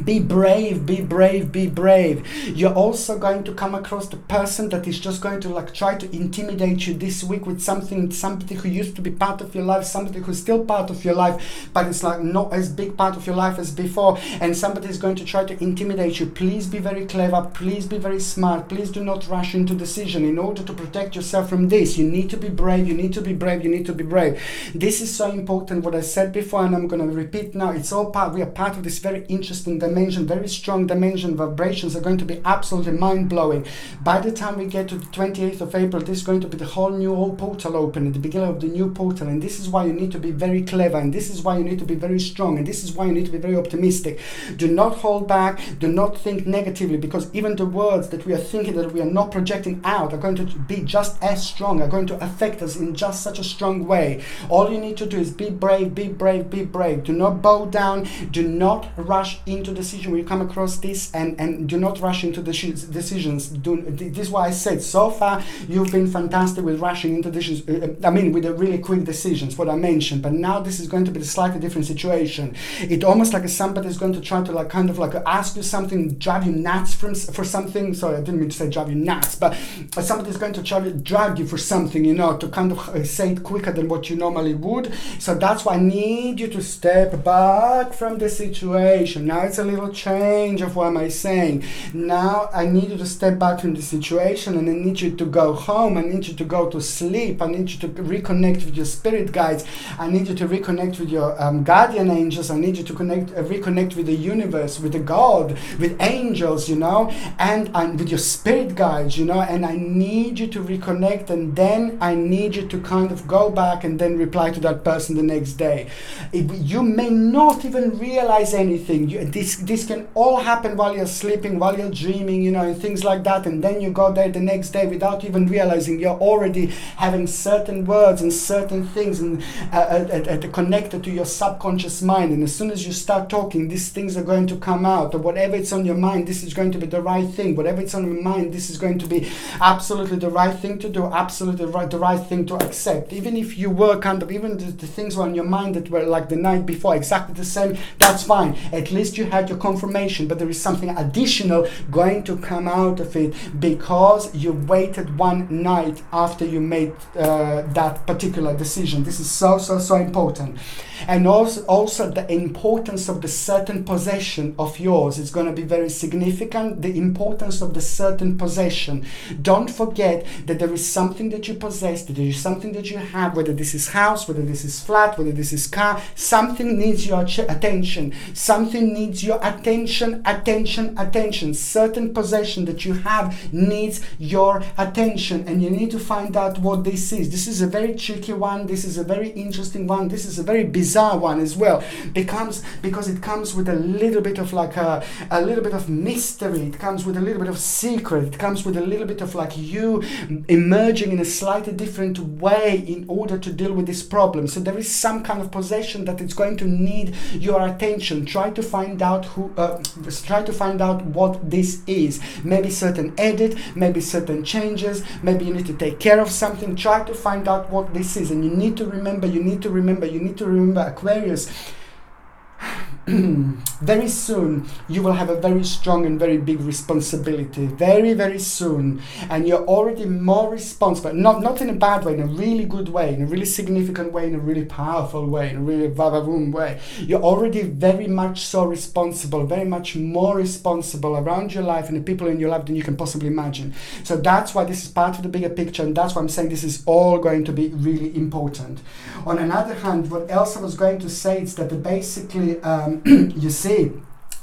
Speaker 1: be brave, be brave, be brave. You're also going to come across the person that is just going to like try to intimidate you this week with somebody who used to be part of your life, somebody who's still part of your life, but it's like not as big part of your life as before, and somebody is going to try to intimidate you. Please be very clever, please be very smart, please do not rush into decision. In order to protect yourself from this, you need to be brave, you need to be brave, you need to be brave. This is so important, what I said before, and I'm going to repeat now. It's all part, we are part of this very interesting dimension, very strong dimension. Vibrations are going to be absolutely mind-blowing. By the time we get to the 28th of April, this is going to be the whole new old portal open, at the beginning of the new portal, and this is why you need to be very clever, and this is why you need to be very strong, and this is why you need to be very optimistic. Do not hold back, do not think negatively, because even the words that we are thinking that we are not projecting out are going to be just as strong, are going to affect us in just such a strong way. All you need to do is be brave, be brave, be brave. Do not bow down, do not rush into decision when you come across this, and do not rush into decisions. This is why I said so far you've been fantastic with rushing into decisions, with the really quick decisions, what I mentioned, but now this is going to be a slightly different situation. It almost like somebody is going to try to like kind of like ask you something, drive you nuts for something. Sorry, I didn't mean to say drive you nuts, but somebody is going to try to drag you for something, you know, to kind of say it quicker than what you normally would. So that's why I need you to step back from the situation. Now it's a little change of what am I saying. Now I need you to step back from the situation, and I need you to go home, I need you to go to sleep, I need you to reconnect with your spirit guides, I need you to reconnect with your guardian angels, I need you to reconnect with the universe, with the God, with angels, you know, and with your spirit guides, you know, and I need you to reconnect, and then I need you to kind of go back and then reply to that person the next day. You may not even realize anything. This can all happen while you're sleeping, while you're dreaming, you know, and things like that, and then you go there the next day without even realizing you're already having certain words and certain things and connected to your subconscious mind, and as soon as you start talking, these things are going to come out, or whatever it's on your mind, this is going to be the right thing. Whatever it's on your mind, this is going to be absolutely the right thing to do, absolutely the right thing to accept. Even if you were kind of, even the things were on your mind that were like the night before exactly the same, that's fine. At least you had your confirmation, but there is something additional going to come out of it because you waited one night after you made that particular decision. This is so important. And also the importance of the certain possession of yours is going to be very significant. The importance of the certain possession. Don't forget that there is something that you possess, that there is something that you have, whether this is house, whether this is flat, whether this is car, something needs your attention. Something needs your attention. Certain possession that you have needs your attention, and you need to find out what this is. This is a very tricky one. This is a very interesting one. This is a very bizarre one as well, because it comes with a little bit of like a little bit of mystery. It comes with a little bit of secret. It comes with a little bit of like you emerging in a slightly different way in order to deal with this problem. So there is some kind of possession that it's going to need your attention. Try to find out what this is. Maybe certain edit, maybe certain changes, maybe you need to take care of something. Try to find out what this is, and you need to remember, Aquarius, very soon you will have a very strong and very big responsibility, very, very soon, and you're already more responsible, not in a bad way, in a really good way, in a really significant way, in a really powerful way, in a really vavavoom way. You're already very much so responsible, very much more responsible around your life and the people in your life than you can possibly imagine. So that's why this is part of the bigger picture, and that's why I'm saying this is all going to be really important. On another hand, what else I was going to say is that basically you see,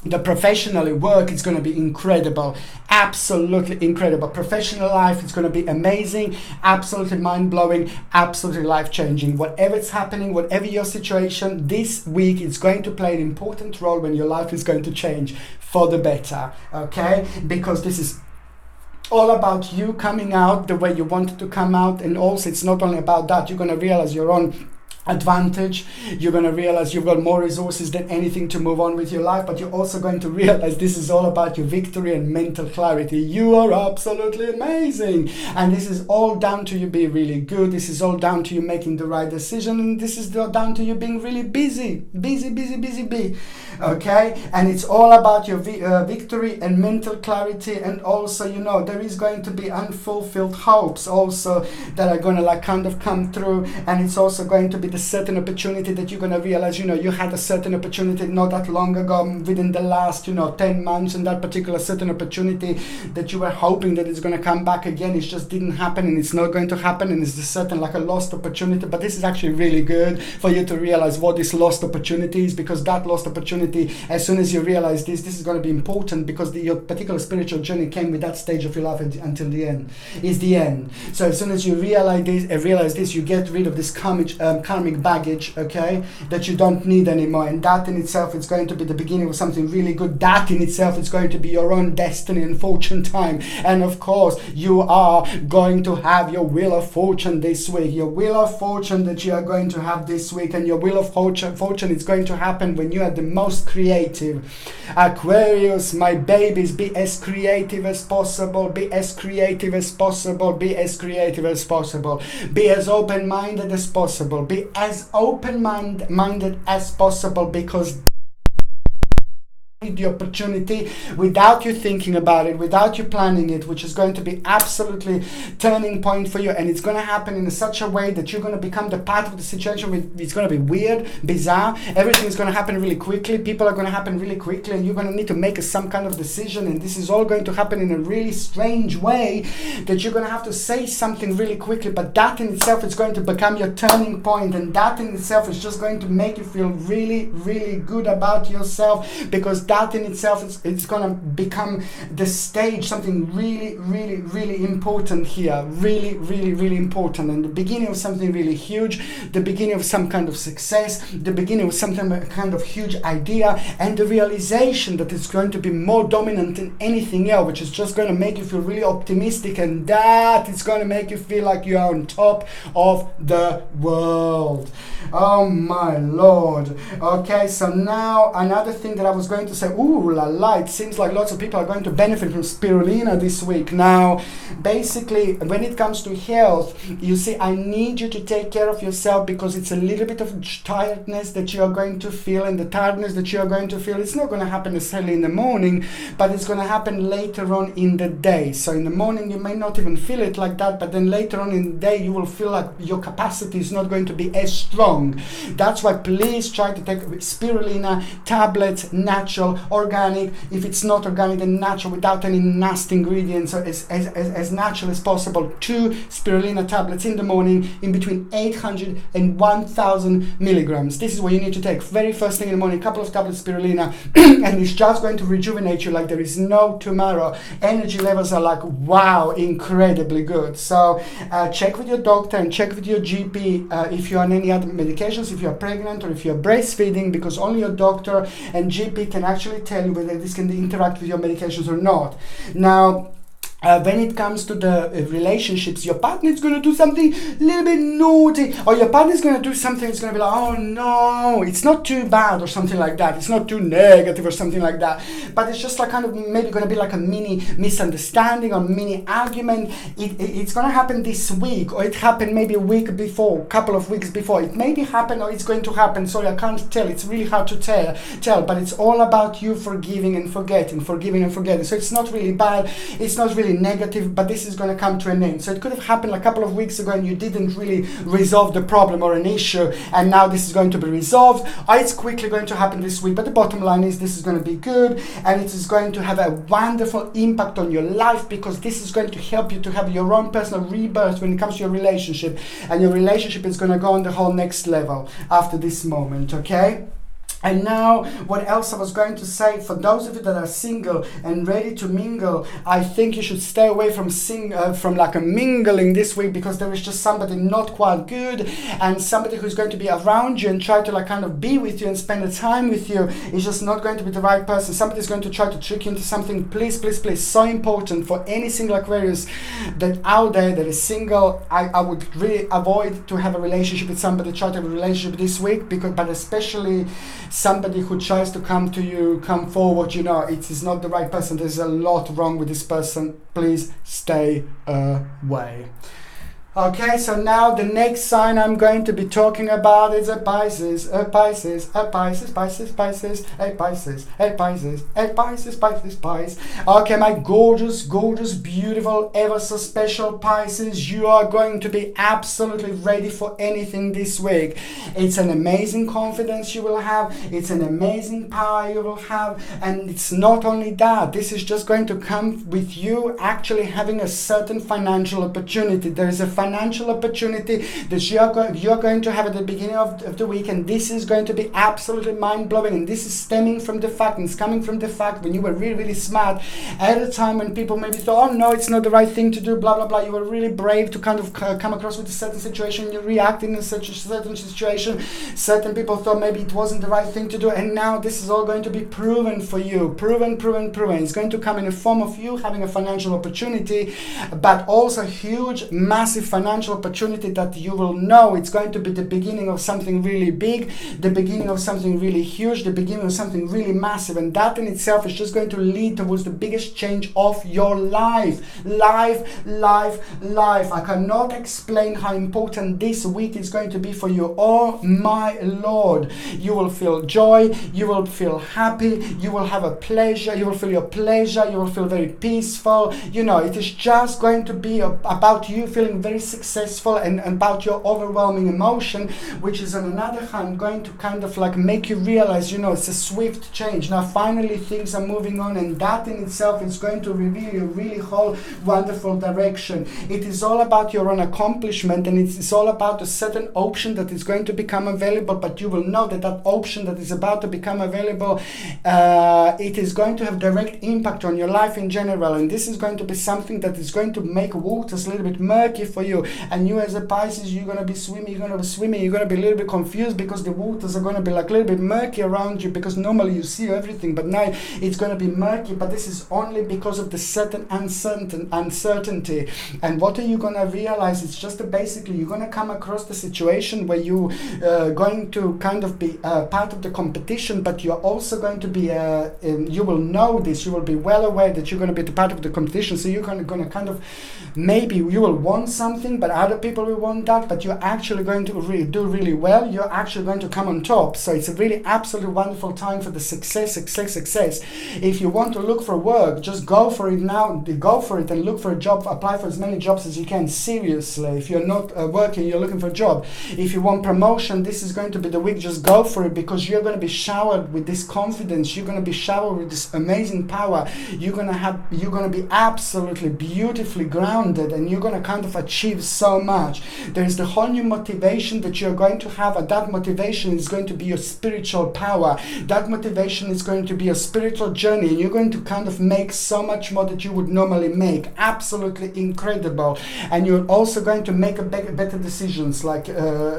Speaker 1: the professional work is going to be incredible, absolutely incredible. Professional life is going to be amazing, absolutely mind-blowing, absolutely life-changing. Whatever is happening, whatever your situation, this week it's going to play an important role when your life is going to change for the better, okay? Because this is all about you coming out the way you wanted to come out, and also it's not only about that. You're going to realize your own advantage, you're going to realize you've got more resources than anything to move on with your life, but you're also going to realize this is all about your victory and mental clarity. You are absolutely amazing, and this is all down to you being really good. This is all down to you making the right decision, and this is down to you being really busy, okay? And it's all about your victory and mental clarity. And also, you know, there is going to be unfulfilled hopes also that are going to like kind of come through, and it's also going to be a certain opportunity that you're going to realize, you know, you had a certain opportunity not that long ago, within the last, you know, 10 months, and that particular certain opportunity that you were hoping that it's going to come back again, it just didn't happen, and it's not going to happen, and it's a certain like a lost opportunity. But this is actually really good for you to realize what this lost opportunity is, because that lost opportunity, as soon as you realize this is going to be important, because your particular spiritual journey came with that stage of your life until the end, is the end. So as soon as you realize this, you get rid of this karmic baggage, okay, that you don't need anymore, and that in itself is going to be the beginning of something really good. That in itself is going to be your own destiny and fortune time. And of course you are going to have your wheel of fortune this week, your wheel of fortune that you are going to have this week. And your wheel of fortune is going to happen when you are the most creative. Aquarius, my babies, be as creative as possible, be as creative as possible, be as creative as possible, be as open-minded as possible, be as open-minded as possible, because the opportunity without you thinking about it, without you planning it, which is going to be absolutely turning point for you. And it's going to happen in such a way that you're going to become the part of the situation. It's going to be weird, bizarre, everything is going to happen really quickly, people are going to happen really quickly, and you're going to need to make some kind of decision, and this is all going to happen in a really strange way, that you're going to have to say something really quickly. But that in itself is going to become your turning point, and that in itself is just going to make you feel really, really good about yourself, because that in itself it's going to become the stage, something really, really, really important here, really, really, really important, and the beginning of something really huge, the beginning of some kind of success, the beginning of some kind of huge idea, and the realization that it's going to be more dominant than anything else, which is just going to make you feel really optimistic, and that it's going to make you feel like you are on top of the world. Oh my Lord. Okay, so now another thing that I was going to say, ooh la la, it seems like lots of people are going to benefit from spirulina this week. Now, basically, when it comes to health, you see, I need you to take care of yourself, because it's a little bit of tiredness that you are going to feel, and the tiredness that you are going to feel, it's not going to happen necessarily in the morning, but it's going to happen later on in the day. So in the morning you may not even feel it like that, but then later on in the day you will feel like your capacity is not going to be as strong. That's why please try to take spirulina tablets, natural, organic. If it's not organic, then natural, without any nasty ingredients, so as natural as possible. 2 spirulina tablets in the morning, in between 800 and 1000 milligrams. This is what you need to take very first thing in the morning, a couple of tablets spirulina and it's just going to rejuvenate you like there is no tomorrow. Energy levels are like, wow, incredibly good. So check with your doctor and check with your GP if you're on any other medications, if you're pregnant or if you're breastfeeding, because only your doctor and GP can actually tell you whether this can interact with your medications or not. Now, when it comes to the relationships, your partner is going to do something a little bit naughty, or your partner is going to do something that's going to be like, oh no, it's not too bad or something like that, it's not too negative or something like that, but it's just like kind of maybe going to be like a mini misunderstanding or mini argument. It's going to happen this week, or it happened maybe a week before, a couple of weeks before. It maybe happened or it's going to happen, sorry, I can't tell, it's really hard to tell, but it's all about you forgiving and forgetting. So it's not really bad, it's not really negative, but this is going to come to an end. So it could have happened a couple of weeks ago and you didn't really resolve the problem or an issue, and now this is going to be resolved, or it's quickly going to happen this week. But the bottom line is this is going to be good, and it is going to have a wonderful impact on your life, because this is going to help you to have your own personal rebirth when it comes to your relationship, and your relationship is going to go on the whole next level after this moment, okay? And now, what else I was going to say, for those of you that are single and ready to mingle, I think you should stay away from like a mingling this week, because there is just somebody not quite good, and somebody who's going to be around you and try to like kind of be with you and spend the time with you is just not going to be the right person. Somebody's going to try to trick you into something. Please, please, please, so important for any single Aquarius that out there that is single. I would really avoid to have a relationship with somebody, try to have a relationship this week, but especially somebody who tries to come to you, come forward, you know, it is not the right person. There's a lot wrong with this person. Please stay away. Okay, so now the next sign I'm going to be talking about is a Pisces, a Pisces, a Pisces, Pisces, Pisces, a Pisces, a Pisces, a Pisces, Pisces, Pisces. Okay, my gorgeous, gorgeous, beautiful, ever so special Pisces, you are going to be absolutely ready for anything this week. It's an amazing confidence you will have, it's an amazing power you will have, and it's not only that, this is just going to come with you actually having a certain financial opportunity. There is a financial opportunity that you're going to have at the beginning of the week, and this is going to be absolutely mind-blowing, and this is stemming from the fact, and it's coming from the fact when you were really, really smart at a time when people maybe thought, oh no, it's not the right thing to do, blah, blah, blah. You were really brave to kind of come across with a certain situation, you reacted in such a certain situation, certain people thought maybe it wasn't the right thing to do, and now this is all going to be proven for you, proven. It's going to come in the form of you having a financial opportunity, but also huge, massive financial opportunity that you will know it's going to be the beginning of something really big, the beginning of something really huge, the beginning of something really massive, and that in itself is just going to lead towards the biggest change of your life. I cannot explain how important this week is going to be for you. Oh my Lord, you will feel joy, you will feel happy, you will have a pleasure, you will feel your pleasure, you will feel very peaceful. You know, it is just going to be about you feeling very successful, and about your overwhelming emotion, which is on another hand going to kind of like make you realize, you know, it's a swift change. Now finally things are moving on, and that in itself is going to reveal you really whole wonderful direction. It is all about your own accomplishment, and it's all about a certain option that is going to become available, but you will know that that option that is about to become available, it is going to have direct impact on your life in general, and this is going to be something that is going to make waters a little bit murky for you. And you as a Pisces, you're going to be swimming, you're going to be a little bit confused, because the waters are going to be like a little bit murky around you, because normally you see everything, but now it's going to be murky. But this is only because of the certain uncertainty. And what are you going to realize? It's just basically you're going to come across the situation where you going to kind of be part of the competition, but you're also going to be you will know this, you will be well aware that you're going to be the part of the competition. So you're going to kind of, maybe you will want something, but other people will want that, but you're actually going to do really well. You're actually going to come on top. So it's a really absolutely wonderful time for the success. If you want to look for work, just go for it now. Go for it and look for a job. Apply for as many jobs as you can. Seriously, if you're not working, you're looking for a job. If you want promotion, this is going to be the week. Just go for it, because you're going to be showered with this confidence. You're going to be showered with this amazing power. You're going to be absolutely beautifully grounded, and you're going to kind of achieve achieve so much. There is the whole new motivation that you're going to have, and that motivation is going to be your spiritual power. That motivation is going to be a spiritual journey, and you're going to kind of make so much more that you would normally make. Absolutely incredible. And you're also going to make better decisions, like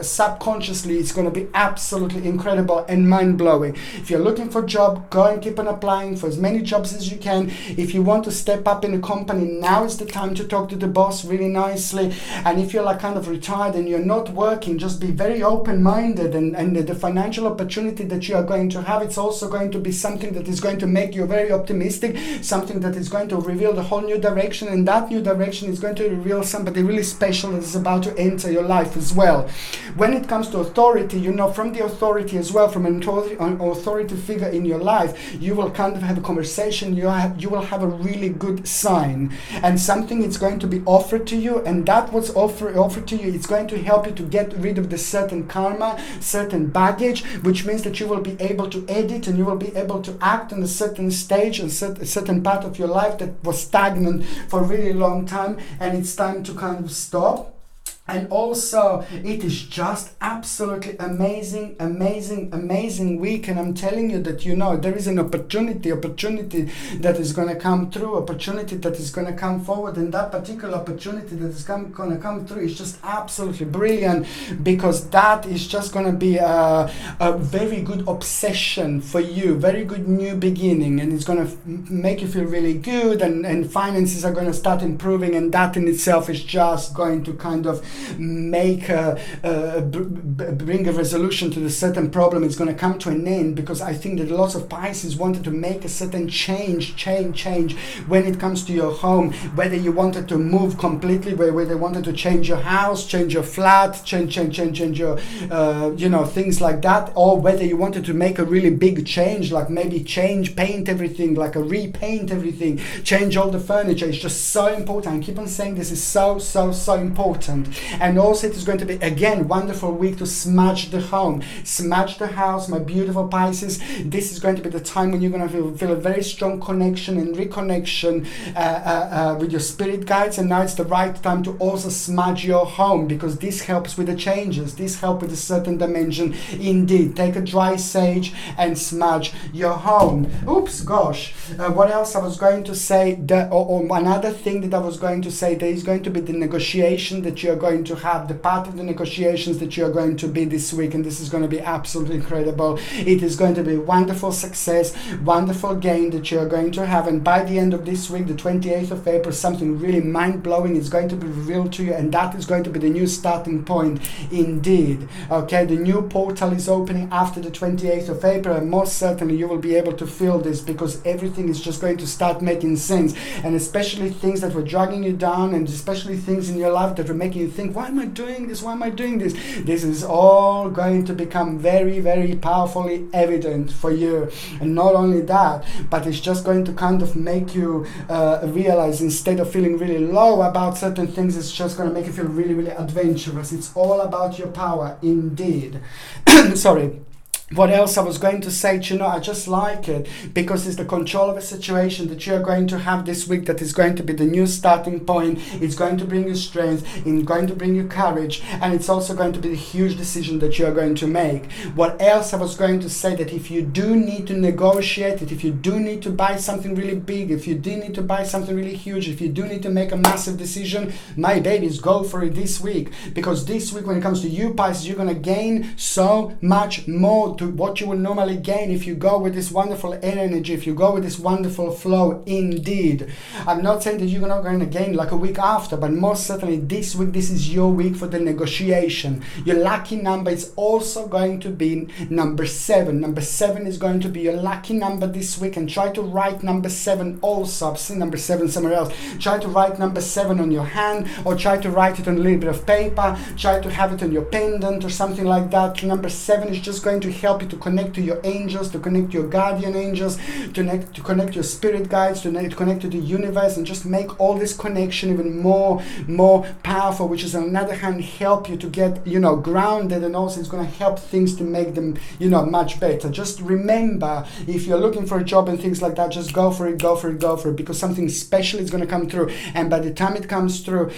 Speaker 1: subconsciously it's going to be absolutely incredible and mind-blowing. If you're looking for a job, go and keep on applying for as many jobs as you can. If you want to step up in a company, now is the time to talk to the boss really nicely. And if you're like kind of retired and you're not working, just be very open-minded, and the financial opportunity that you are going to have, it's also going to be something that is going to make you very optimistic, something that is going to reveal the whole new direction, and that new direction is going to reveal somebody really special that is about to enter your life as well. When it comes to authority, you know, from the authority as well, from an authority figure in your life, you will kind of have a conversation, you will have a really good sign, and something is going to be offered to you, and that what's offered to you, it's going to help you to get rid of the certain karma, certain baggage, which means that you will be able to edit and you will be able to act on a certain stage and a certain part of your life that was stagnant for a really long time, and it's time to kind of stop. And also, it is just absolutely amazing week. And I'm telling you that, you know, there is an opportunity that is going to come through, opportunity that is going to come forward. And that particular opportunity that is going to come through is just absolutely brilliant, because that is just going to be a very good obsession for you, very good new beginning. And it's going to make you feel really good, and finances are going to start improving. And that in itself is just going to kind of make bring a resolution to the certain problem. It's going to come to an end, because I think that lots of Pisces wanted to make a certain change when it comes to your home, whether you wanted to move completely, whether they wanted to change your house, change your flat, change your you know, things like that, or whether you wanted to make a really big change, like maybe paint everything, like repaint everything, change all the furniture. It's just so important. I keep on saying this is so important. And also it is going to be, again, wonderful week to smudge the home, smudge the house, my beautiful Pisces. This is going to be the time when you're going to feel a very strong connection and reconnection with your spirit guides. And now it's the right time to also smudge your home, because this helps with the changes. This helps with a certain dimension. Indeed, take a dry sage and smudge your home. Oops, gosh. What else I was going to say? Another thing that I was going to say, there is going to be the negotiation that you're going to have, the part of the negotiations that you're going to be this week, and this is going to be absolutely incredible. It is going to be wonderful success, wonderful gain that you're going to have, and by the end of this week, the 28th of April, something really mind-blowing is going to be revealed to you, and that is going to be the new starting point indeed. Okay, the new portal is opening after the 28th of April, and most certainly you will be able to feel this, because everything is just going to start making sense, and especially things that were dragging you down, and especially things in your life that were making you think, why am I doing this? Why am I doing this? This is all going to become very, very powerfully evident for you. And not only that, but it's just going to kind of make you realize, instead of feeling really low about certain things, it's just going to make you feel really, really adventurous. It's all about your power, indeed. Sorry. What else I was going to say, you know, I just like it because it's the control of a situation that you're going to have this week that is going to be the new starting point. It's going to bring you strength, it's going to bring you courage, and it's also going to be the huge decision that you're going to make. What else I was going to say, that if you do need to negotiate it, if you do need to buy something really big, if you do need to buy something really huge, if you do need to make a massive decision, my babies, go for it this week, because this week when it comes to you Pisces, you're going to gain so much more to what you will normally gain if you go with this wonderful energy, if you go with this wonderful flow indeed. I'm not saying that you're not going to gain like a week after, but most certainly this week, this is your week for the negotiation. Your lucky number is also going to be number 7. Number 7 is going to be your lucky number this week, and try to write number 7 also. I've seen number 7 somewhere else. Try to write number 7 on your hand, or try to write it on a little bit of paper, try to have it on your pendant or something like that. Number 7 is just going to help help you to connect to your angels, to connect to your guardian angels, to connect to your spirit guides, to connect to the universe, and just make all this connection even more powerful, which is on the other hand help you to get, grounded, and also it's going to help things to make them, much better. Just remember, if you're looking for a job and things like that, just go for it, because something special is going to come through, and by the time it comes through,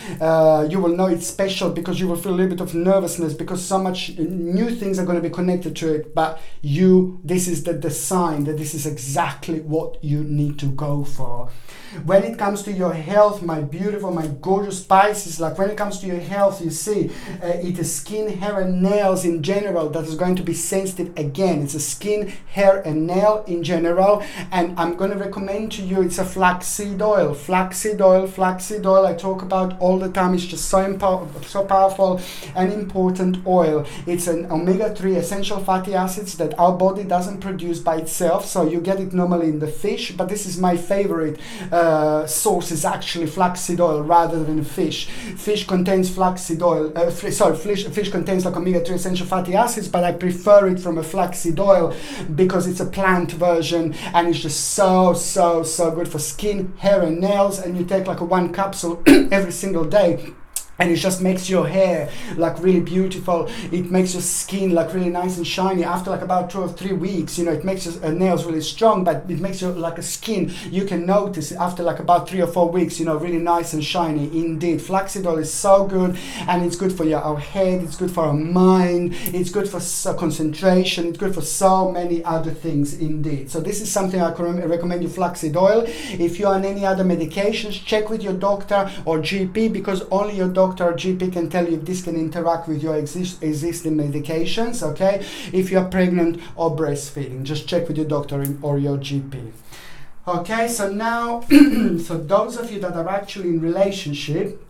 Speaker 1: you will know it's special, because you will feel a little bit of nervousness because so much new things are going to be connected to it. But this is the sign that this is exactly what you need to go for. When it comes to your health, my beautiful, my gorgeous Pisces, like when it comes to your health, you see, it is skin, hair and nails in general that is going to be sensitive again. It's a skin, hair and nail in general, and I'm going to recommend to you, it's a flaxseed oil. Flaxseed oil I talk about all the time. It's just so powerful and important oil. It's an omega-3 essential fatty acids that our body doesn't produce by itself, so you get it normally in the fish, but this is my favorite source, is actually flaxseed oil rather than fish. Fish contains flaxseed oil, fish contains like omega-3 essential fatty acids, but I prefer it from a flaxseed oil because it's a plant version, and it's just so good for skin, hair and nails. And you take like a 1 capsule every single day, and it just makes your hair like really beautiful. It makes your skin like really nice and shiny. After like about 2 or 3 weeks, it makes your nails really strong, but it makes your like a skin, you can notice after like about 3 or 4 weeks, really nice and shiny indeed. Flaxseed oil is so good, and it's good for our head, it's good for our mind, it's good for concentration, it's good for so many other things indeed. So this is something I recommend you, flaxseed oil. If you're on any other medications, check with your doctor or GP, because only your doctor or GP can tell you if this can interact with your existing medications, okay? If you're pregnant or breastfeeding, just check with your doctor or your GP. Okay, so now, so those of you that are actually in relationship,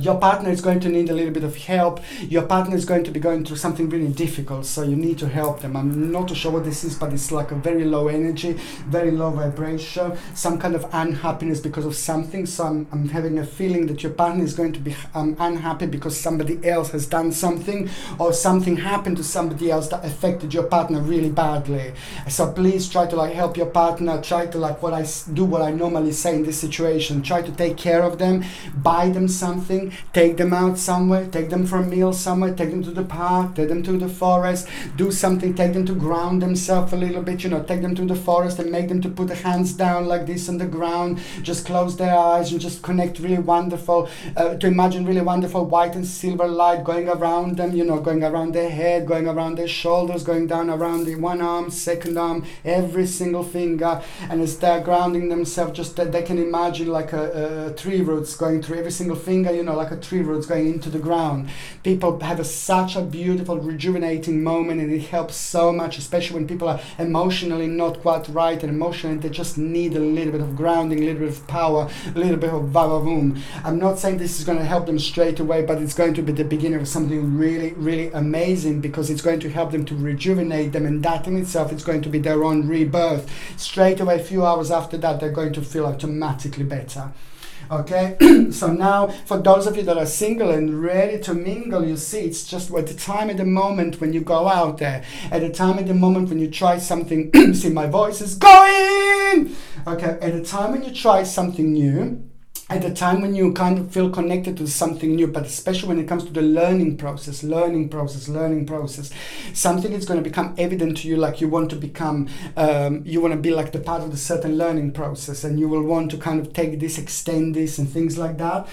Speaker 1: your partner is going to need a little bit of help. Your partner is going to be going through something really difficult, so you need to help them. I'm not too sure what this is, but it's like a very low energy, very low vibration, some kind of unhappiness because of something. So I'm having a feeling that your partner is going to be unhappy because somebody else has done something, or something happened to somebody else that affected your partner really badly. So please try to help your partner. Try to what I normally say in this situation. Try to take care of them, buy them something, take them out somewhere, take them for a meal somewhere, take them to the park, take them to the forest, do something, take them to ground themselves a little bit, take them to the forest and make them to put their hands down like this on the ground, just close their eyes and just connect really wonderful, to imagine really wonderful white and silver light going around them, going around their head, going around their shoulders, going down around the one arm, second arm, every single finger, and as they're grounding themselves, just they can imagine like a tree roots going through every single finger, like a tree roots going into the ground. People have such a beautiful rejuvenating moment, and it helps so much, especially when people are emotionally not quite right, and emotionally they just need a little bit of grounding, a little bit of power, a little bit of vavavoom. I'm not saying this is going to help them straight away, but it's going to be the beginning of something really, really amazing, because it's going to help them to rejuvenate them, and that in itself is going to be their own rebirth. Straight away, a few hours after that, they're going to feel automatically better. Okay, so now for those of you that are single and ready to mingle, you see, it's just at the time, at the moment when you go out there, at the time, at the moment when you try something, see my voice is going, okay, at the time when you try something new, at the time when you kind of feel connected to something new, but especially when it comes to the learning process, something is going to become evident to you, like you want to become, you want to be like the part of the certain learning process, and you will want to kind of take this, extend this and things like that.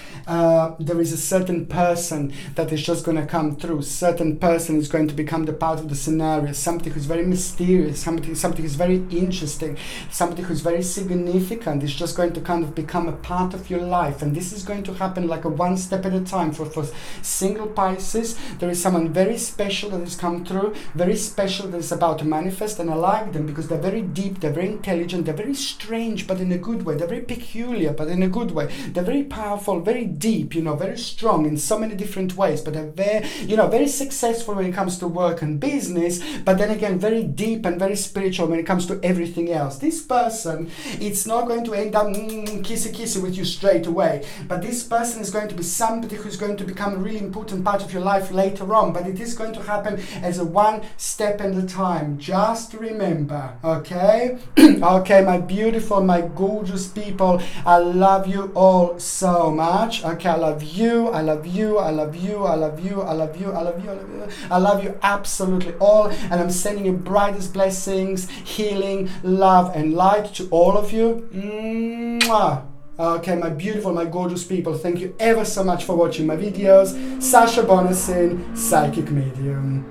Speaker 1: There is a certain person that is just going to come through. Certain person is going to become the part of the scenario, somebody who's very mysterious, somebody who's very interesting, somebody who's very significant is just going to kind of become a part of your life. And this is going to happen like a one step at a time. For single Pisces, there is someone very special that has come through, very special, that is about to manifest, and I like them because they're very deep, they're very intelligent, they're very strange but in a good way, they're very peculiar but in a good way, they're very powerful, very deep, very strong in so many different ways, but they're very, very successful when it comes to work and business, but then again very deep and very spiritual when it comes to everything else. This person, it's not going to end up kissy with you straight straight away. But this person is going to be somebody who's going to become a really important part of your life later on. But it is going to happen as a one step at a time. Just remember, okay? Okay, my beautiful, my gorgeous people, I love you all so much. Okay, I love you, I love you, I love you, I love you, I love you, I love you, I love you. I love you absolutely all, and I'm sending you brightest blessings, healing, love, and light to all of you. Mwah. Okay, my beautiful, my gorgeous people, thank you ever so much for watching my videos. Sasha Bonasin, Psychic Medium.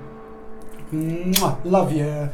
Speaker 1: Mwah. Love you.